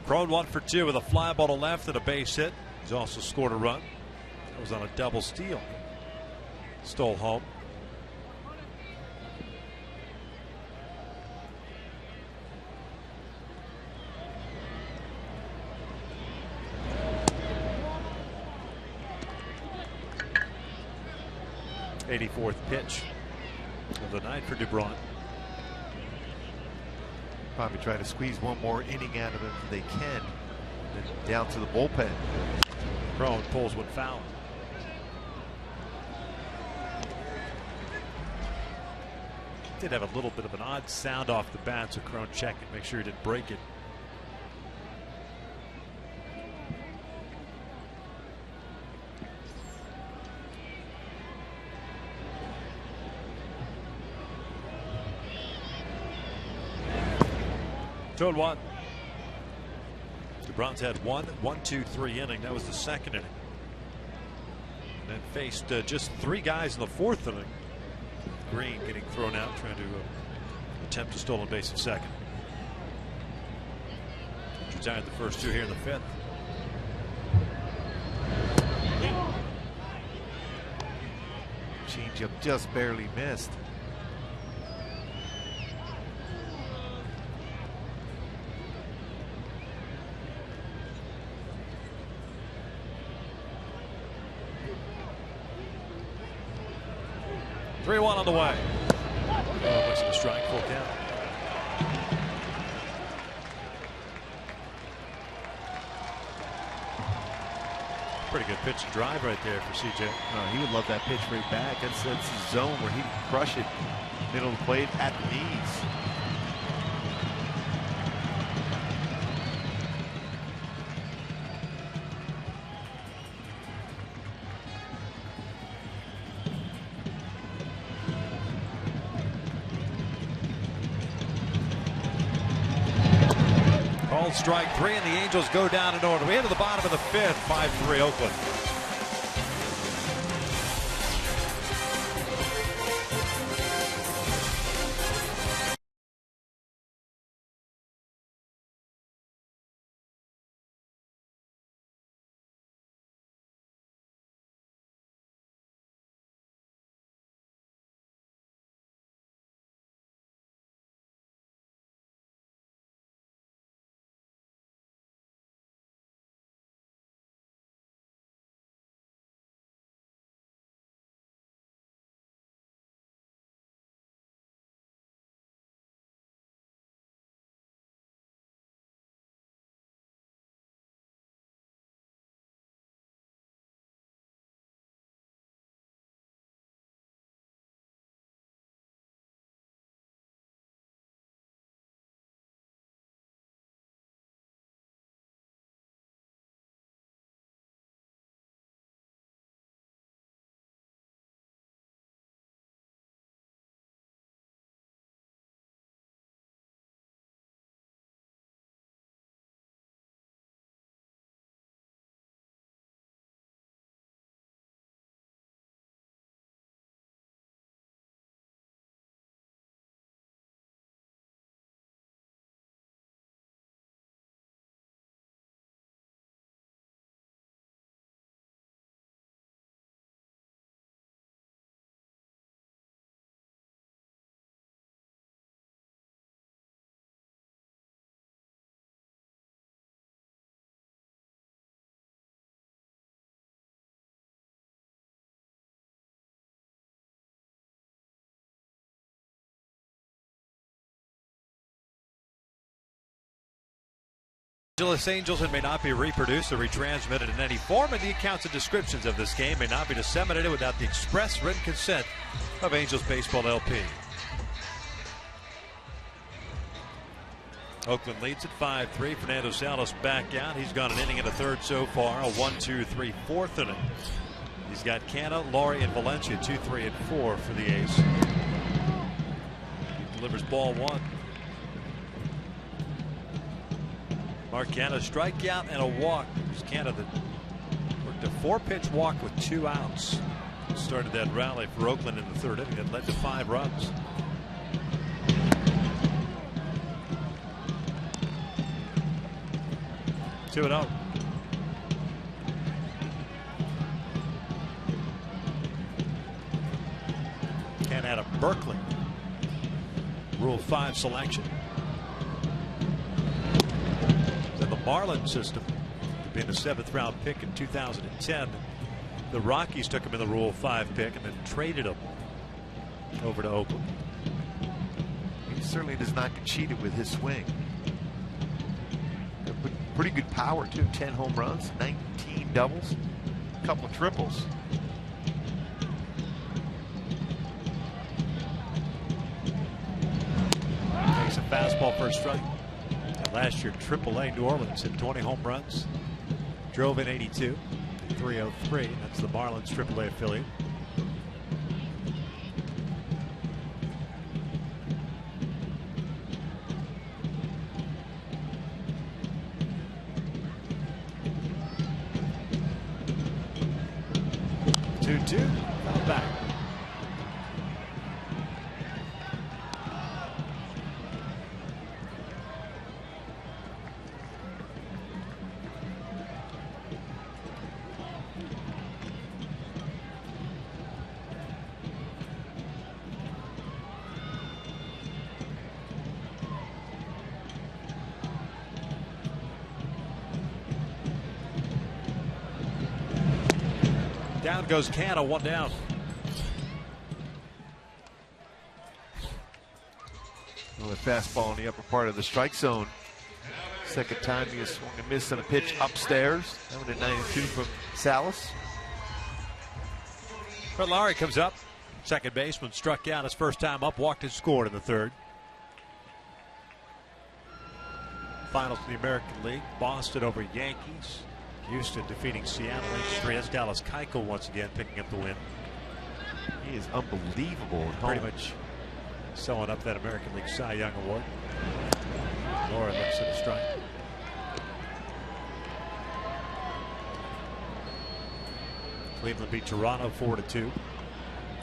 S3: Cron 1 for 2 with a fly ball to left and a base hit. He's also scored a run. That was on a double steal. Stole home. '84th pitch of the night for Lebron.
S4: Probably try to squeeze one more inning out of him if they can. Then down to the bullpen.
S3: Cron pulls one foul. Did have a little bit of an odd sound off the bat, so Cron checked and make sure he didn't break it. 2-1. Lebron's had 1-2-3 inning. That was the second inning. And then faced just 3 guys in the 4th inning. Green getting thrown out, trying to attempt a stolen base at second. Retired the first 2 here in the 5th.
S4: Changeup just barely missed.
S3: Three-1 on the way. Looks like a strike, full count. Pretty good pitch and drive right there for CJ.
S4: He would love that pitch right back. That's the zone where he can crush it. Middle of the plate at the knees.
S3: Strike 3, and the Angels go down in order. We enter the bottom of the 5th, 5-3 Oakland. Los Angeles and may not be reproduced or retransmitted in any form, and the accounts and descriptions of this game may not be disseminated without the express written consent of Angels Baseball LP. Oakland leads at 5-3. Fernando Salas back out. He's gone an inning and a third so far. A 1-2-3 4th inning. He's got Canna, Laurie, and Valencia 2, 3, and 4 for the A's. He delivers ball 1. Mark Canna, strikeout and a walk. It was Canna that worked a 4-pitch walk with 2 outs. Started that rally for Oakland in the 3rd inning that led to 5 runs. Two and out. Canna out of Berkeley. Rule 5 selection. The Marlins system, being the 7th round pick in 2010. The Rockies took him in the Rule 5 pick and then traded him over to Oakland.
S4: He certainly does not get cheated with his swing. Pretty good power too. 10 home runs, 19 doubles, a couple of triples.
S3: Takes a fastball for a strike. Last year, AAA New Orleans hit 20 home runs, drove in 82, 303. That's the Marlins AAA affiliate. 2. Foul back. Down goes Canna, 1 down.
S4: Well, a fastball in the upper part of the strike zone. Second time he has swung and missed on a pitch upstairs. That one at 92 from Salas.
S3: But Lowry comes up. Second baseman struck out his first time up, walked and scored in the 3rd. Finals in the American League. Boston over Yankees. Houston defeating Seattle 8-3. That's Dallas Keuchel once again picking up the win.
S4: He is unbelievable at home.
S3: Pretty much sewing up that American League Cy Young Award. Laura looks at a strike. Cleveland beat Toronto 4-2.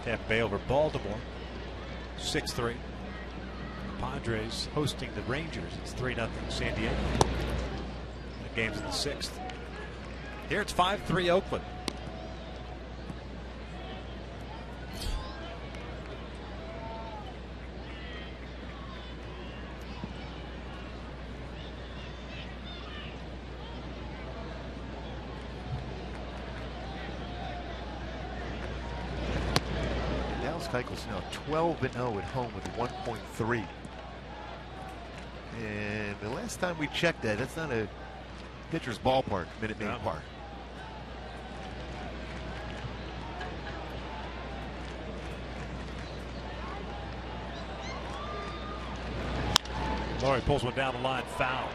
S3: Tampa Bay over Baltimore 6-3. Padres hosting the Rangers. It's 3-0 San Diego. The game's in the 6th. Here it's 5-3 Oakland.
S4: Dallas Keuchel's now 12-0 at home with 1.3. And the last time we checked that, that's not a pitcher's ballpark, Minute Maid Park.
S3: Lowry pulls one down the line, foul.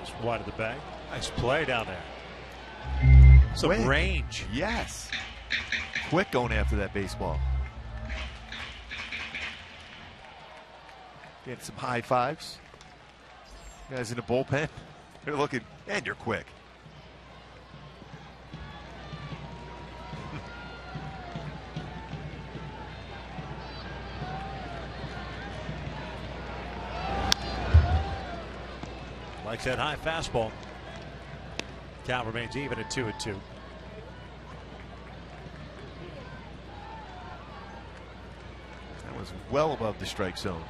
S3: Just wide of the bag. Nice play down there. Some
S4: Quick.
S3: Range.
S4: Yes. Quick going after that baseball. Getting some high fives. Guys in the bullpen. They're looking, and you're quick.
S3: Likes that high fastball. Count remains even at 2-2.
S4: That was well above the strike zone.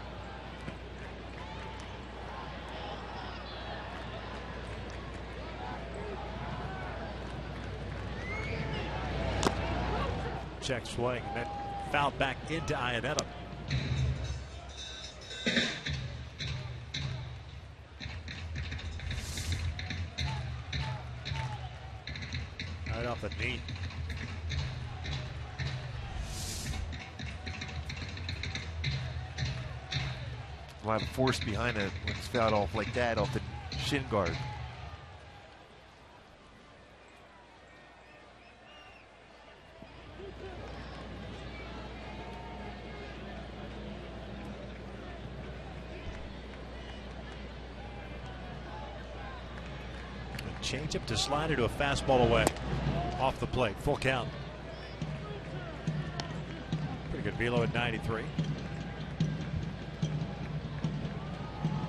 S3: Check swing, and then fouled back into Iannetta. Right off the knee.
S4: A lot of force behind it when it's fouled off like that, off the shin guard.
S3: Change up to slider to a fastball away. Off the plate. Full count. Pretty good velo at 93.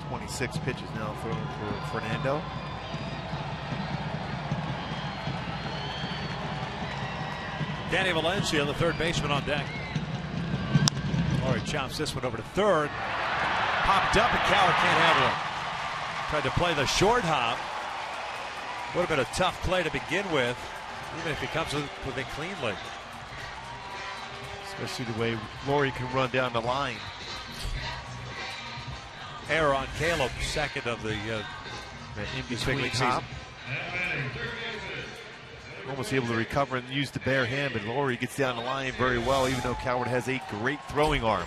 S4: 26 pitches now thrown for Fernando.
S3: Danny Valencia, the third baseman, on deck. Lowry chops this one over to third. Popped up and Coward can't handle it. Tried to play the short hop. Would have been a tough play to begin with, even if he comes with it cleanly.
S4: Especially the way Lowry can run down the line.
S3: Error on Caleb, second of the
S4: in-between
S3: league
S4: hop. Almost able to recover and use the bare hand, but Lowry gets down the line very well, even though Coward has a great throwing arm.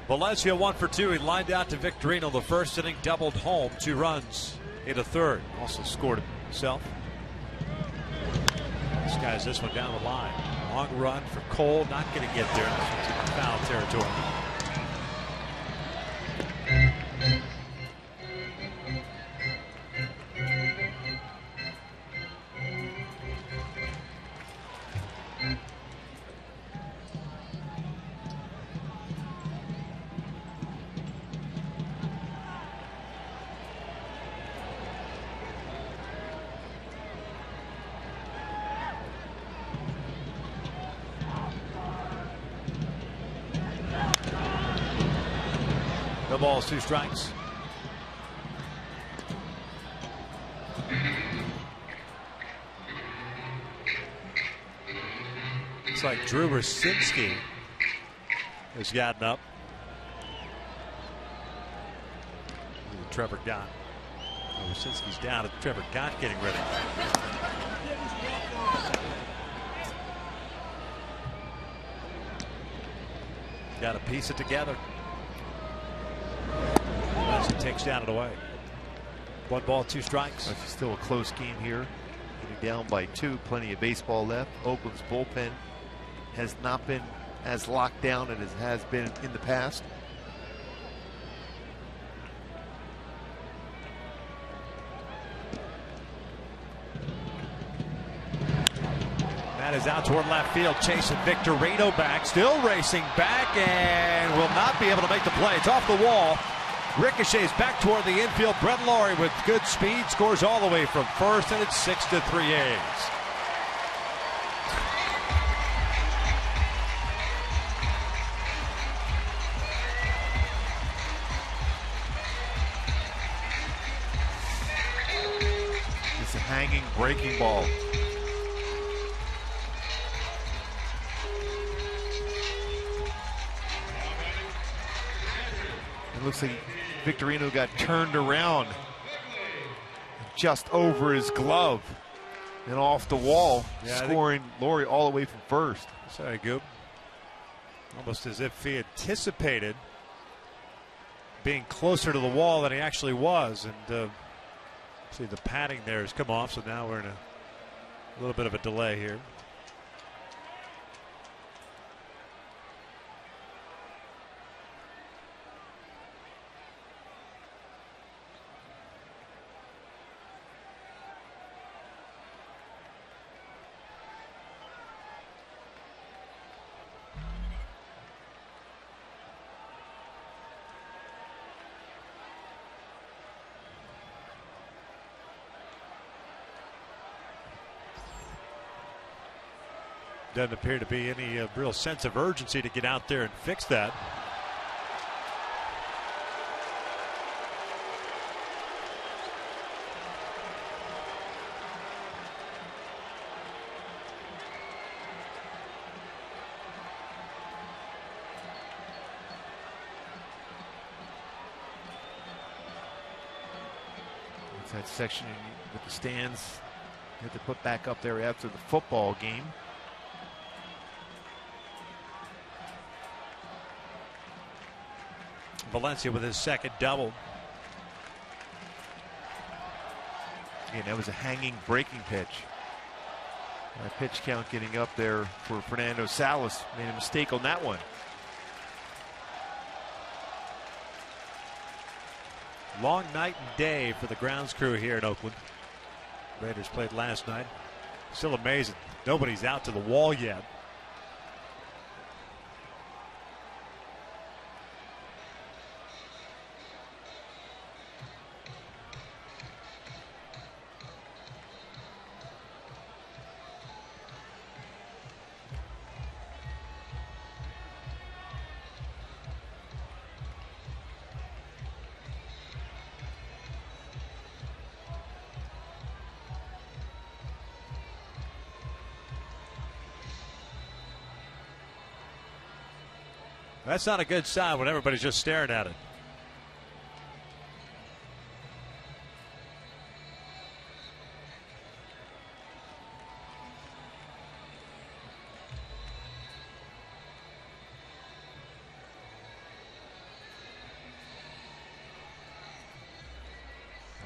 S3: Valencia 1 for 2. He lined out to Victorino the first inning, doubled home, 2 runs in the third. Also scored himself. Skies this one down the line. Long run for Cole, not going to get there. This one's in foul territory. balls, 2 strikes. It's like Drew Rasinski has gotten up. Trevor Gott. Rasinski's down, and Trevor Gott getting ready. Got to piece it together. As he takes down and away. 1 ball, 2 strikes.
S4: It's still a close game here. Getting down by 2. Plenty of baseball left. Oakland's bullpen has not been as locked down as it has been in the past.
S3: That is out toward left field, chasing Victorino back, still racing back, and will not be able to make the play. It's off the wall. Ricochets back toward the infield. Brett Laurie with good speed scores all the way from first, and it's 6-3 A's.
S4: It's a hanging breaking ball. It looks like Victorino got turned around just over his glove and off the wall, scoring Laurie all the way from first.
S3: Sorry, Goop. Almost as if he anticipated being closer to the wall than he actually was. And see, the padding there has come off, so now we're in a little bit of a delay here. Doesn't appear to be any real sense of urgency to get out there and fix that.
S4: It's that section with the stands you have to put back up there after the football game.
S3: Valencia with his second double.
S4: Again, that was a hanging breaking pitch. That pitch count getting up there for Fernando Salas. Made a mistake on that one.
S3: Long night and day for the grounds crew here in Oakland. Raiders played last night. Still amazing. Nobody's out to the wall yet. That's not a good sign when everybody's just staring at it.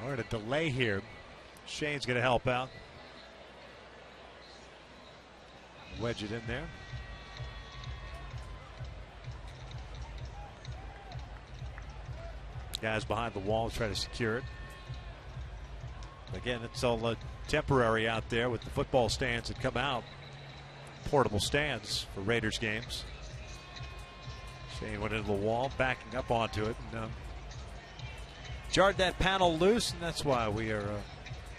S3: All right, a delay here. Shane's going to help out. Wedge it in there. Guys behind the wall try to secure it. Again, it's all temporary out there with the football stands that come out. Portable stands for Raiders games. Shane went into the wall, backing up onto it, and jarred that panel loose, and that's why we are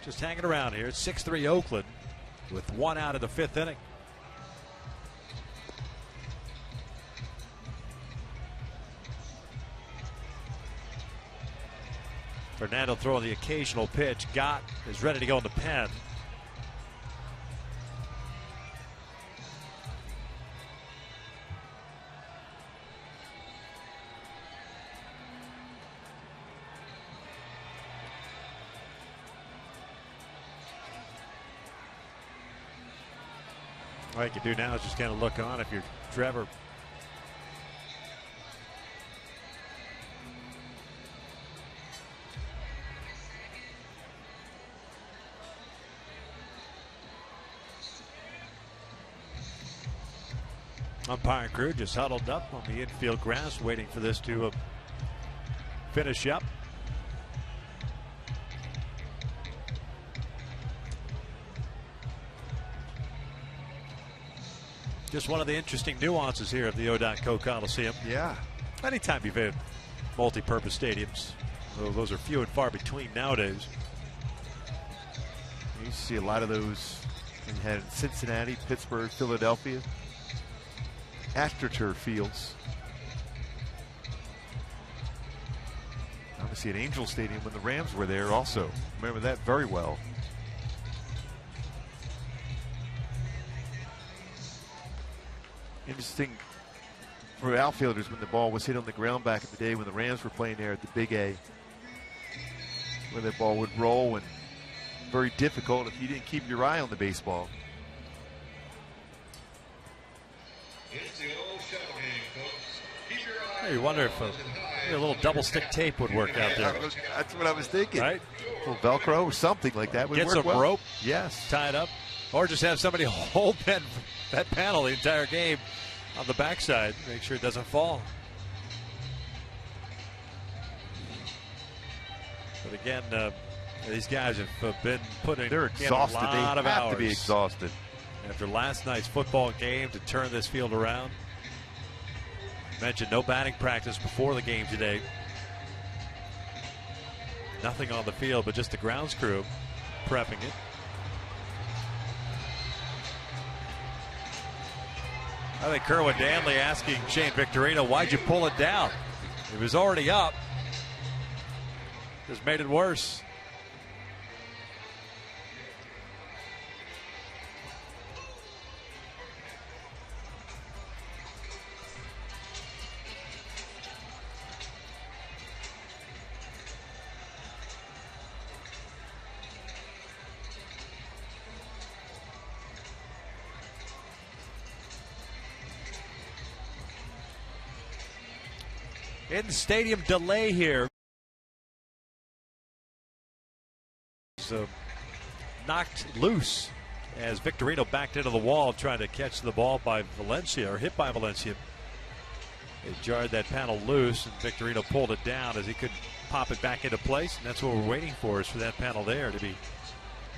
S3: just hanging around here. It's 6-3 Oakland with 1 out of the 5th inning. Fernando throwing the occasional pitch. Gott is ready to go in the pen. All you can do now is just kind of look on if you're Trevor. Umpire crew just huddled up on the infield grass waiting for this to finish up. Just one of the interesting nuances here of the O.Co Coliseum.
S4: Yeah.
S3: Anytime you've had multi-purpose stadiums, those are few and far between nowadays.
S4: You see a lot of those you had in Cincinnati, Pittsburgh, Philadelphia. AstroTurf fields. Obviously at Angel Stadium when the Rams were there also. Remember that very well. Interesting for outfielders when the ball was hit on the ground back in the day when the Rams were playing there at the Big A. Where that ball would roll, and very difficult if you didn't keep your eye on the baseball.
S5: It's the old shuttle game, folks. Keep your eye
S3: You wonder if a little double stick tape would work out there.
S4: That's what I was thinking.
S3: Right?
S4: A little Velcro or something like that would
S3: Get
S4: work
S3: some
S4: well.
S3: rope,
S4: Yes.
S3: tie it up, or just have somebody hold that panel the entire game on the backside. Make sure it doesn't fall. But again, these guys have been putting
S4: They're exhausted.
S3: in a lot
S4: They
S3: of
S4: have
S3: hours
S4: to be exhausted.
S3: after last night's football game to turn this field around. Mentioned no batting practice before the game today. Nothing on the field, but just the grounds crew prepping it. I think Kerwin Danley asking Shane Victorino, why'd you pull it down? It was already up. Just made it worse. In stadium delay here. So knocked loose as Victorino backed into the wall trying to catch the ball by Valencia, or hit by Valencia. They jarred that panel loose and Victorino pulled it down as he could pop it back into place, and that's what we're waiting for, is for that panel there to be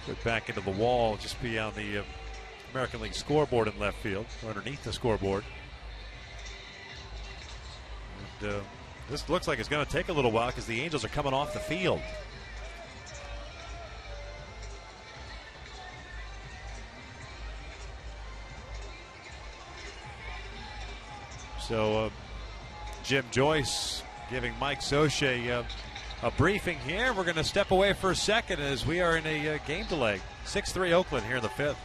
S3: put back into the wall, just be on the American League scoreboard in left field, or underneath the scoreboard. And this looks like it's going to take a little while because the Angels are coming off the field. So Jim Joyce giving Mike Soche a briefing here. We're going to step away for a second as we are in a game delay. 6-3 Oakland here in the fifth.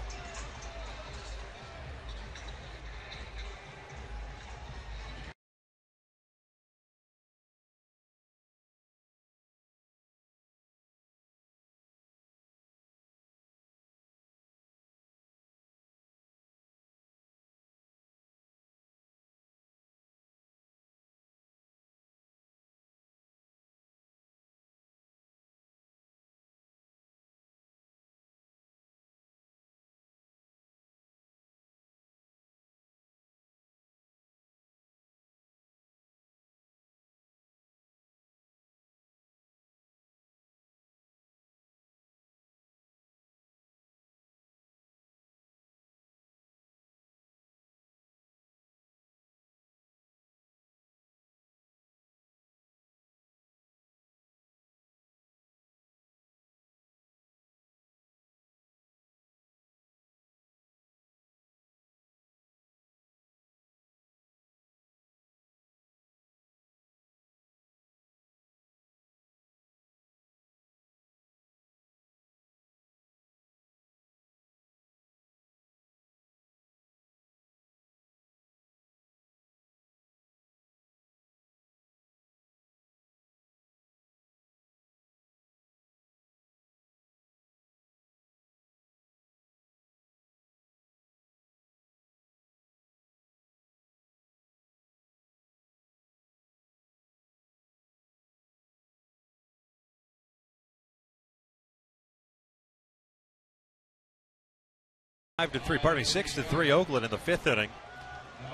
S3: 6-3 Oakland in the 5th inning.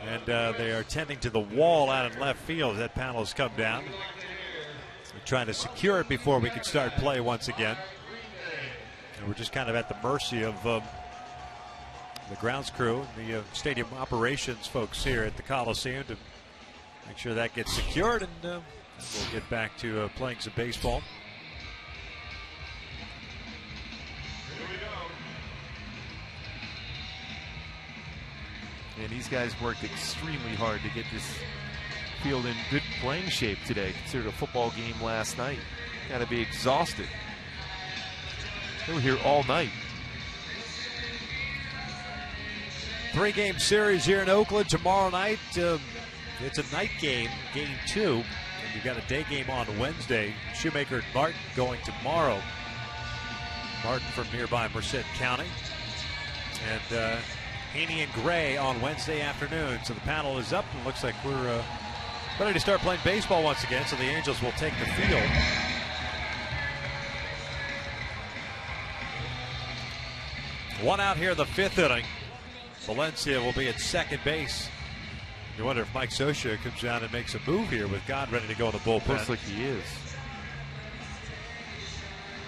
S3: And they are tending to the wall out in left field. That panel has come down. They're trying to secure it before we can start play once again. And we're just kind of at the mercy of the grounds crew and the stadium operations folks here at the Coliseum to make sure that gets secured, and we'll get back to playing some baseball.
S4: And these guys worked extremely hard to get this field in good playing shape today. Considered a football game last night. Got to be exhausted. They were here all night.
S3: 3-game series here in Oakland tomorrow night. It's a night game, game 2. And you've got a day game on Wednesday. Shoemaker and Martin going tomorrow. Martin from nearby Merced County. And Haney and Gray on Wednesday afternoon. So the panel is up, and looks like we're ready to start playing baseball once again. So the Angels will take the field. One out here in the 5th inning. Valencia will be at second base. You wonder if Mike Scioscia comes down and makes a move here with God ready to go in the bullpen.
S4: Looks like he is.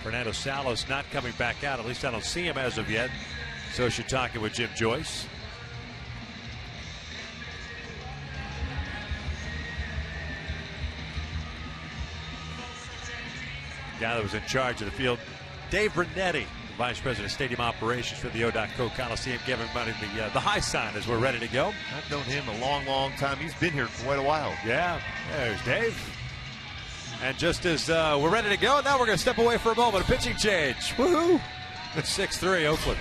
S3: Fernando Salas not coming back out. At least I don't see him as of yet. Scioscia talking with Jim Joyce. The guy that was in charge of the field, Dave Brunetti, the Vice President of Stadium Operations for the O.Co Coliseum, giving everybody the high sign as we're ready to go.
S2: I've known him a long, long time. He's been here quite a while.
S3: Yeah, there's Dave. And just as we're ready to go, now we're going to step away for a moment. A pitching change. Woohoo! It's 6-3 Oakland.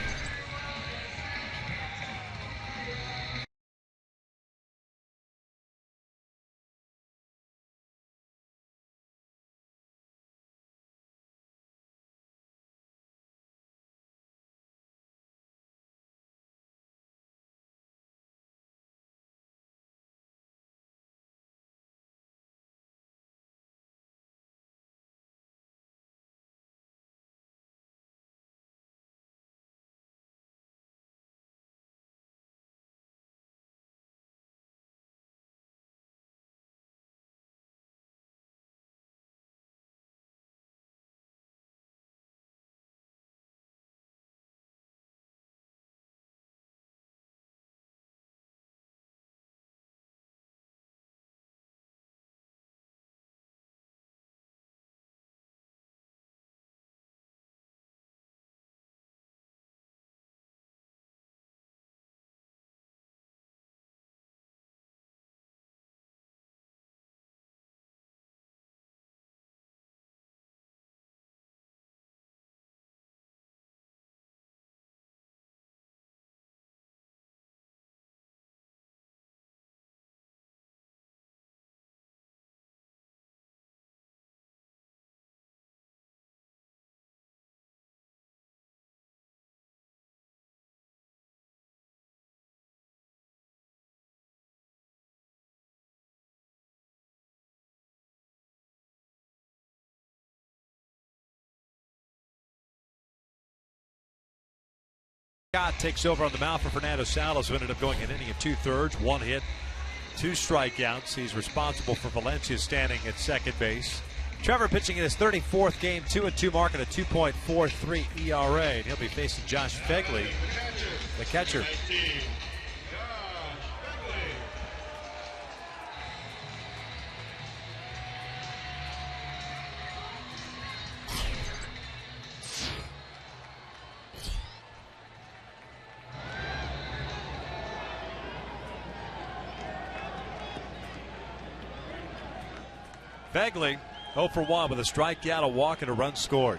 S3: Scott takes over on the mound for Fernando Salas, who ended up going an inning of 2/3, 1 hit, 2 strikeouts. He's responsible for Valencia standing at second base. Trevor pitching in his 34th game, 2-2 mark and a 2.43 ERA. And he'll be facing Josh Fegley, the catcher. Fegley 0 for 1 with a strikeout, a walk, and a run scored.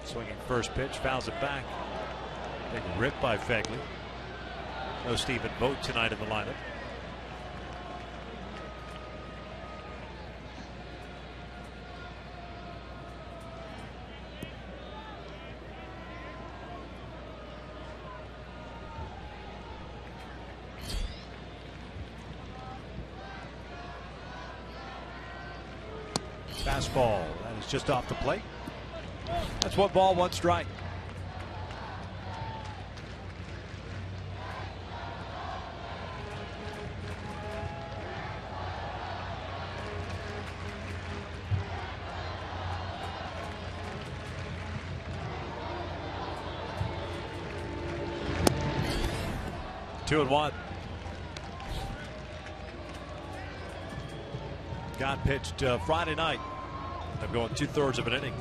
S3: Swinging first pitch, fouls it back. Big rip by Fegley. No Stephen Vogt tonight in the lineup. Fastball. That is just off the plate. That's 1 ball, 1 strike. Two and one. Got pitched Friday night. I'm going 2/3 of an inning.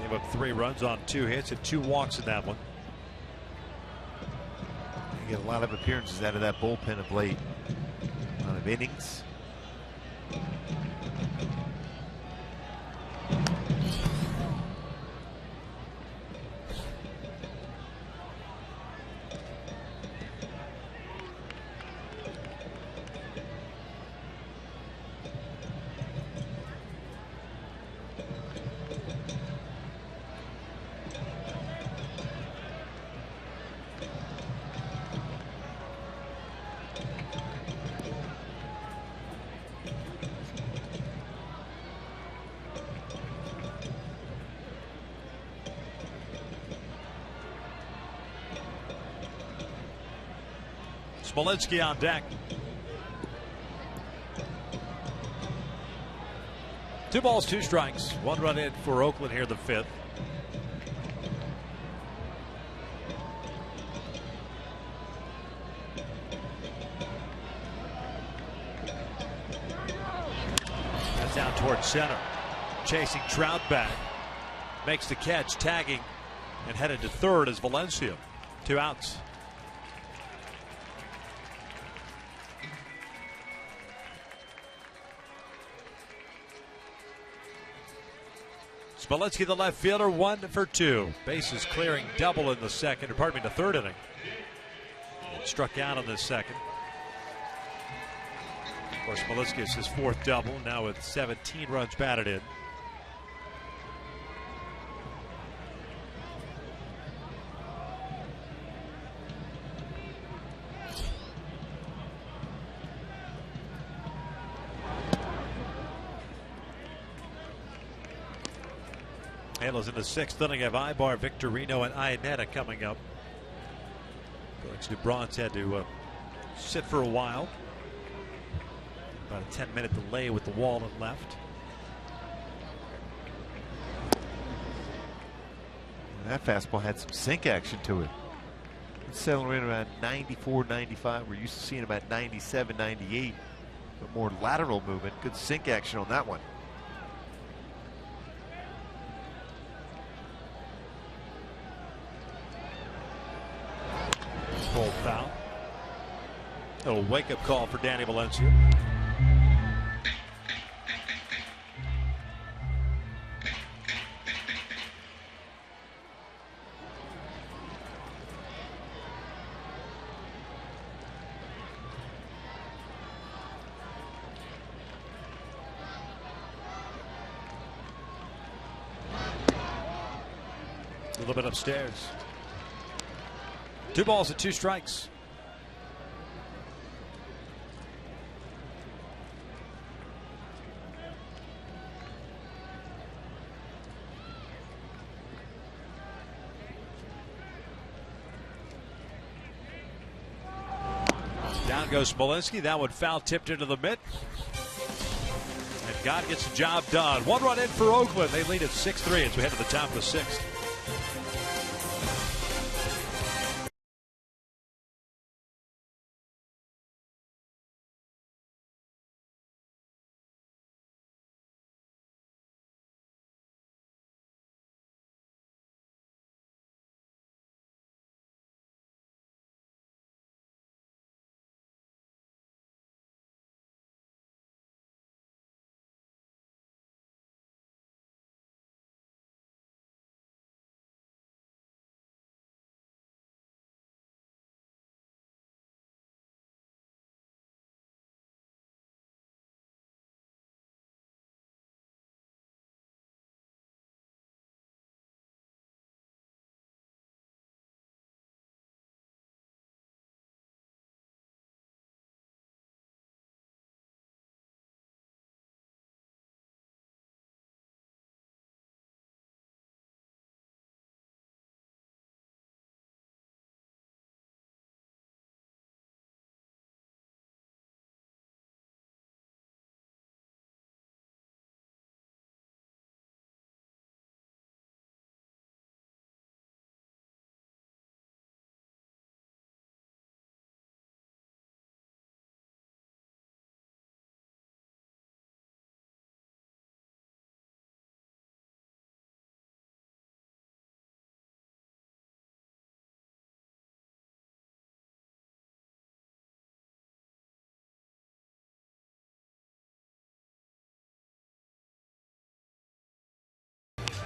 S3: Gave up 3 runs on 2 hits and 2 walks in that one.
S4: You get a lot of appearances out of that bullpen of late. A lot of innings.
S3: Smolinski on deck. 2 balls, 2 strikes. 1 run in for Oakland here, the 5th. That's down towards center. Chasing Trout back. Makes the catch, tagging, and headed to 3rd is Valencia. 2 outs. Smolinski, the left fielder, 1 for 2. Bases clearing double in the the 3rd inning. And struck out in the 2nd. Of course, Smolinski is his 4th double, now with 17 runs batted in. Halos in the 6th inning of Ibar, Victorino, and Iannetta coming up. Felix Lebron's had to sit for a while. About a 10-minute delay with the wall and left.
S4: That fastball had some sink action to it. It's settling in around 94, 95. We're used to seeing about 97, 98. But more lateral movement. Good sink action on that one.
S3: Cold foul. A little wake-up call for Danny Valencia. A little bit upstairs. 2 balls and 2 strikes. Down goes Smolinski. That one foul tipped into the mitt. And God gets the job done. 1 run in for Oakland. They lead at 6-3 as we head to the top of the 6th.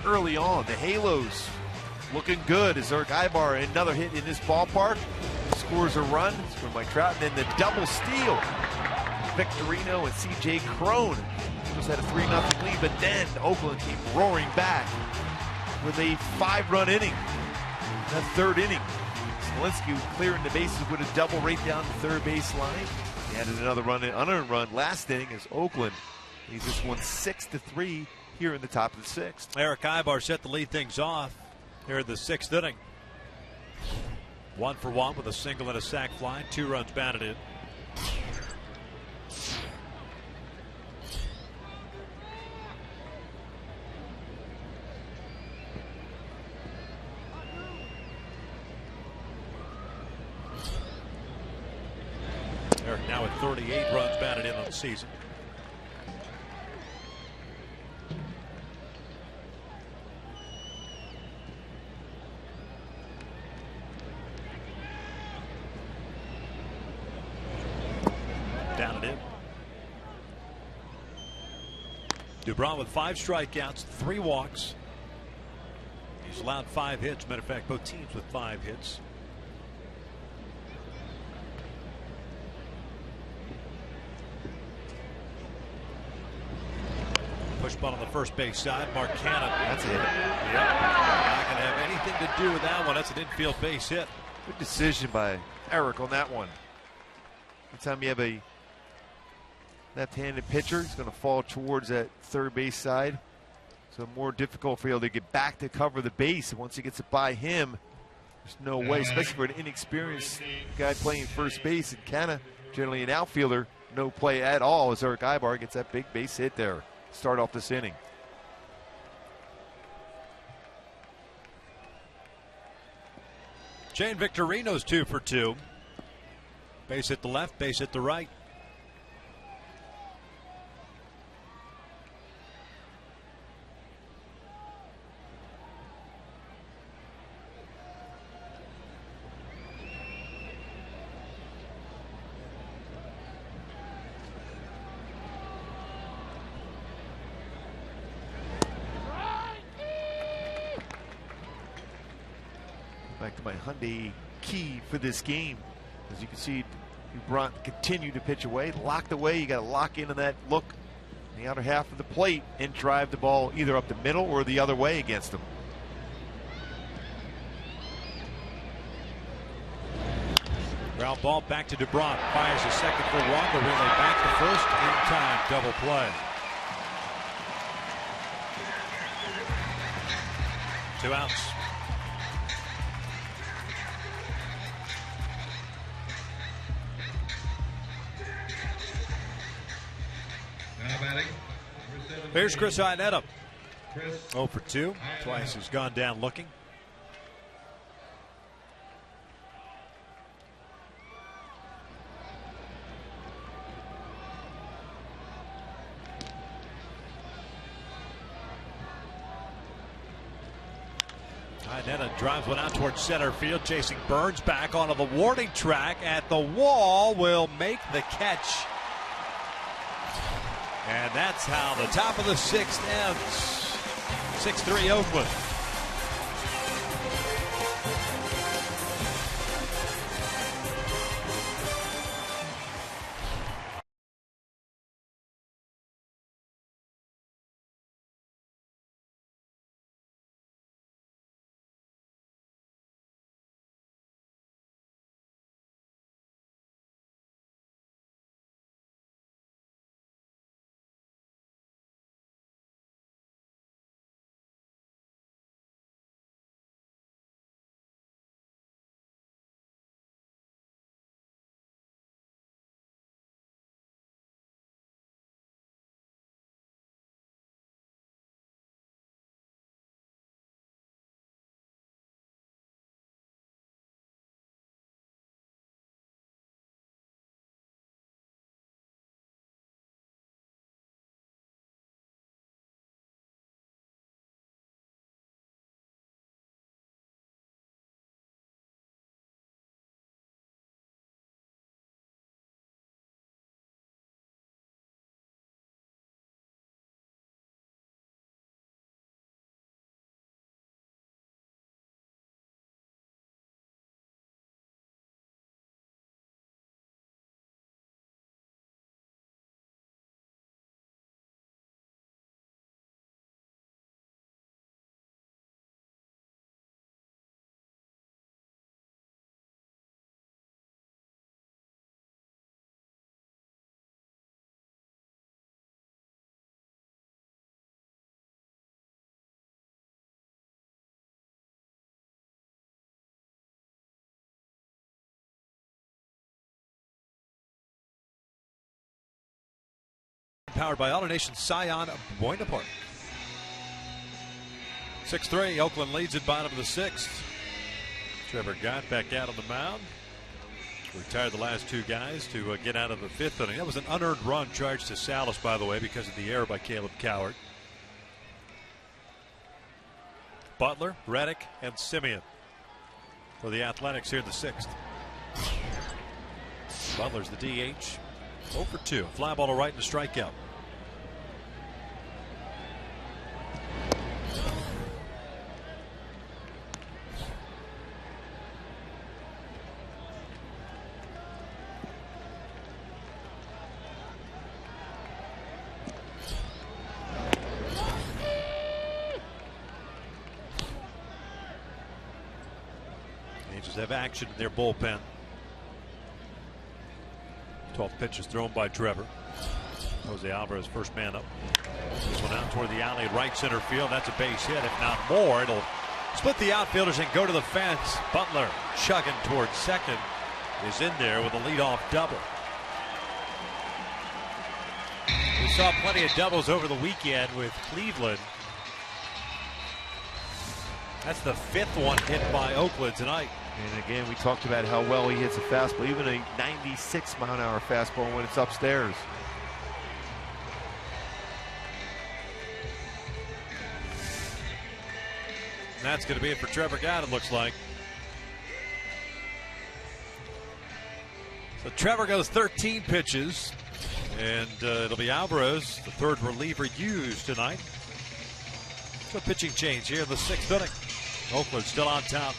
S4: early on. The Halos looking good as Eric Ibar, another hit in this ballpark, scores a run, scored by Trout, and then the double steal. Victorino and C.J. Crone just had a 3-0 lead, but then Oakland came roaring back with a 5-run inning. That third inning, Smolinski clearing the bases with a double right down the third base line. He added another run, an unearned run last inning as Oakland leads this one 6-3 here in the top of the sixth.
S3: Eric Ibar set to lead things off here in the sixth inning. 1 for 1 with a single and a sac fly, 2 runs batted in. Eric now at 38 runs batted in on the season. Down and in. Lebron with 5 strikeouts, 3 walks. He's allowed 5 hits. Matter of fact, both teams with 5 hits. Push ball on the first base side. Marcana.
S4: That's a hit.
S3: Yep. Not going to have anything to do with that one. That's an infield base hit.
S4: Good decision by Eric on that one. Anytime you have a left-handed pitcher, he's going to fall towards that third base side. So more difficult for you to get back to cover the base. And once he gets it by him, there's no way, especially for an inexperienced guy playing first base and kind of generally an outfielder, no play at all as Eric Ibar gets that big base hit there. Start off this inning.
S3: Shane Victorino's 2 for 2. Base hit the left, base hit the right.
S4: Back to my Hyundai key for this game. As you can see, Lebron continue to pitch away, locked away. You got to lock into that look in the outer half of the plate and drive the ball either up the middle or the other way against them.
S3: Ground ball back to Lebron. Fires a second for 1. The relay back to first. In time, double play. 2 outs.
S5: Now batting.
S3: Here's Chris Iannetta. 0 for 2. Twice has gone down looking. Iannetta drives one out towards center field, chasing Burns back onto the warning track at the wall, will make the catch. And that's how the top of the sixth ends. 6-3 Oakland. powered by AutoNation Scion of Buena Park. 6-3, Oakland leads at bottom of the 6th. Trevor Gott back out on the mound. Retired the last two guys to get out of the 5th inning. That was an unearned run charged to Salas, by the way, because of the error by Caleb Coward. Butler, Reddick, and Simeon for the Athletics here in the 6th. Butler's the DH. 0 for 2. Fly ball to right and a strikeout. Angels have action in their bullpen. 12 pitches thrown by Trevor. Jose Alvarez first man up. This one out toward the alley at right center field. That's a base hit. If not more, it'll split the outfielders and go to the fence. Butler chugging towards second is in there with a leadoff double. We saw plenty of doubles over the weekend with Cleveland. That's the 5th one hit by Oakland tonight.
S4: And again, we talked about how well he hits a fastball, even a 96-mile-an-hour fastball when it's upstairs.
S3: And that's going to be it for Trevor Gott, it looks like. So Trevor goes 13 pitches, and it'll be Alvarez, the 3rd reliever used tonight. So pitching change here in the 6th inning. Oakland still on top.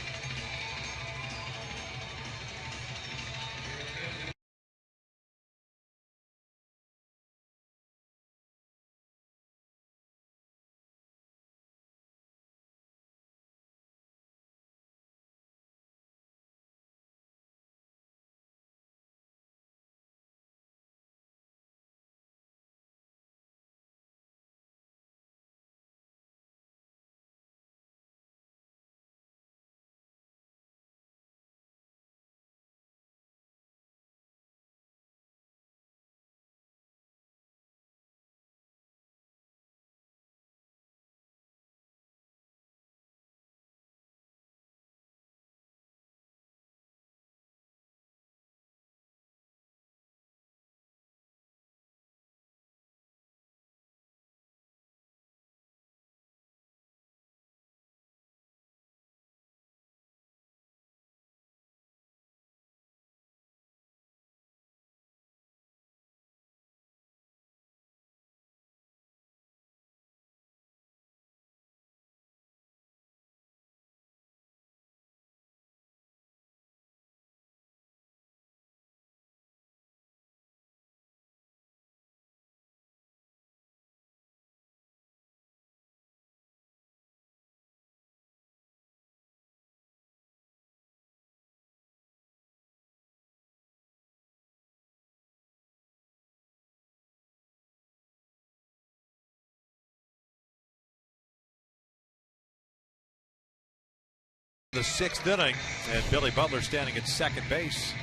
S3: The 6th inning, and Billy Butler standing at second base.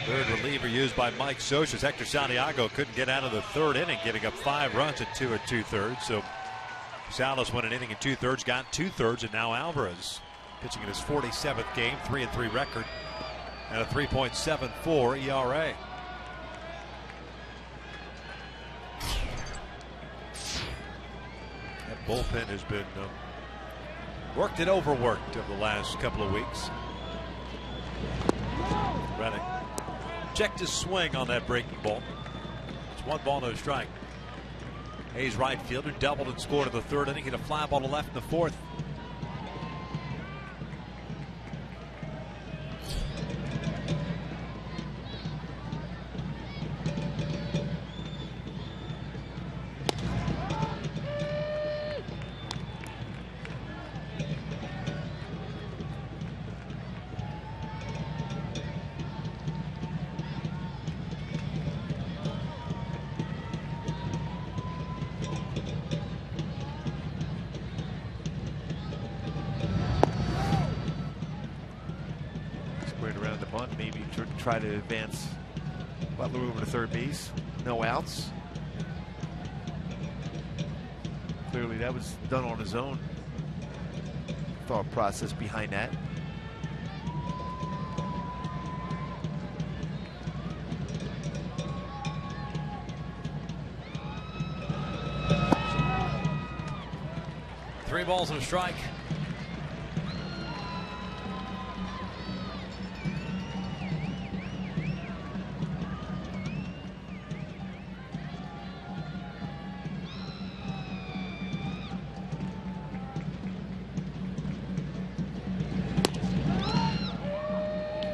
S3: 3rd reliever used by Mike Socha. Hector Santiago couldn't get out of the 3rd inning, giving up 5 runs at 2 2/3. So Salas won an inning and 2/3, got 2/3, and now Alvarez pitching in his 47th game, 3-3 record, and a 3.74 ERA. That bullpen has been worked and overworked over the last couple of weeks. Reddick checked his swing on that breaking ball. It's 1 ball, no strike. Hayes, right fielder, doubled and scored in the 3rd inning. Hit a fly ball to left in the 4th.
S4: Maybe try to advance Butler over to 3rd base. No outs. Clearly that was done on his own. Thought process behind that.
S3: Three balls and a strike.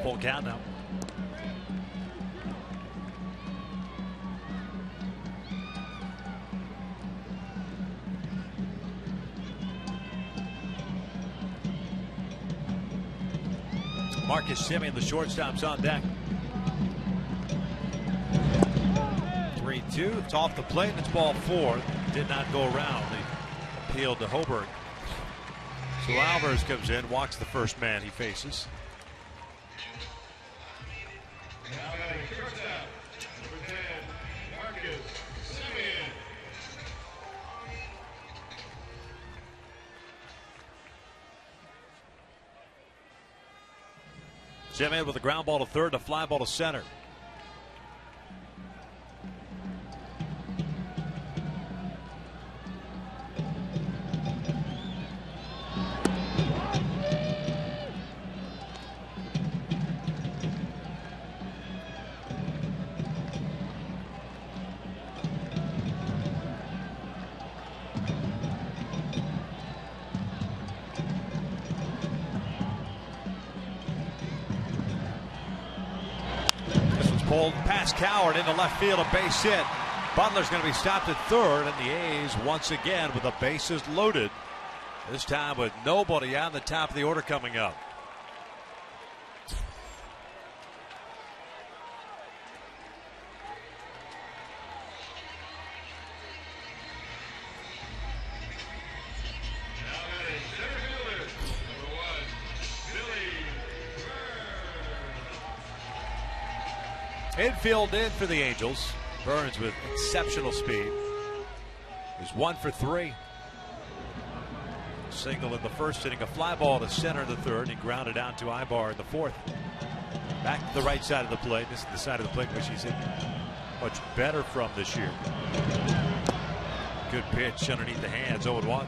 S3: Full count now. Marcus Semien, the shortstop's on deck. 3-2. It's off the plate, and it's ball 4. Did not go around. They appealed to Hoberg. So Alvarez comes in, walks the first man he faces.
S5: Now batting shortstop, number 10, Marcus Semien.
S3: Semien with a ground ball to third, a fly ball to center. Pulled past Coward into left field, a base hit. Butler's going to be stopped at third, and the A's once again with the bases loaded. This time with nobody on the top of the order coming up. Infield in for the Angels. Burns with exceptional speed. He's 1 for 3. Single in the first inning, a fly ball to center in the third. He grounded out to Ibar in the fourth. Back to the right side of the plate. This is the side of the plate which he's hit much better from this year. Good pitch underneath the hands, 0-1.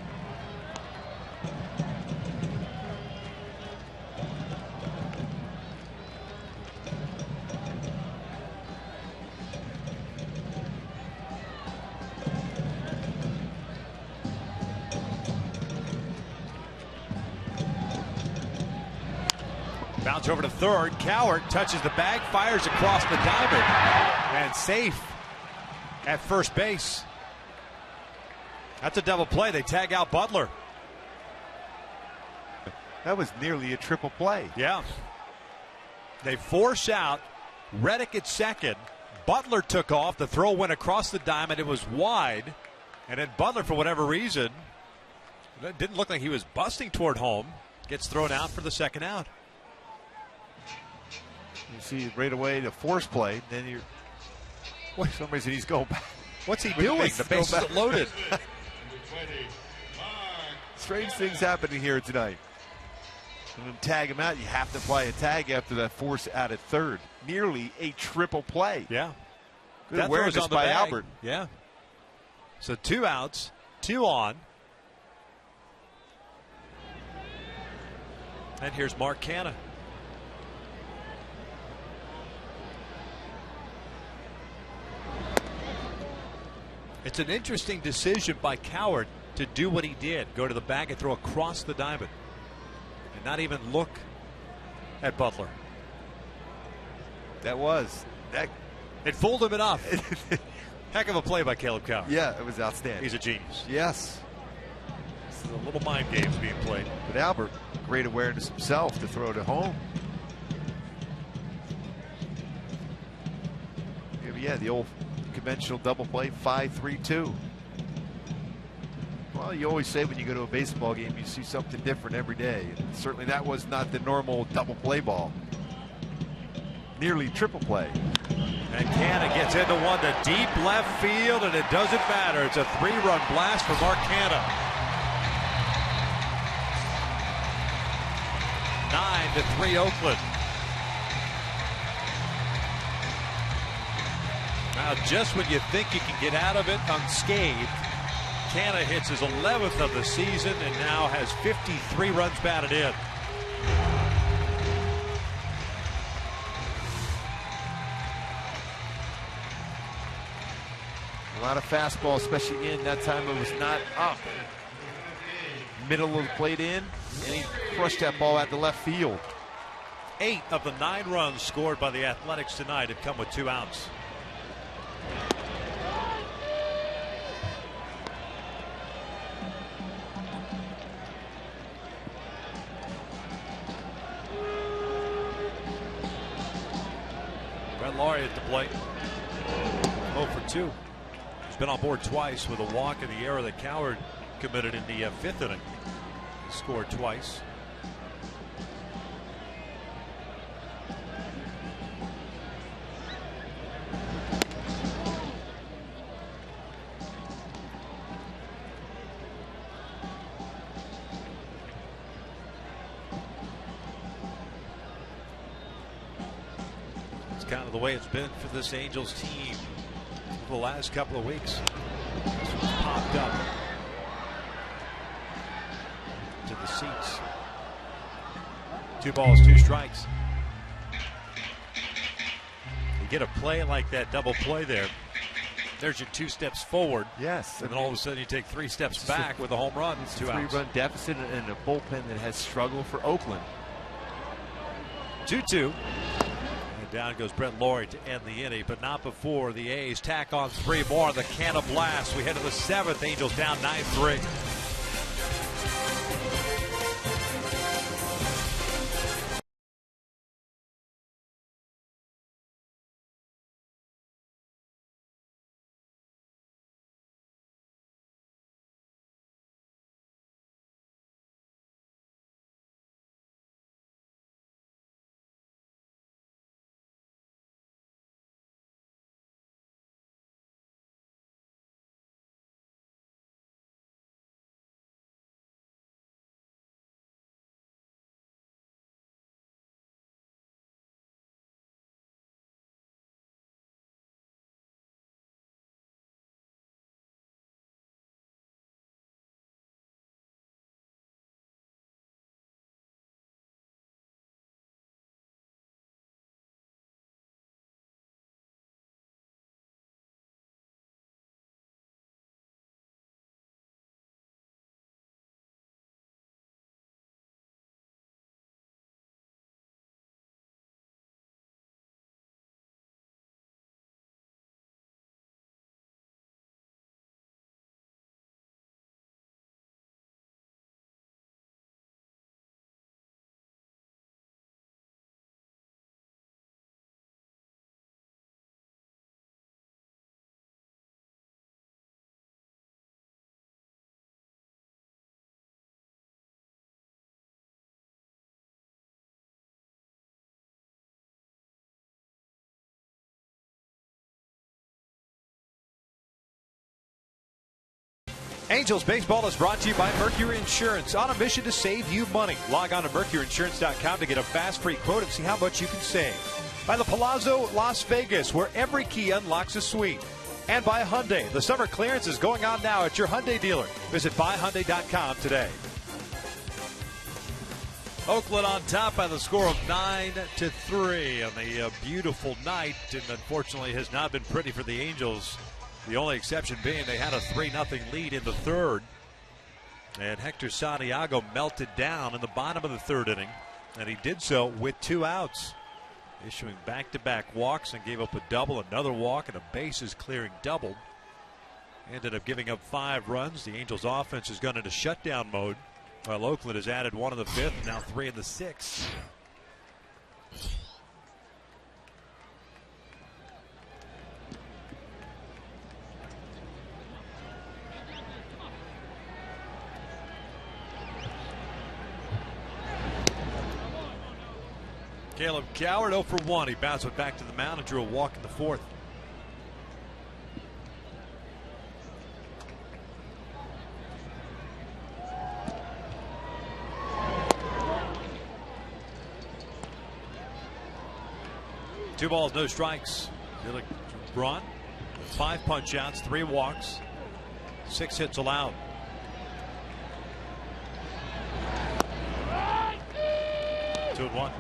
S3: Bounce over to third. Coward touches the bag, fires across the diamond, and safe at first base. That's a double play. They tag out Butler.
S4: That was nearly a triple play.
S3: Yeah. They force out Reddick at second. Butler took off. The throw went across the diamond. It was wide. And then Butler, for whatever reason, it didn't look like he was busting toward home. Gets thrown out for the second out.
S4: You see right away the force play. Then you're. For some reason he's going back.
S3: What's he doing? The bases are loaded.
S4: Strange things happening here tonight. And then tag him out. You have to play a tag after that force out at third. Nearly a triple play.
S3: Yeah.
S4: Good awareness by Albert.
S3: Yeah. So 2 outs, 2 on. And here's Mark Canha. It's an interesting decision by Coward to do what he did. Go to the bag and throw across the diamond. And not even look at Butler.
S4: That was.
S3: It fooled him enough. Heck of a play by Caleb Coward.
S4: Yeah, it was outstanding.
S3: He's a genius.
S4: Yes.
S3: This is a little mind games being played.
S4: But Albert, great awareness himself to throw to home. Yeah, the old conventional double play, 5-3-2. Well, you always say when you go to a baseball game, you see something different every day. And certainly that was not the normal double play ball. Nearly triple play.
S3: And Canha gets into one to deep left field, and it doesn't matter. It's a 3-run blast for Mark Canha. 9-3 Oakland. Now, just when you think you can get out of it unscathed, Canha hits his 11th of the season and now has 53 runs batted in.
S4: A lot of fastball, especially in. That time it was not up. Middle of the plate in, and he crushed that ball at the left field.
S3: 8 of the 9 runs scored by the Athletics tonight have come with 2 outs. Brett Laurie at the plate. 0 for 2. He's been on board twice with a walk in the error that Coward committed in the 5th inning. He scored twice. It's kind of the way it's been for this Angels team for the last couple of weeks. This one's popped up to the seats. 2 balls, 2 strikes. You get a play like that, double play there. There's your 2 steps forward.
S4: Yes.
S3: And then all of a sudden you take 3 steps back with a home run. It's 2 outs.
S4: 3-run deficit and a bullpen that has struggled for Oakland.
S3: 2-2. And down goes Brett Laurie to end the inning, but not before the A's tack on 3 more. The Canha blast. We head to the 7th. Angels down 9-3. Angels baseball is brought to you by Mercury Insurance, on a mission to save you money. Log on to mercuryinsurance.com to get a fast free quote and see how much you can save. By the Palazzo Las Vegas, where every key unlocks a suite. And by Hyundai. The summer clearance is going on now at your Hyundai dealer. Visit buyhyundai.com today. Oakland on top by the score of 9-3 on the beautiful night, and unfortunately has not been pretty for the Angels. The only exception being they had a 3-0 lead in the 3rd. And Hector Santiago melted down in the bottom of the 3rd inning. And he did so with 2 outs. Issuing back-to-back walks and gave up a double, another walk, and a bases-clearing double. Ended up giving up 5 runs. The Angels offense has gone into shutdown mode, while Oakland has added 1 in the 5th, now 3 in the 6th. Caleb Coward 0 for 1. He bounced it back to the mound and drew a walk in the fourth. Two balls, no strikes. Felix Lebron with 5 punch outs, 3 walks, 6 hits allowed. Two and one.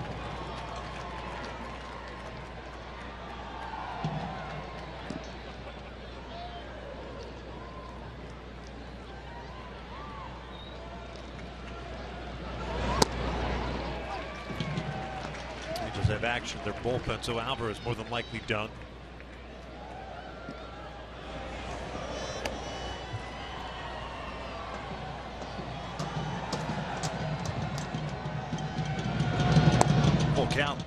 S3: Angels have action their bullpen, so Alvarez more than likely done. Full count.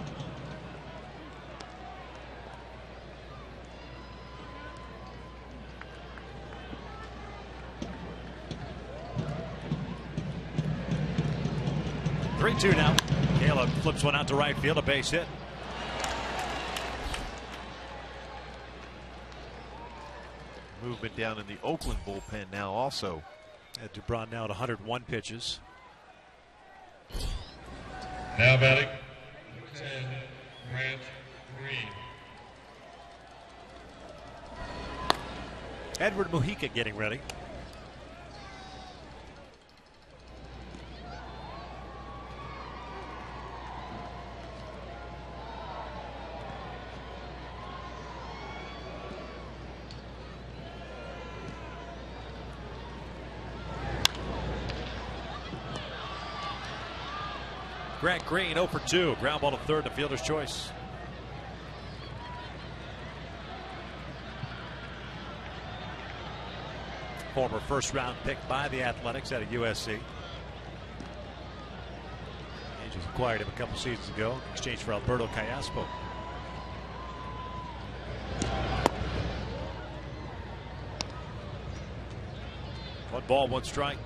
S3: Three-two now. Caleb flips one out to right field, a base hit.
S4: Movement down in the Oakland bullpen now also.
S3: Lebron now at 101 pitches.
S5: Now batting, number 10, Grant Green.
S3: Edward Mujica getting ready. Grant Green 0 for 2. Ground ball to third, the fielder's choice. Former first round pick by the Athletics out of USC. Angels acquired him a couple seasons ago in exchange for Alberto Callaspo. One ball, one strike.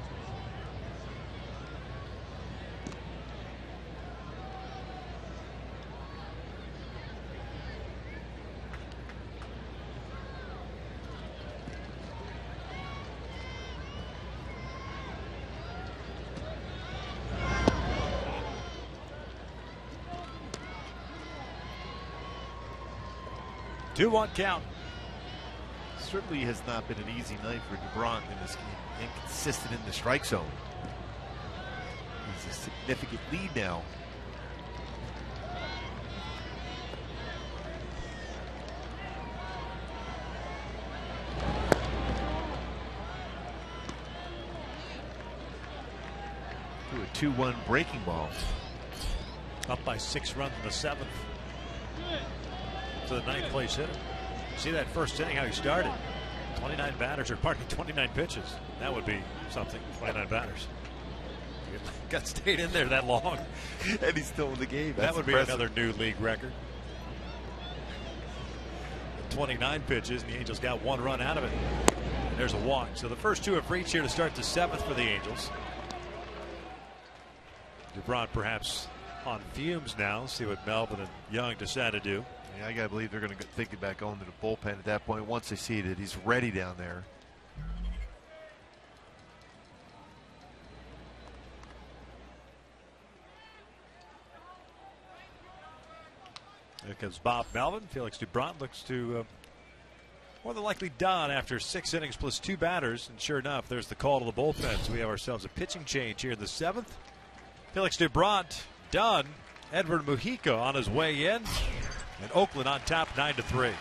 S3: Two-one count.
S4: Certainly has not been an easy night for Lebron in this game. Inconsistent in the strike zone. He's a significant lead now. To a 2-1 breaking ball.
S3: Up by 6 runs in the 7th. To the 9th place hitter. See that first inning, how he started. 29 batters, or pardon me, 29 pitches. That would be something. 29 batters. Got stayed in there that long.
S4: And he's still in the game.
S3: That would impressive. Be another new league record. 29 pitches, and the Angels got 1 run out of it. And there's a walk. So the first 2 have reached here to start the 7th for the Angels. Lebron perhaps on fumes now. See what Melvin and Young decide to do.
S4: Yeah, I gotta believe they're going to think about going to the bullpen at that point once they see that he's ready down there.
S3: There comes Bob Melvin. Felix Lebron looks to more than likely done after 6 innings plus 2 batters. And sure enough, there's the call to the bullpen. So we have ourselves a pitching change here in the 7th. Felix Lebron done. Edward Mujica on his way in. And Oakland on top 9-3.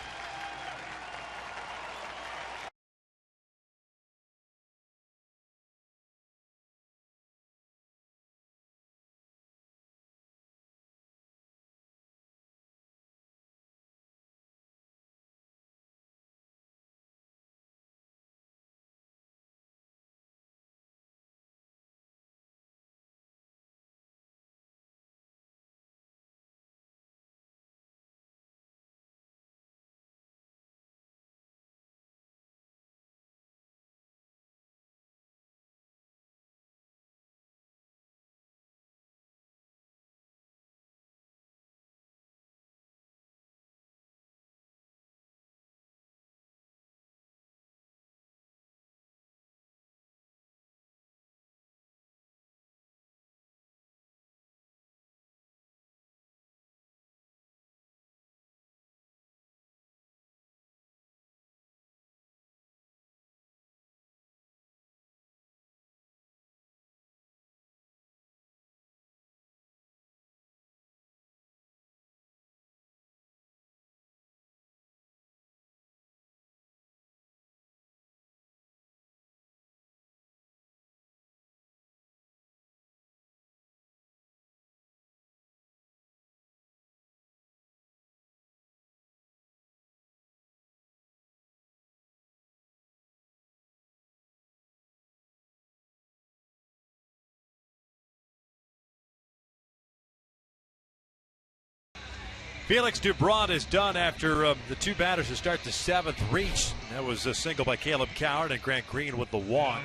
S3: Felix Lebron is done after the two batters to start the seventh reach. That was a single by Caleb Coward and Grant Green with the walk.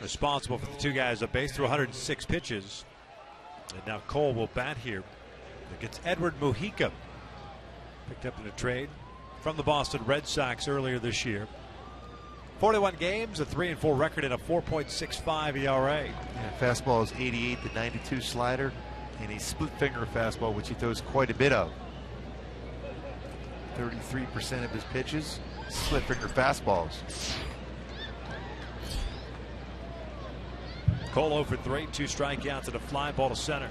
S3: Responsible for the two guys up base through 106 pitches. And now Cole will bat here against Edward Mujica. Picked up in a trade from the Boston Red Sox earlier this year. 41 games, a 3-4 record, and a 4.65 ERA.
S4: Yeah, fastball is 88 to 92 slider, and a split finger fastball, which he throws quite a bit of. 33% of his pitches, split finger fastballs.
S3: Cole 0 for 3, 2 strikeouts and a fly ball to center.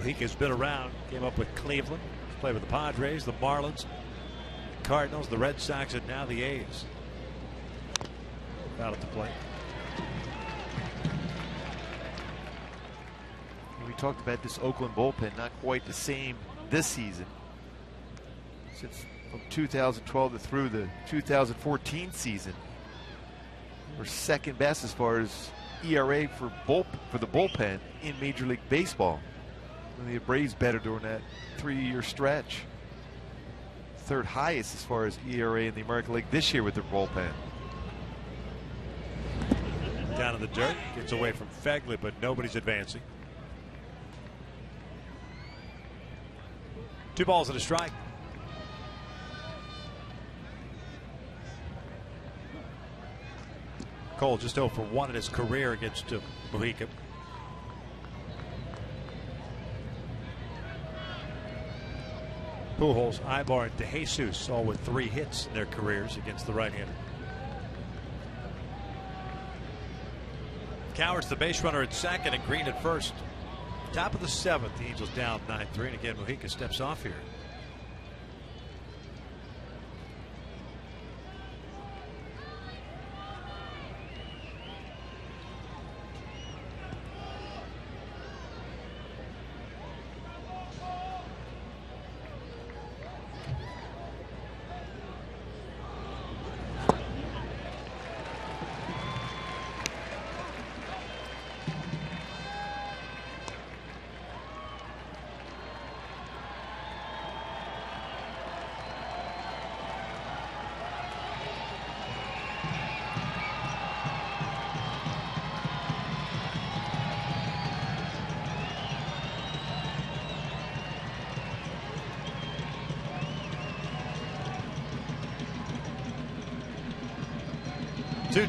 S3: Mujica's been around, came up with Cleveland, played with the Padres, the Marlins, the Cardinals, the Red Sox, and now the A's. Out at the plate.
S4: We talked about this Oakland bullpen, not quite the same this season. Since from 2012 to through the 2014 season, we're second best as far as ERA for the bullpen in Major League Baseball. And the Braves better during that 3-year stretch. Third highest as far as ERA in the American League this year with their bullpen.
S3: Down in the dirt, gets away from Fegley, but nobody's advancing. 2 balls and a strike. Cole just 0 for 1 in his career against Mujica. Pujols, Ibar, and DeJesus all with 3 hits in their careers against the right-hander. Coward's the base runner at second and Green at first. Top of the 7th, the Angels down 9-3, and again Mujica steps off here.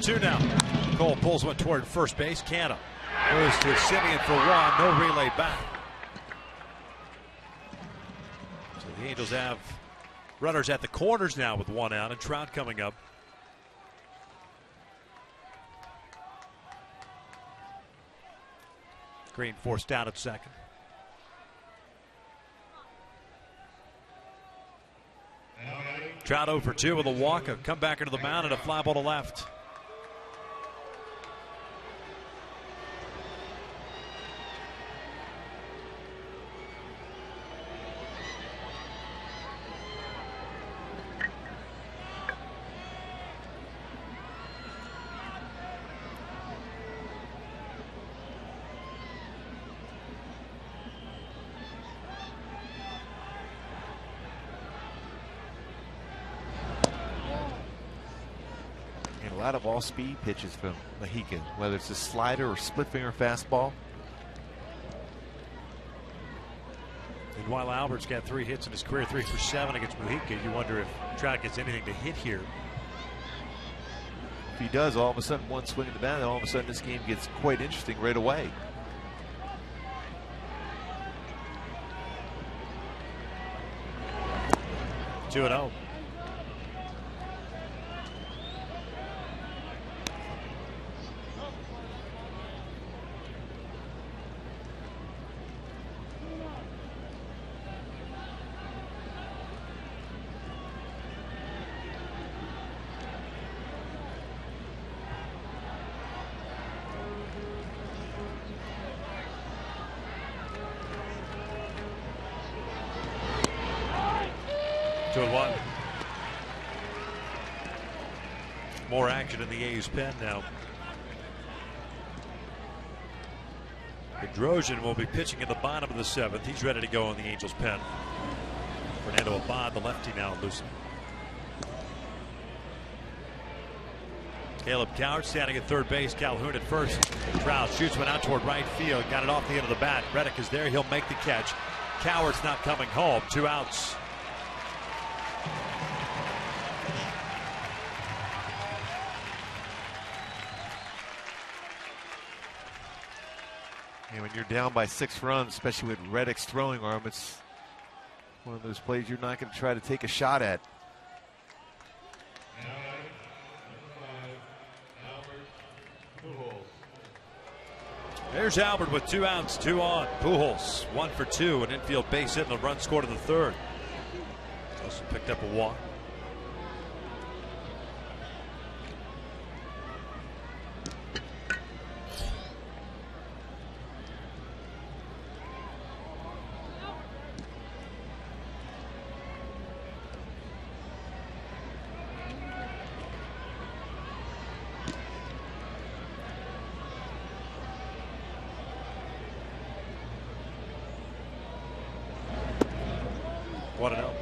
S3: Two now. Cole pulls one toward first base. Canna goes to Simeon for 1. No relay back. So the Angels have runners at the corners now with 1 out, and Trout coming up. Green forced out at second. Trout 0 for 2 with a walk, a comebacker to the mound, and a fly ball to left.
S4: A lot of all-speed pitches from Mujica, whether it's a slider or split-finger fastball.
S3: And while Albert's got 3 hits in his career, 3 for 7 against Mujica, you wonder if Trout gets anything to hit here.
S4: If he does, all of a sudden one swing at the bat, and all of a sudden this game gets quite interesting right away.
S3: Two and 0. 2-1. More action in the A's pen now. Bedrosian will be pitching in the bottom of the 7th. He's ready to go in the Angels pen. Fernando Abad, the lefty, now loosened. Caleb Coward standing at third base. Calhoun at first. Trout shoots one out toward right field. Got it off the end of the bat. Reddick is there. He'll make the catch. Coward's not coming home. 2 outs.
S4: And when you're down by 6 runs, especially with Reddick's throwing arm, it's one of those plays you're not going to try to take a shot at.
S3: There's Albert with 2 outs, 2 on. Pujols 1 for 2, an infield base hit and a run scored in the 3rd. Also picked up a walk. What an out.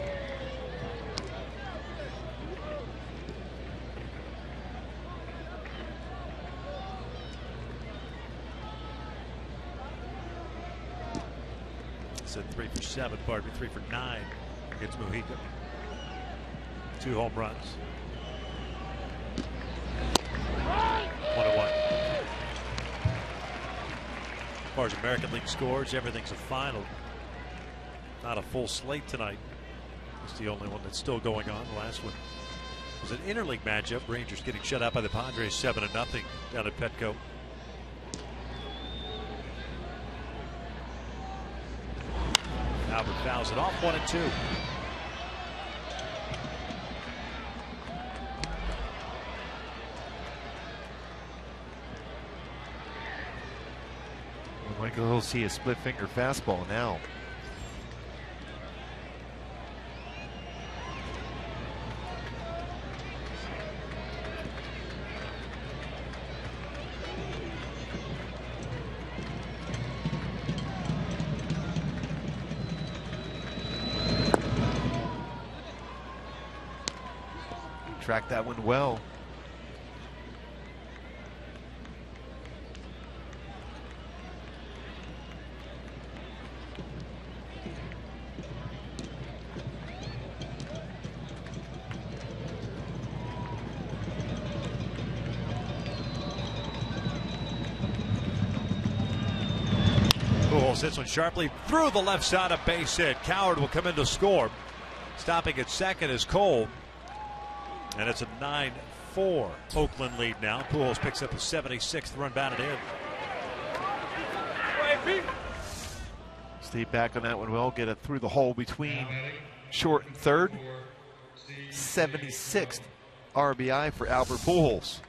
S3: Said 3 for 7, pardon me, 3 for 9 against Mujica. 2 home runs. 1-1. As far as American League scores, everything's a final. Not a full slate tonight. It's the only one that's still going on. The last one was an interleague matchup. Rangers getting shut out by the Padres 7-0 down at Petco. Albert fouls it off. 1-2.
S4: Michael will see a split finger fastball now. Tracked that one well.
S3: Pujols hits one sharply through the left side, of base hit. Coward will come in to score. Stopping at second is Cole. And it's a 9-4 Oakland lead now. Pujols picks up a 76th run batted in.
S4: Stay back on that one well. Get it through the hole between short and third. 76th RBI for Albert Pujols.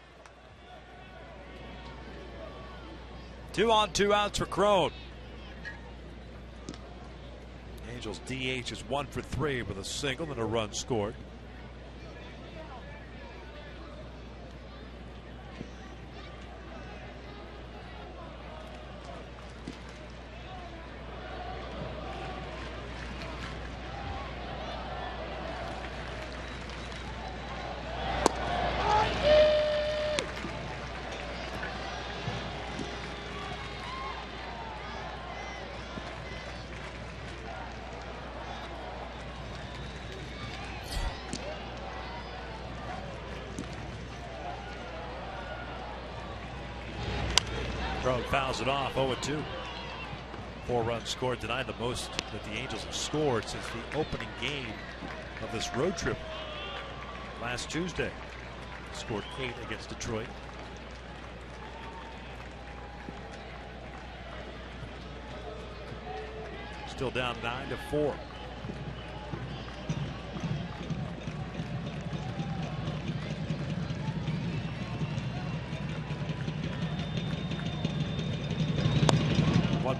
S3: 2 on, 2 outs for Crone. Angels DH is 1 for 3 with a single and a run scored. Fouls it off. 0-2. 4 runs scored tonight, the most that the Angels have scored since the opening game of this road trip last Tuesday. Scored 8 against Detroit. Still down 9-4.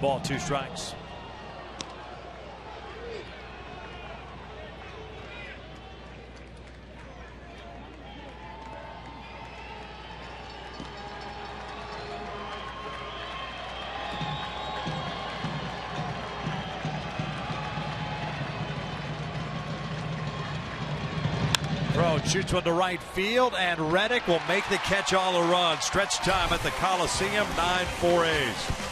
S3: Ball, 2 strikes. shoots one to right field, and Reddick will make the catch all a run. Stretch time at the Coliseum, 9-4 A's.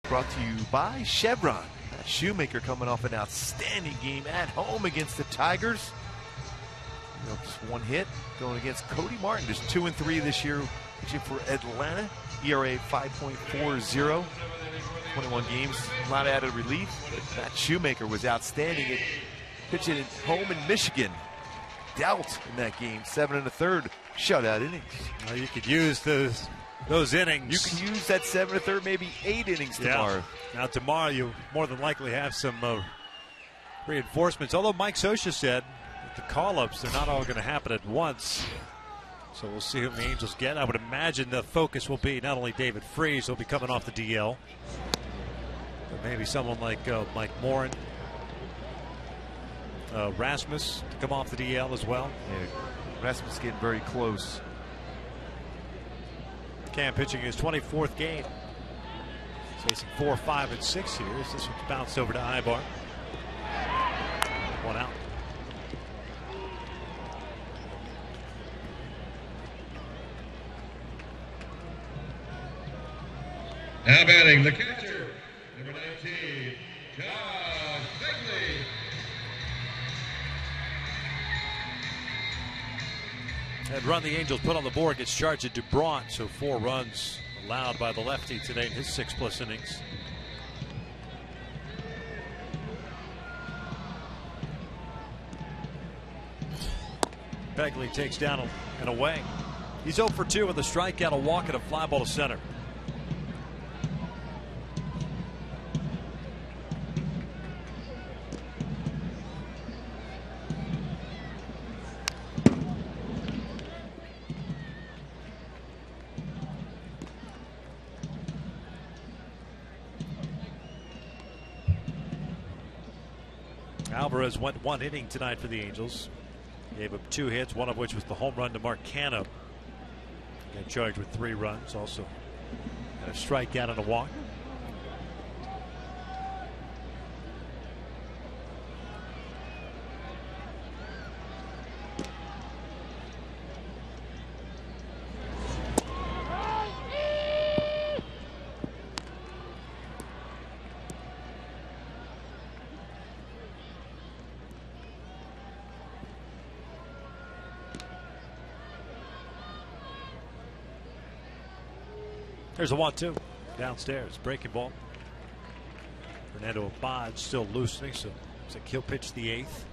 S4: Brought to you by Chevron. Shoemaker coming off an outstanding game at home against the Tigers. Just one hit going against Cody Martin. Just 2-3 this year pitching for Atlanta. ERA 5.40. 21 games, a lot of added relief. But Matt Shoemaker was outstanding at pitching at home in Michigan. Dealt in that game, 7 1/3 shutout innings.
S3: Well, you could use those innings.
S4: You can use that 7 1/3, maybe 8 innings tomorrow.
S3: Now tomorrow you more than likely have some reinforcements. Although Mike Scioscia said that the call-ups, they're not all going to happen at once. So we'll see who the Angels get. I would imagine the focus will be not only David Freese, who'll be coming off the DL, but maybe someone like Mike Morin, Rasmus to come off the DL as well.
S4: Yeah, Rasmus getting very close.
S3: Cam pitching his 24th game. He's facing 4, 5, and 6 here. This one's bounced over to Ibar. 1 out.
S5: Now batting the catcher, number 19, John Bigley.
S3: That run the Angels put on the board gets charged at DeBron, so 4 runs allowed by the lefty today in his 6+ innings. Begley takes down and away. He's 0 for 2 with a strikeout, a walk, and a fly ball to center. Alvarez went 1 inning tonight for the Angels. Gave up 2 hits, one of which was the home run to Mark Canha. Got charged with 3 runs. Also had a strikeout and a walk. There's a 1-2 downstairs. Breaking ball. Fernando Abad still loosening, so looks like he'll pitch the 8th.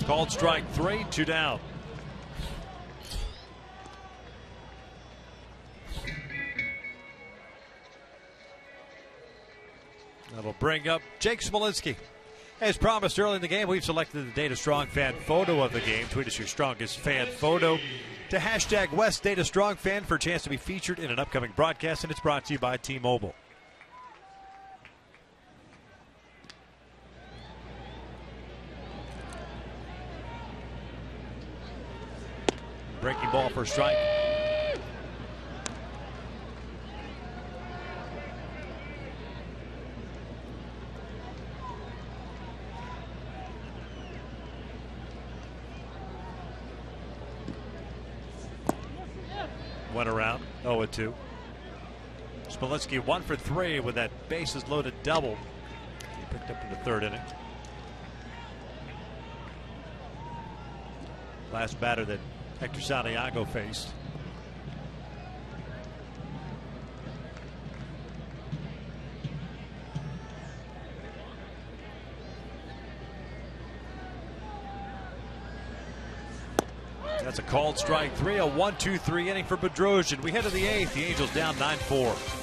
S3: Called strike 3, 2 down. That'll bring up Jake Smolinski. As promised early in the game, we've selected the Data Strong fan photo of the game. Tweet us your strongest fan photo to hashtag West Data Strong Fan for a chance to be featured in an upcoming broadcast, and it's brought to you by T-Mobile. Breaking ball for a strike. Went around 0-2. Smolinski 1 for 3 with that bases loaded double he picked up in the third inning. Last batter that Hector Santiago faced. That's a called strike 3, a 1-2-3 inning for Bedrosian. We head to the 8th. The Angels down 9-4.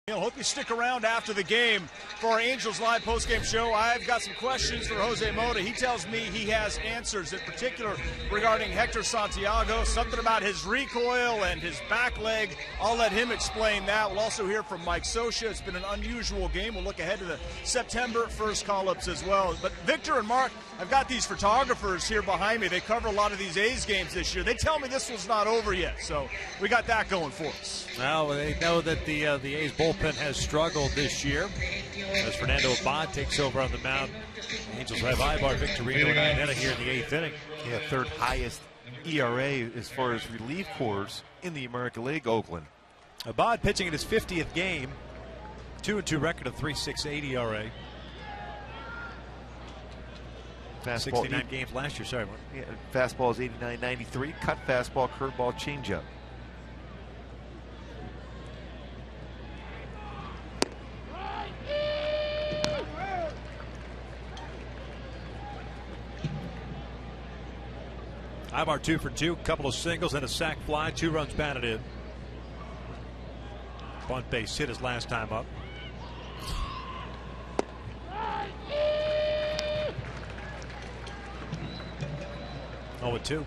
S6: Hope you stick around after the game for our Angels Live postgame show. I've got some questions for Jose Mota. He tells me he has answers, in particular regarding Hector Santiago, something about his recoil and his back leg. I'll let him explain that. We'll also hear from Mike Scioscia. It's been an unusual game. We'll look ahead to the September 1st call-ups as well. But Victor and Mark, I've got these photographers here behind me. They cover a lot of these A's games this year. They tell me this one's not over yet, so we got that going for us.
S3: Well, they know that the A's bullpen has struggled this year as Fernando Abad takes over on the mound. The Angels have Ibar, Victorino, and Iannetta here in the 8th inning.
S4: Yeah, third highest ERA as far as relief corps in the American League, Oakland.
S3: Abad pitching in his 50th game, 2-2 record of 3.68 ERA.
S4: Fastball
S3: 69 games last year. Sorry, Mark.
S4: Yeah, fastball is 89.93. Cut fastball, curveball, changeup.
S3: Ibar 2 for 2, couple of singles and a sac fly, 2 runs batted in. Bunt base hit his last time up. Oh, 2.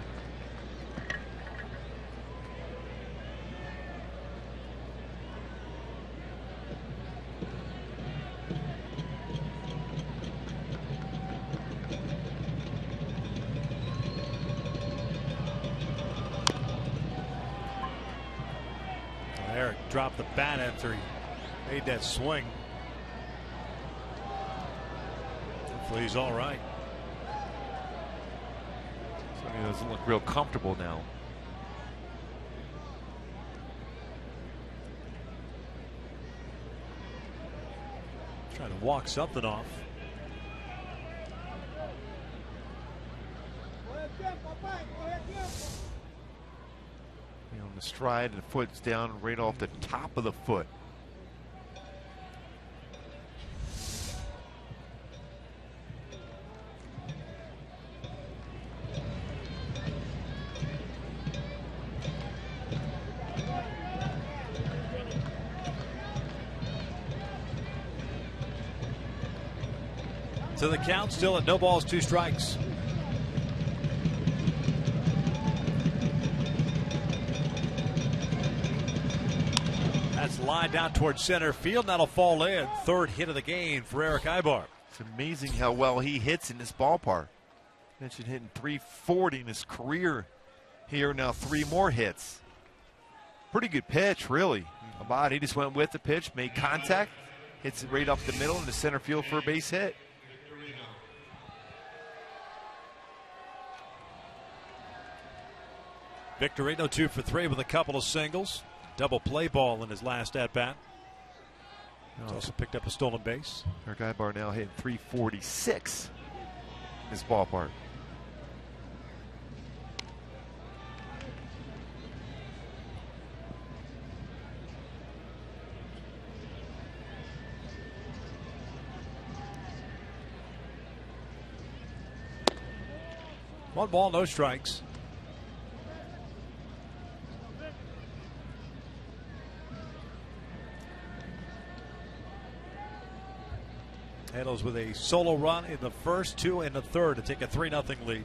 S3: Eric dropped the bat after he made that swing. Hopefully he's all right.
S4: Certainly doesn't look real comfortable now.
S3: Trying to walk something off.
S4: On the stride, and the foot's down right off the top of the foot.
S3: So the count still at no balls, 2 strikes. That's lined down towards center field. That'll fall in. 3rd hit of the game for Eric Ibar.
S4: It's amazing how well he hits in this ballpark. Mentioned hitting .340 in his career here. Now 3 more hits. Pretty good pitch, really. Abad, he just went with the pitch, made contact, hits it right up the middle into center field for a base hit.
S3: Victorino 2 for 3 with a couple of singles. Double play ball in his last at bat. He's also picked up a stolen base.
S4: Eric Ibar now hitting .346 in his ballpark.
S3: One ball, no strikes. Handles with a solo run in the first, 2 in the 3rd to take a 3-0 lead.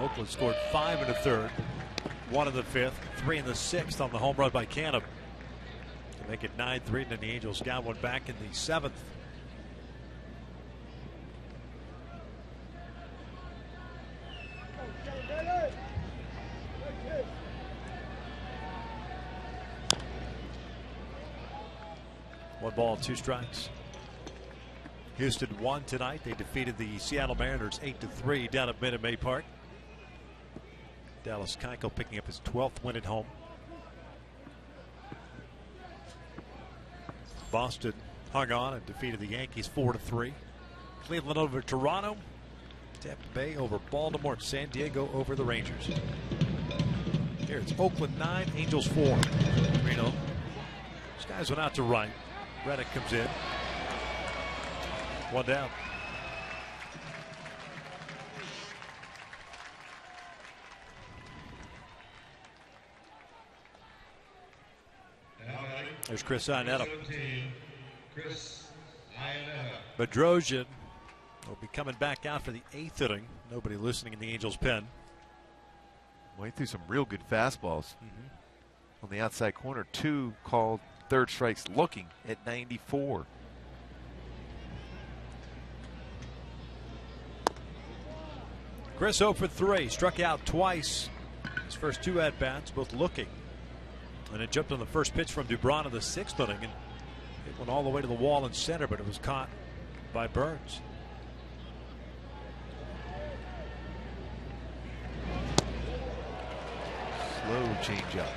S3: Oakland scored 5 in the 3rd, 1 in the 5th, 3 in the 6th on the home run by Canham to make it 9-3, and then the Angels got one back in the 7th. One ball, 2 strikes. Houston won tonight. They defeated the Seattle Mariners 8-3 down at Minute Maid Park. Dallas Keuchel picking up his 12th win at home. Boston hung on and defeated the Yankees 4-3. Cleveland over Toronto. Tampa Bay over Baltimore. San Diego over the Rangers. Here it's Oakland 9, Angels 4. Reno. These guys went out to right. Reddick comes in. 1 down. There's Chris Iannetta. Bedrosian will be coming back out for the 8th inning. Nobody listening in the Angels' pen.
S4: Went through some real good fastballs. On the outside corner, 2 called 3rd strikes looking at 94.
S3: Chris 0 for 3, struck out twice. His first 2 at-bats, both looking. And it jumped on the first pitch from Dubron in the 6th inning, and it went all the way to the wall in center, but it was caught by Burns.
S4: Slow changeup.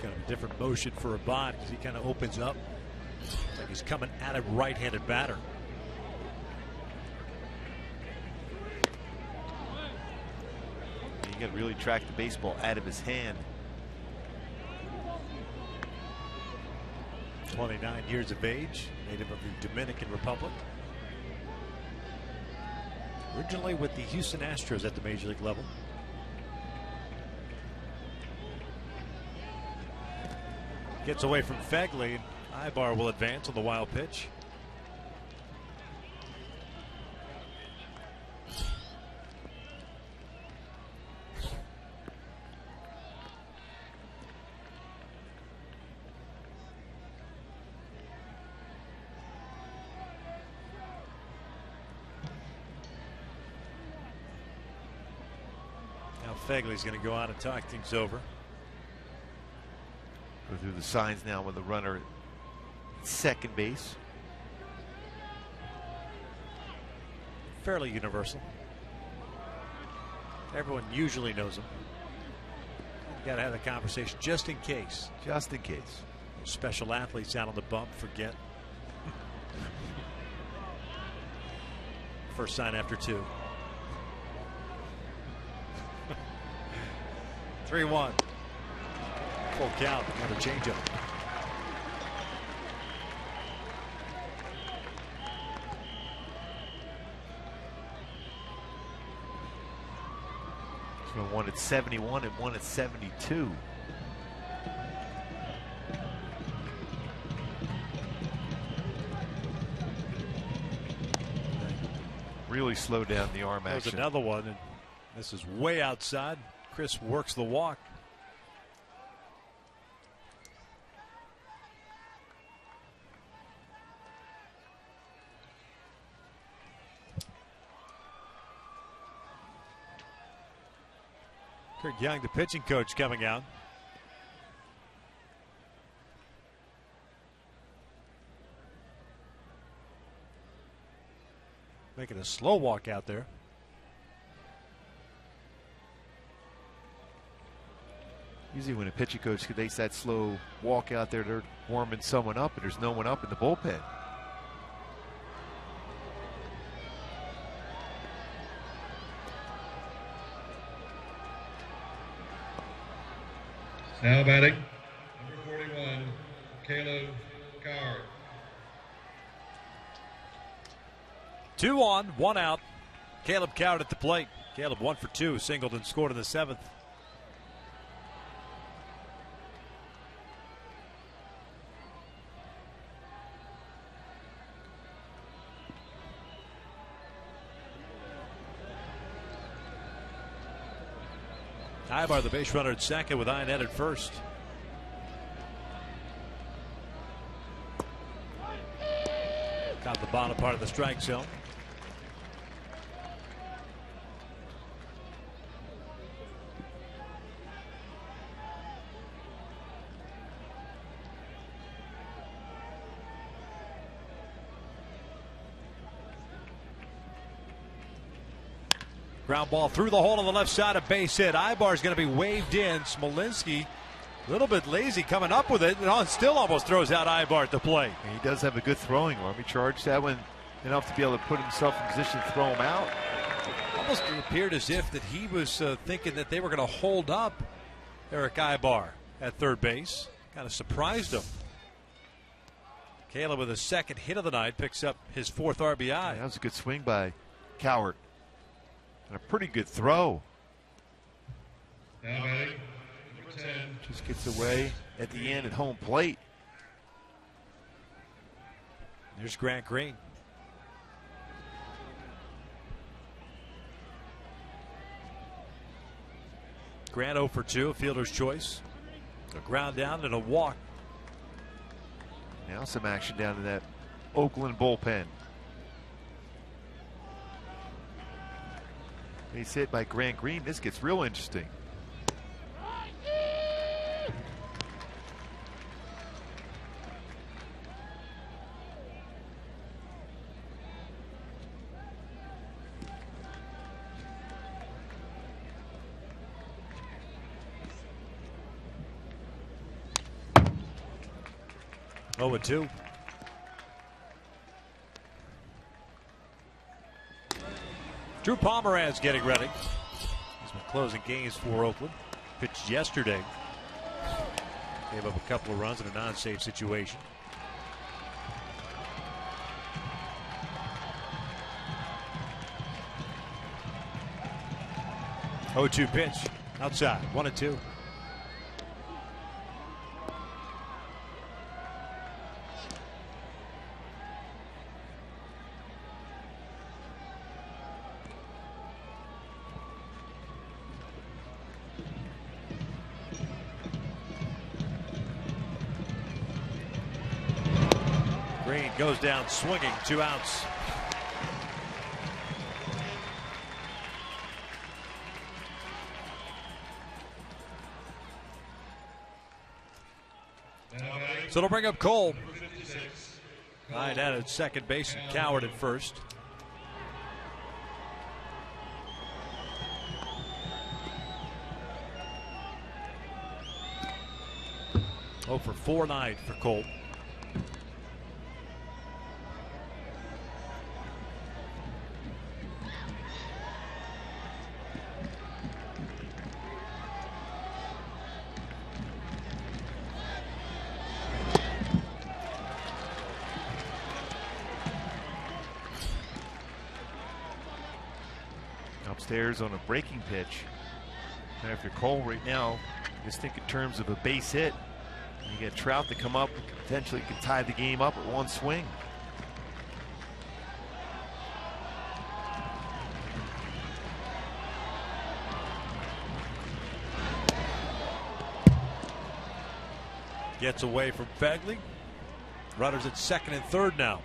S3: Kind of a different motion for Abad because he kind of opens up. It's like he's coming at a right-handed batter.
S4: You got to really track the baseball out of his hand.
S3: 29 years of age, native of the Dominican Republic. Originally with the Houston Astros at the major league level. Gets away from Fegley. Ibar will advance on the wild pitch. Now Fegley's going to go out and talk things over.
S4: Go through the signs now with the runner at second base.
S3: Fairly universal. Everyone usually knows them. You got to have the conversation just in case.
S4: Just in case.
S3: Special athletes out on the bump forget. First sign after 2. 3-1. Full count. Another changeup.
S4: One at 71 and one at 72. Really slowed down the arm action.
S3: There's another one, and this is way outside. Chris works the walk. Kurt Young, the pitching coach, coming out. Making a slow walk out there.
S4: Usually when a pitching coach takes that slow walk out there, they're warming someone up, and there's no one up in the bullpen.
S5: Now batting, number 41, Caleb Coward.
S3: 2 on, 1 out. Caleb Coward at the plate. Caleb 1 for 2, singled and scored in the 7th. Ibar, the base runner, at second with Iannette at first. Got the bottom part of the strike zone. Ground ball through the hole on the left side, a base hit. Ibar is going to be waved in. Smolinski, a little bit lazy coming up with it, and still almost throws out Ibar at the plate.
S4: And he does have a good throwing arm. He charged that one enough to be able to put himself in position to throw him out.
S3: Almost appeared as if that he was thinking that they were going to hold up Eric Ibar at third base. Kind of surprised him. Caleb with a second hit of the night picks up his 4th RBI.
S4: Yeah, that was a good swing by Coward. And a pretty good throw.
S5: Now batting, number 10.
S4: Just gets away at the end at home plate.
S3: There's Grant Green. Grant 0 for 2, a fielder's choice. A ground down and a walk.
S4: Now some action down in that Oakland bullpen. He's hit by Grant Green. This gets real interesting.
S3: Oh, 2. Drew Pomeranz getting ready. He's been closing games for Oakland. Pitched yesterday. Gave up a couple of runs in a non-save situation. Oh, 2 pitch. Outside. 1-2. Goes down swinging, 2 outs. So it'll bring up Cole. Right out at second base and Coward at first. Oh, for 4 night for Cole.
S4: Upstairs on a breaking pitch. And if you're Cole right now, just think in terms of a base hit. You get Trout to come up, potentially could tie the game up at one swing.
S3: Gets away from Fegley. Runners at second and third now.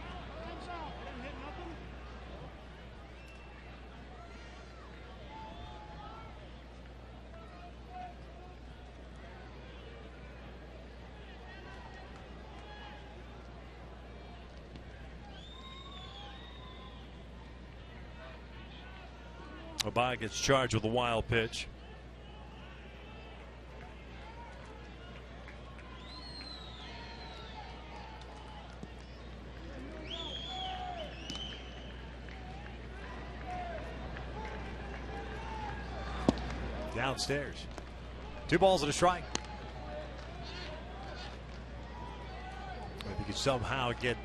S3: Abay gets charged with a wild pitch. Downstairs. 2 balls and a strike. If you could somehow get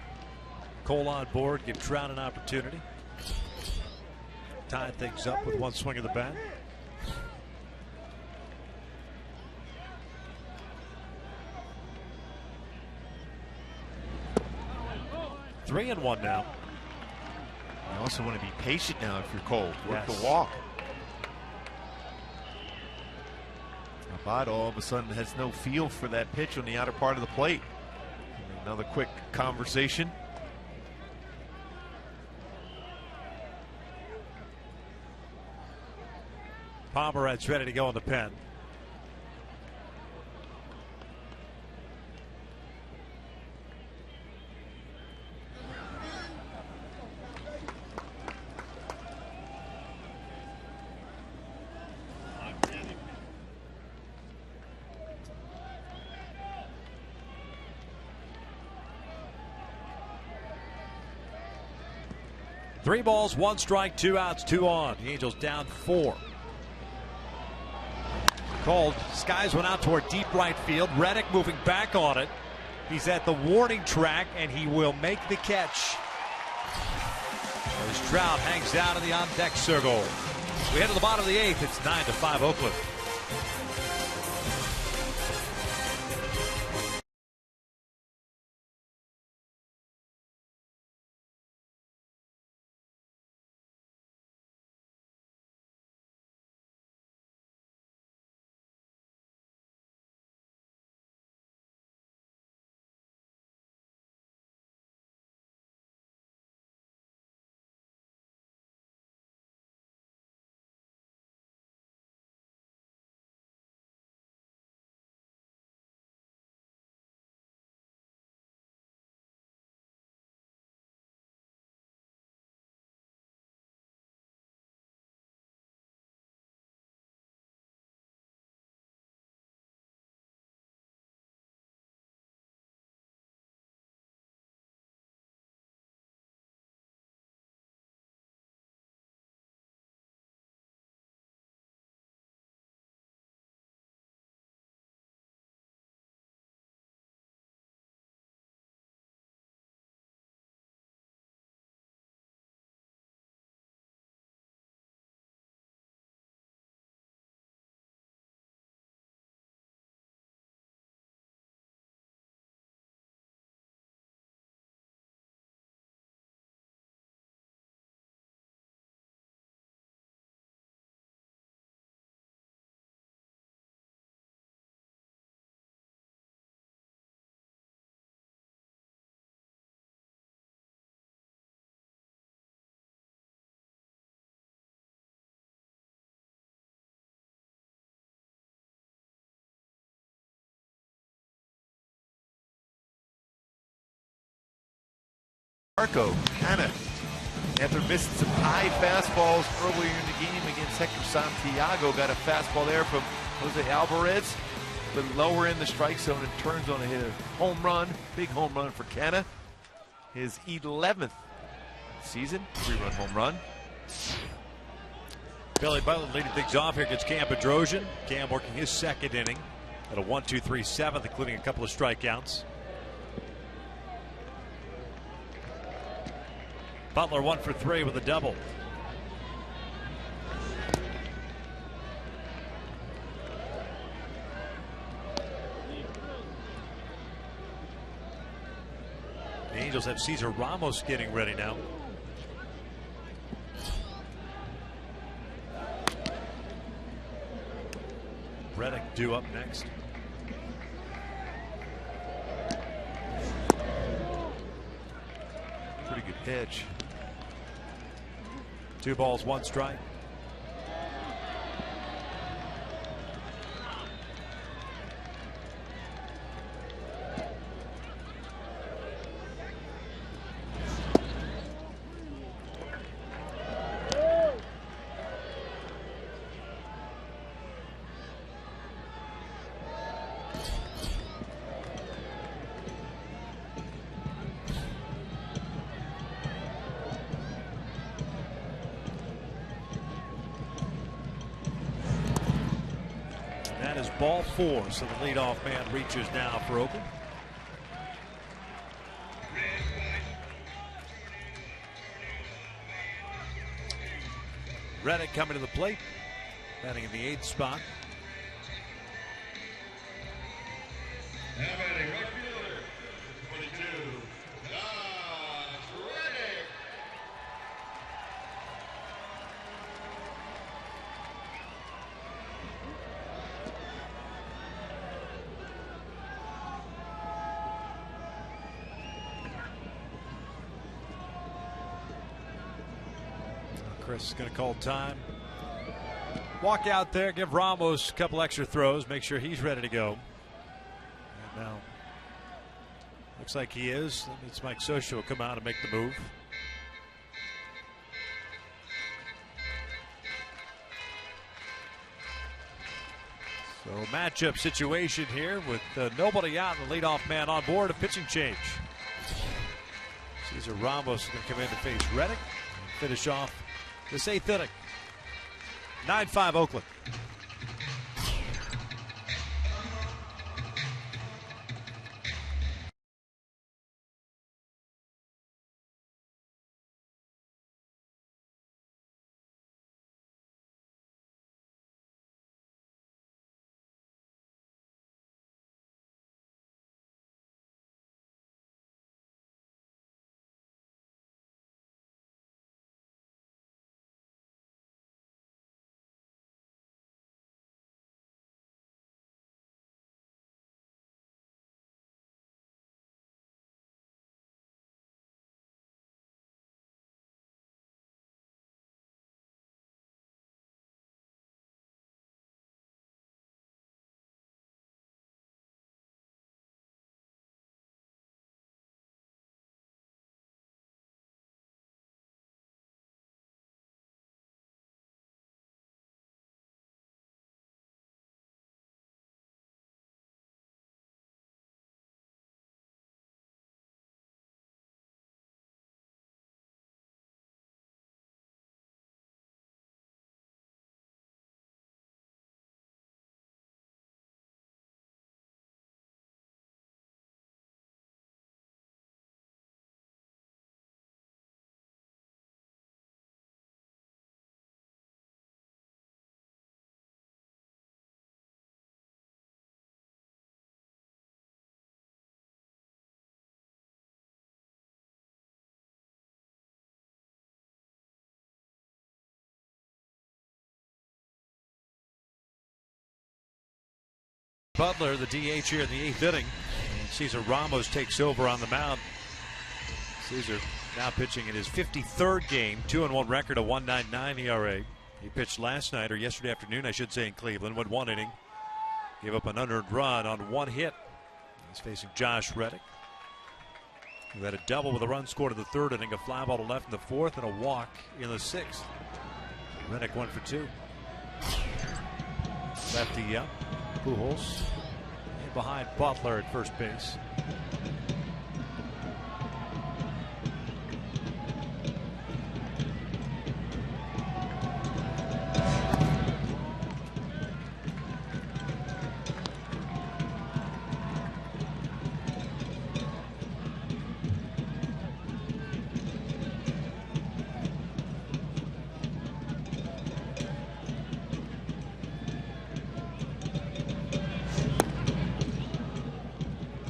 S3: Cole on board, give Trout an opportunity. Tie things up with 1 swing of the bat. Three and one now.
S4: You also want to be patient now if you're Cole. Work
S3: Yes.
S4: the walk. Abad all of a sudden has no feel for that pitch on the outer part of the plate. Another quick conversation.
S3: Pomeranz ready to go in the pen. Three balls, 1 strike, 2 outs, 2 on. The Angels down 4. Called. Skies went out toward deep right field. Reddick moving back on it. He's at the warning track, and he will make the catch. As Trout hangs down in the on-deck circle. We head to the bottom of the 8th. It's 9-5 Oakland.
S4: Marco kind of, after missing some high fastballs earlier in the game against Hector Santiago, got a fastball there from Jose Alvarez, but lower in the strike zone and turns on a hit. Home run, big home run for Canna. His 11th season, 3-run home run.
S3: Billy Butler leading things off here against Cam Bedrosian. Cam working his second inning at a 1-2-3 seventh, including a couple of strikeouts. Butler 1 for 3 with a double. The Angels have Cesar Ramos getting ready now. Reddick due up next.
S4: Pretty good pitch.
S3: 2 balls, 1 strike. Ball 4, so the leadoff man reaches now for Oakland. Reddick coming to the plate, batting in the 8th spot.
S5: Now batting right fielder, 22, Reddick.
S3: Chris is going to call time. Walk out there, give Ramos a couple extra throws, make sure he's ready to go. And now, looks like he is. It's Mike Scioscia will come out and make the move. So matchup situation here with nobody out and the leadoff man on board. A pitching change. Cesar Ramos is going to come in to face Reddick and finish off this 8th inning. 9-5 Oakland. Butler, the DH here in the 8th inning. And Cesar Ramos takes over on the mound. Cesar now pitching in his 53rd game, 2-1 record, a 1.99 ERA. He pitched last night, or yesterday afternoon, I should say, in Cleveland, went 1 inning. Gave up an unearned run on 1 hit. He's facing Josh Reddick. who had a double with a run scored in the third inning, a fly ball to left in the fourth, and a walk in the sixth. Reddick 1 for 2. Lefty up. Pujols in behind Butler at first base.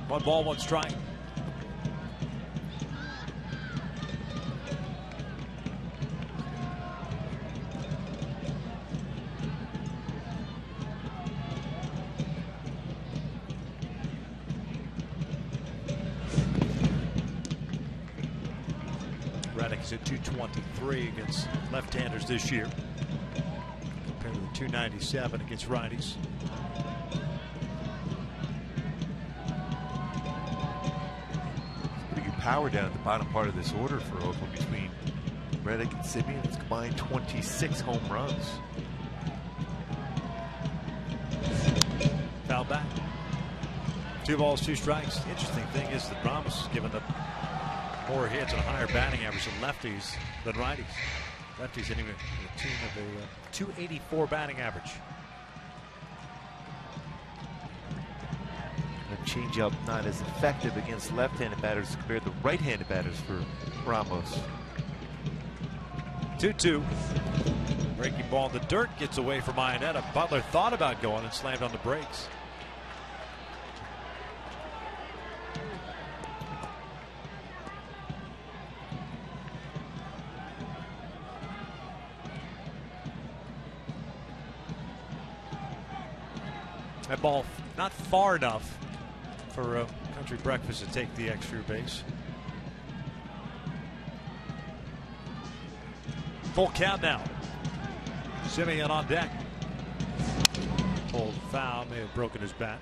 S3: One ball, one strike. Reddick is at 223 against left-handers this year, compared to the 297 against righties.
S4: Power down at the bottom part of this order for Oakland between Reddick and Semien. It's combined 26 home runs.
S3: Foul back. 2 balls, 2 strikes. The interesting thing is that Ramos has given up more hits and a higher batting average than lefties than righties. Lefties hitting a team of a 284 batting average.
S4: Changeup not as effective against left-handed batters compared to right-handed batters for Ramos.
S3: 2-2. Breaking ball in the dirt gets away from Ionetta. Butler thought about going and slammed on the brakes. That ball not far enough for Country Breakfast to take the extra base. Full count now. Semien on deck. Pulled foul, may have broken his bat.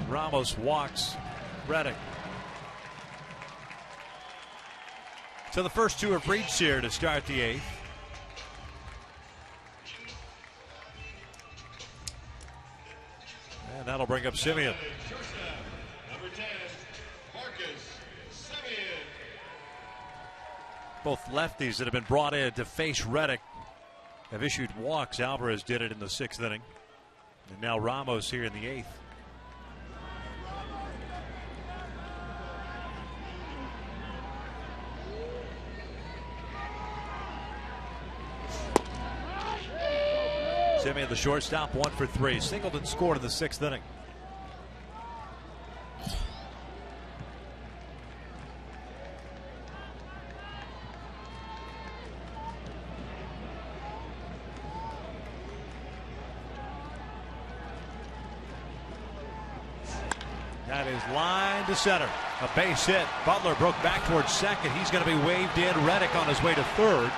S3: Ramos walks Reddick. So the first 2 have reached here to start the 8th. And that'll bring up Semien. Both lefties that have been brought in to face Reddick have issued walks. Alvarez did it in the 6th inning. And now Ramos here in the 8th. Semien, the shortstop, 1 for 3. Singleton scored in the 6th inning. That is line to center. A base hit. Butler broke back towards second. He's going to be waved in. Reddick on his way to third.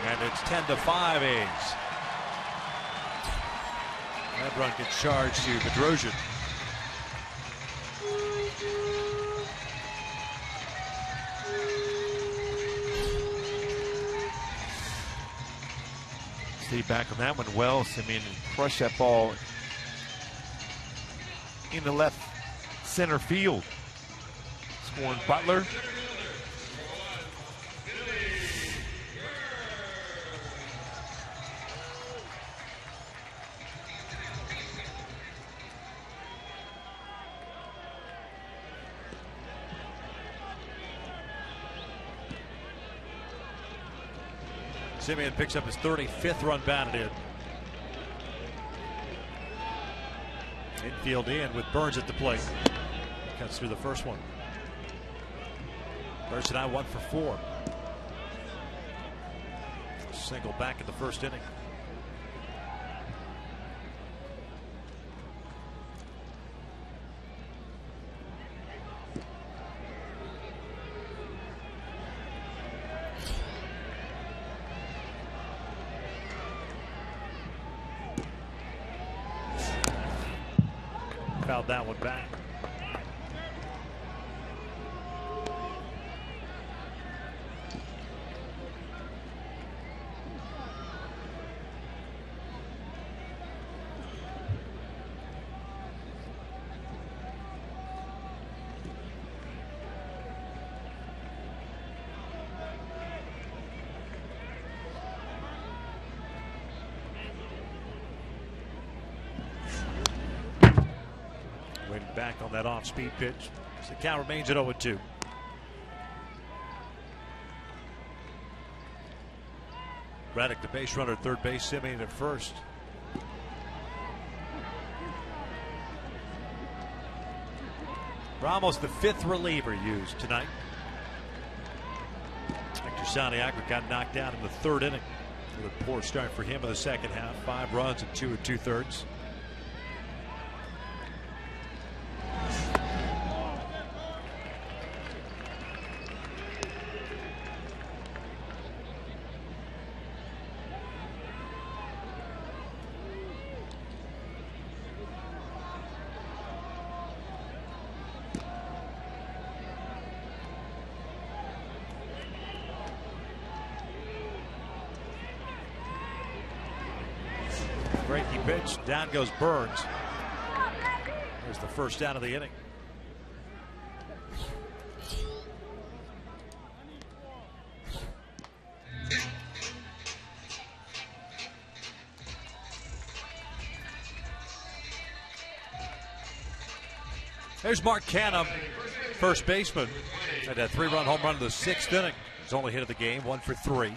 S3: And it's 10-5 A's. Lebron gets charged to Bedrosian.
S4: Stayed back on that one well. Semien crushed that ball in the left center field. Scoring Butler.
S3: Semien picks up his 35th run batted in. Infield in with Burns at the plate. Cuts through the first one. Burns tonight 1 for 4. Single back in the first inning. Fouled that one back. Back on that off-speed pitch. So the count remains at 0-2. Reddick, the base runner, third base. Simeon at first. Ramos, the 5th reliever used tonight. Hector Santiago got knocked out in the 3rd inning. With a poor start for him in the second half. 5 runs in 2 2/3. Breaking pitch. Down goes Burns. There's the first down of the inning. There's Mark Canham, first baseman. Had that 3-run home run in the 6th inning. His only hit of the game, 1 for 3.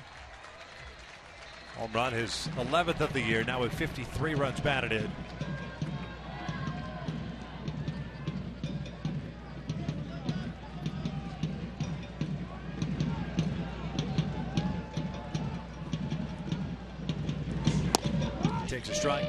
S3: Home run, his 11th of the year, now with 53 runs batted in. Takes a strike.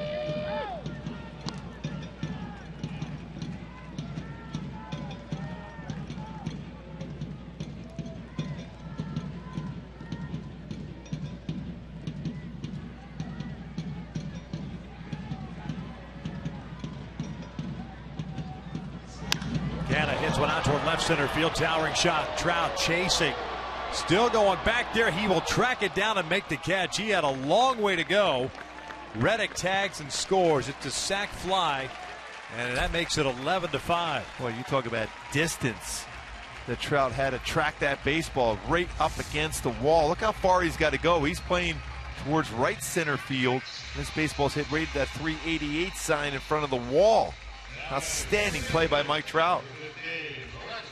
S3: Hits one out toward left center field. Towering shot. Trout chasing. Still going back there. He will track it down and make the catch. He had a long way to go. Reddick tags and scores. It's a sac fly, and that makes it 11-5.
S4: Well, you talk about distance. The Trout had to track that baseball right up against the wall. Look how far he's got to go. He's playing towards right center field. This baseball's hit right at that 388 sign in front of the wall. Outstanding play by Mike Trout.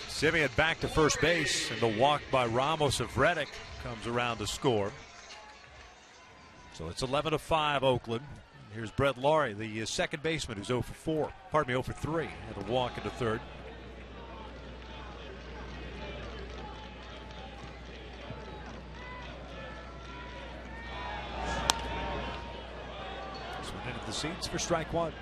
S3: Simeon back to first base, and the walk by Ramos of Reddick comes around to score. So it's 11-5 Oakland. Here's Brett Laurie, the second baseman, who's 0 for 4. Pardon me, 0 for 3. Had a walk into third. This one into the seats for strike 1.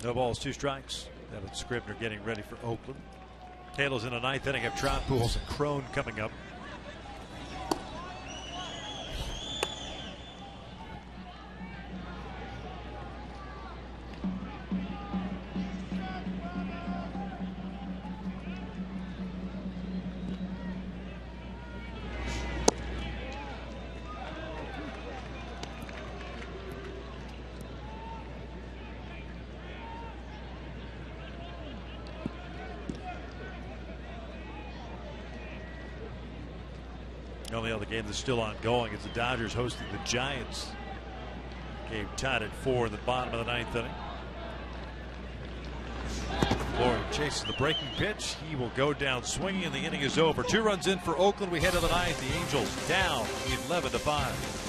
S3: No balls, 2 strikes. Evan Scribner getting ready for Oakland. Taylor's in the 9th inning of Trout, Pujols, and Crone coming up. only other game that's still ongoing is the Dodgers hosting the Giants. Game tied at 4 in the bottom of the 9th inning. Floyd chases the breaking pitch. He will go down swinging, and the inning is over. 2 runs in for Oakland. We head to the 9th. The Angels down 11-5.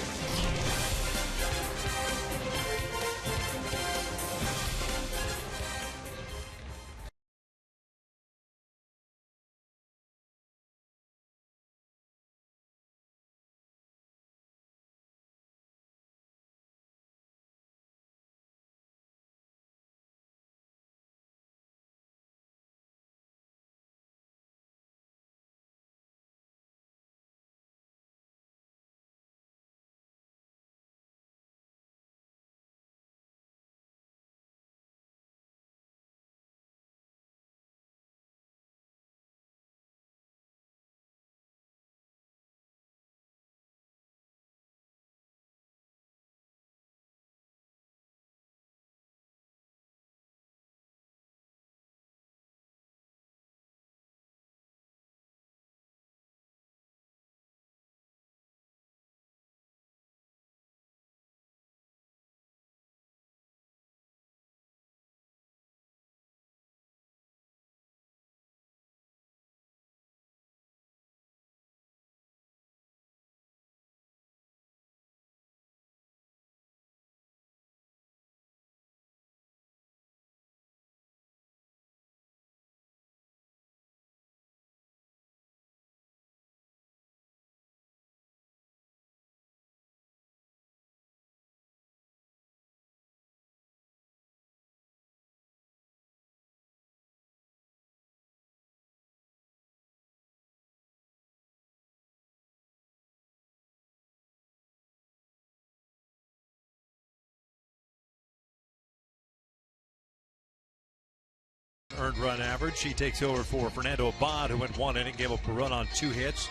S3: Earned run average. He takes over for Fernando Abad, who went 1 inning, gave up a run on 2 hits,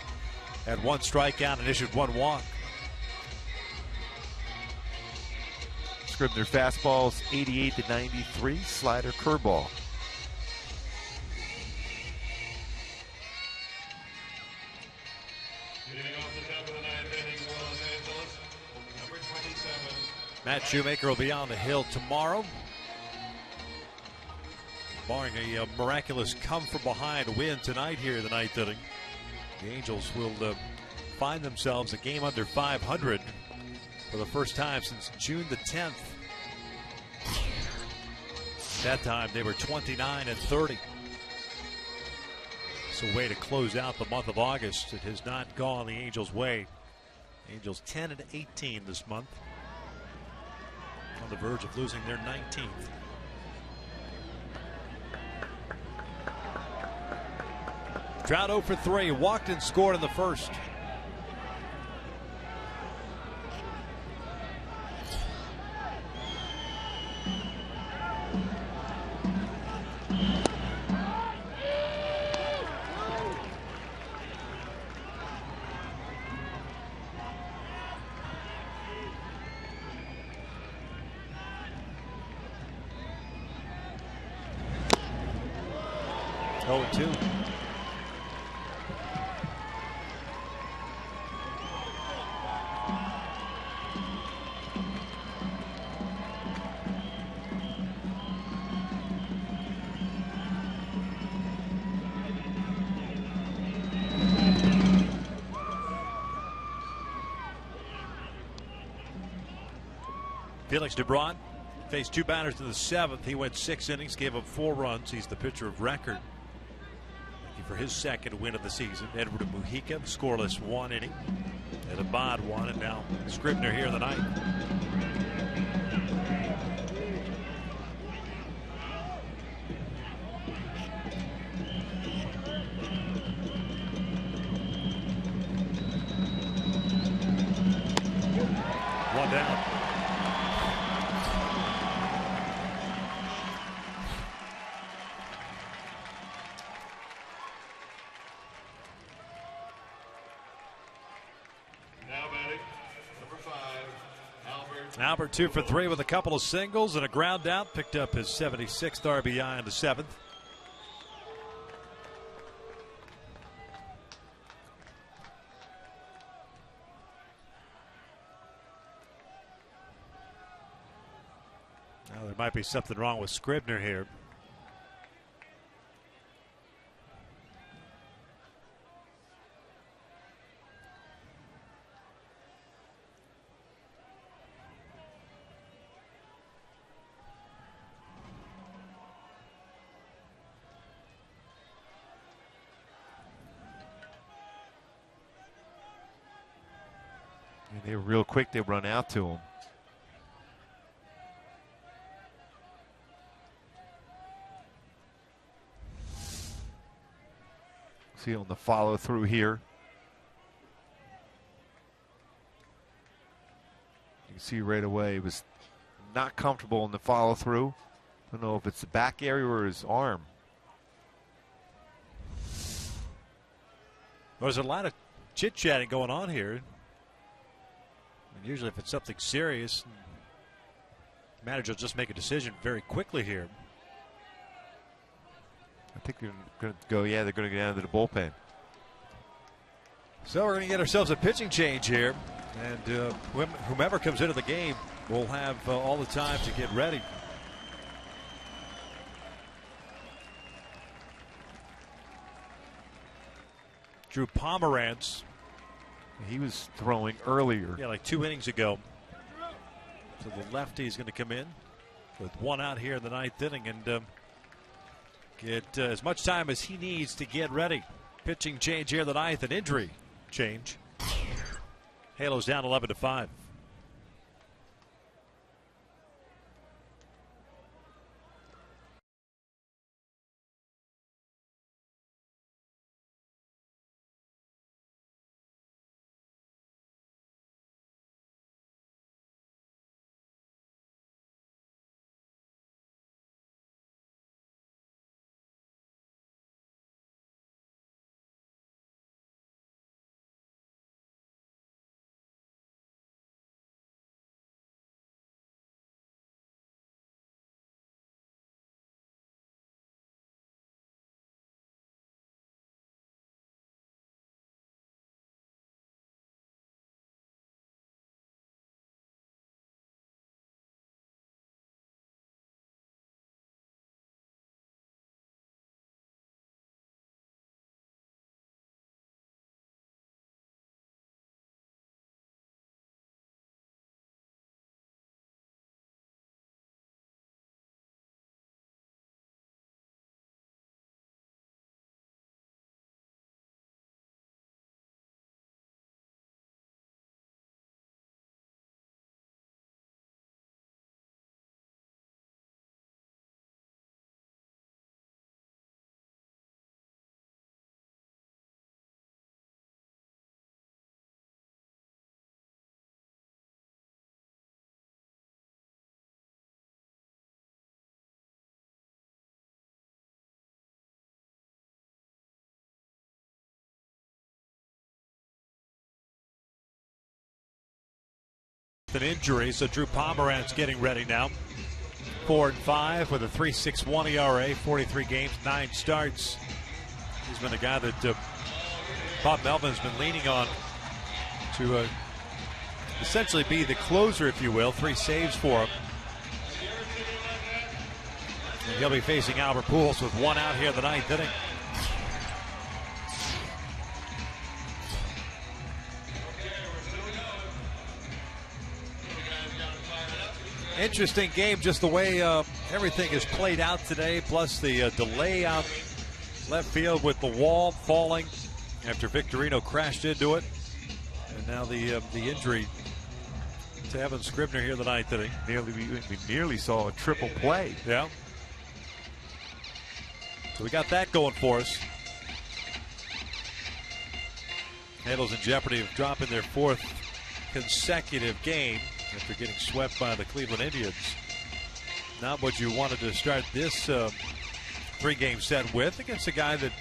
S3: had 1 strikeout, and issued 1 walk.
S4: Scribner fastballs 88-93, slider curveball.
S3: Matt Shoemaker will be on the hill tomorrow. Barring a miraculous come-from-behind win tonight here in the 9th inning, the Angels will find themselves a game under 500 for the first time since June the 10th. At that time, they were 29-30. It's a way to close out the month of August. It has not gone the Angels' way. Angels 10-18 this month, on the verge of losing their 19th. Trout 0 for 3, walked and scored in the first. Oh, 2. Felix Lebron faced 2 batters in the 7th. He went 6 innings, gave up 4 runs. He's the pitcher of record. Looking for his 2nd win of the season. Edward Mujica, scoreless 1 inning. And Abad 1, and now Scribner here in the 9th. One down. Albert 2 for 3 with a couple of singles and a ground out. Picked up his 76th RBI in the 7th. there might be something wrong with Scribner here.
S4: And they were real quick. They run out to him. See on the follow through here. You can see right away he was not comfortable in the follow through. Don't know if it's the back area or his arm.
S3: There's a lot of chit-chatting going on here. And usually if it's something serious, the manager will just make a decision very quickly here.
S4: I think they're going to go, yeah, they're going to go down to the bullpen.
S3: So we're going to get ourselves a pitching change here. And whomever comes into the game will have all the time to get ready. Drew Pomerantz.
S4: He was throwing earlier.
S3: Yeah, like 2 innings ago. So the lefty is going to come in with 1 out here in the 9th inning and get as much time as he needs to get ready. Pitching change here in the 9th, an injury change. Halos down 11-5. An injury, so Drew Pomerantz getting ready now. 4-5 with a 3.61 ERA, 43 games, 9 starts. He's been a guy that Bob Melvin's been leaning on to essentially be the closer, if you will. 3 saves for him. And he'll be facing Albert Pujols with 1 out here in the 9th inning. Interesting game, just the way everything is played out today, plus the delay out left field with the wall falling after Victorino crashed into it. And now the injury to Evan Scribner here in the 9th inning.
S4: We nearly saw a triple play.
S3: Yeah. So we got that going for us. Handles in jeopardy of dropping their 4th consecutive game after getting swept by the Cleveland Indians. Not what you wanted to start this 3-game set with against a guy that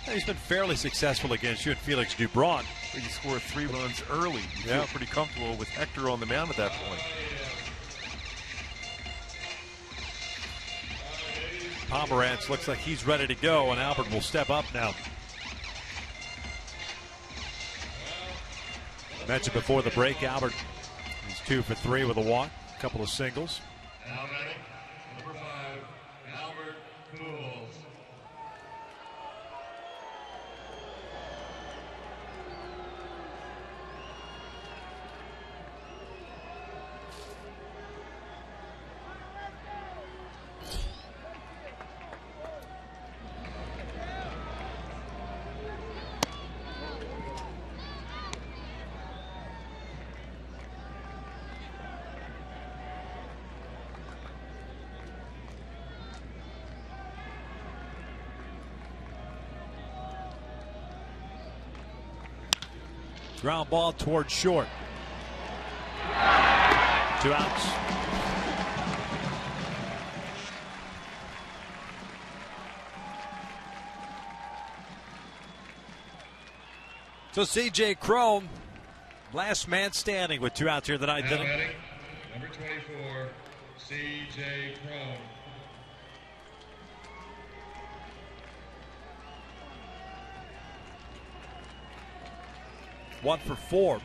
S3: he's been fairly successful against you, and Felix Lebron.
S4: He scored 3 runs early. You feel pretty comfortable with Hector on the mound at that point.
S3: Pomerantz looks like he's ready to go, and Albert will step up now. I mentioned before the break, Albert, he's 2 for 3 with a walk, a couple of singles.
S5: Fools.
S3: Ground ball towards short. 2 outs. So C.J. Cron, last man standing with 2 outs here in the ninth inning.
S5: Number 24, C.J. Cron.
S3: One for 4.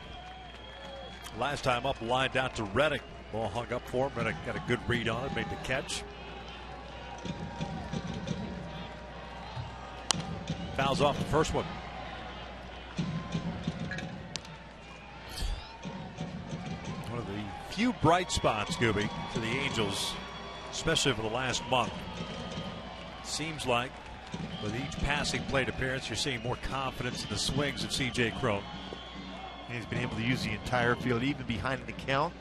S3: Last time up, lined out to Reddick. Ball hung up for him. Reddick got a good read on it, made the catch. Fouls off the first one. One of the few bright spots, Gooby, for the Angels, especially for the last month. Seems like with each passing plate appearance, you're seeing more confidence in the swings of C.J. Cron.
S4: He's been able to use the entire field, even behind the count,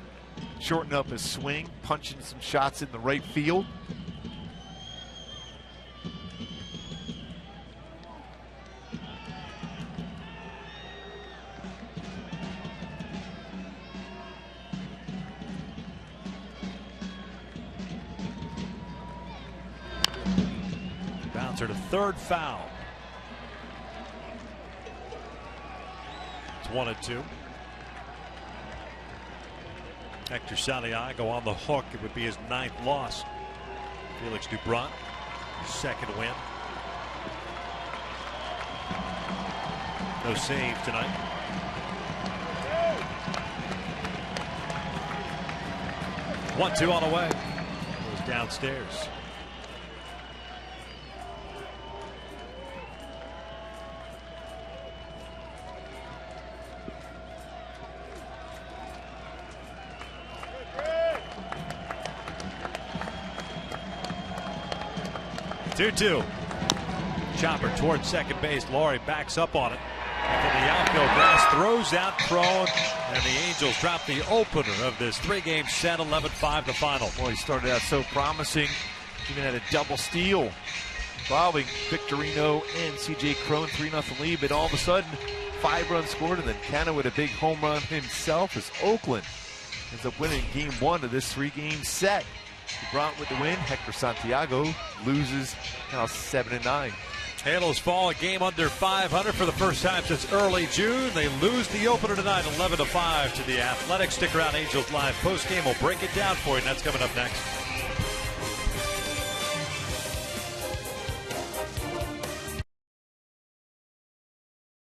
S4: shorten up his swing, punching some shots in the right field.
S3: Bouncer to third, foul. It's 1-2. Hector Santiago on the hook. It would be his 9th loss. Felix Lebron, second win. No save tonight. One, 2 on the way. Goes downstairs. Two. Chopper towards second base. Laurie backs up on it. And from the outfield grass, throws out Cron, and the Angels drop the opener of this 3-game set, 11-5 the final.
S4: Boy, he started out so promising. Even had a double steal involving Victorino and C.J. Cron, 3-0 lead. But all of a sudden, 5 runs scored, and then Canna with a big home run himself as Oakland ends up winning game 1 of this 3-game set. Lebron with the win. Hector Santiago loses now 7-9.
S3: Halos fall a game under 500 for the first time since early June. They lose the opener tonight, 11-5 to the Athletics. Stick around, Angels Live postgame. We'll break it down for you, and that's coming up next.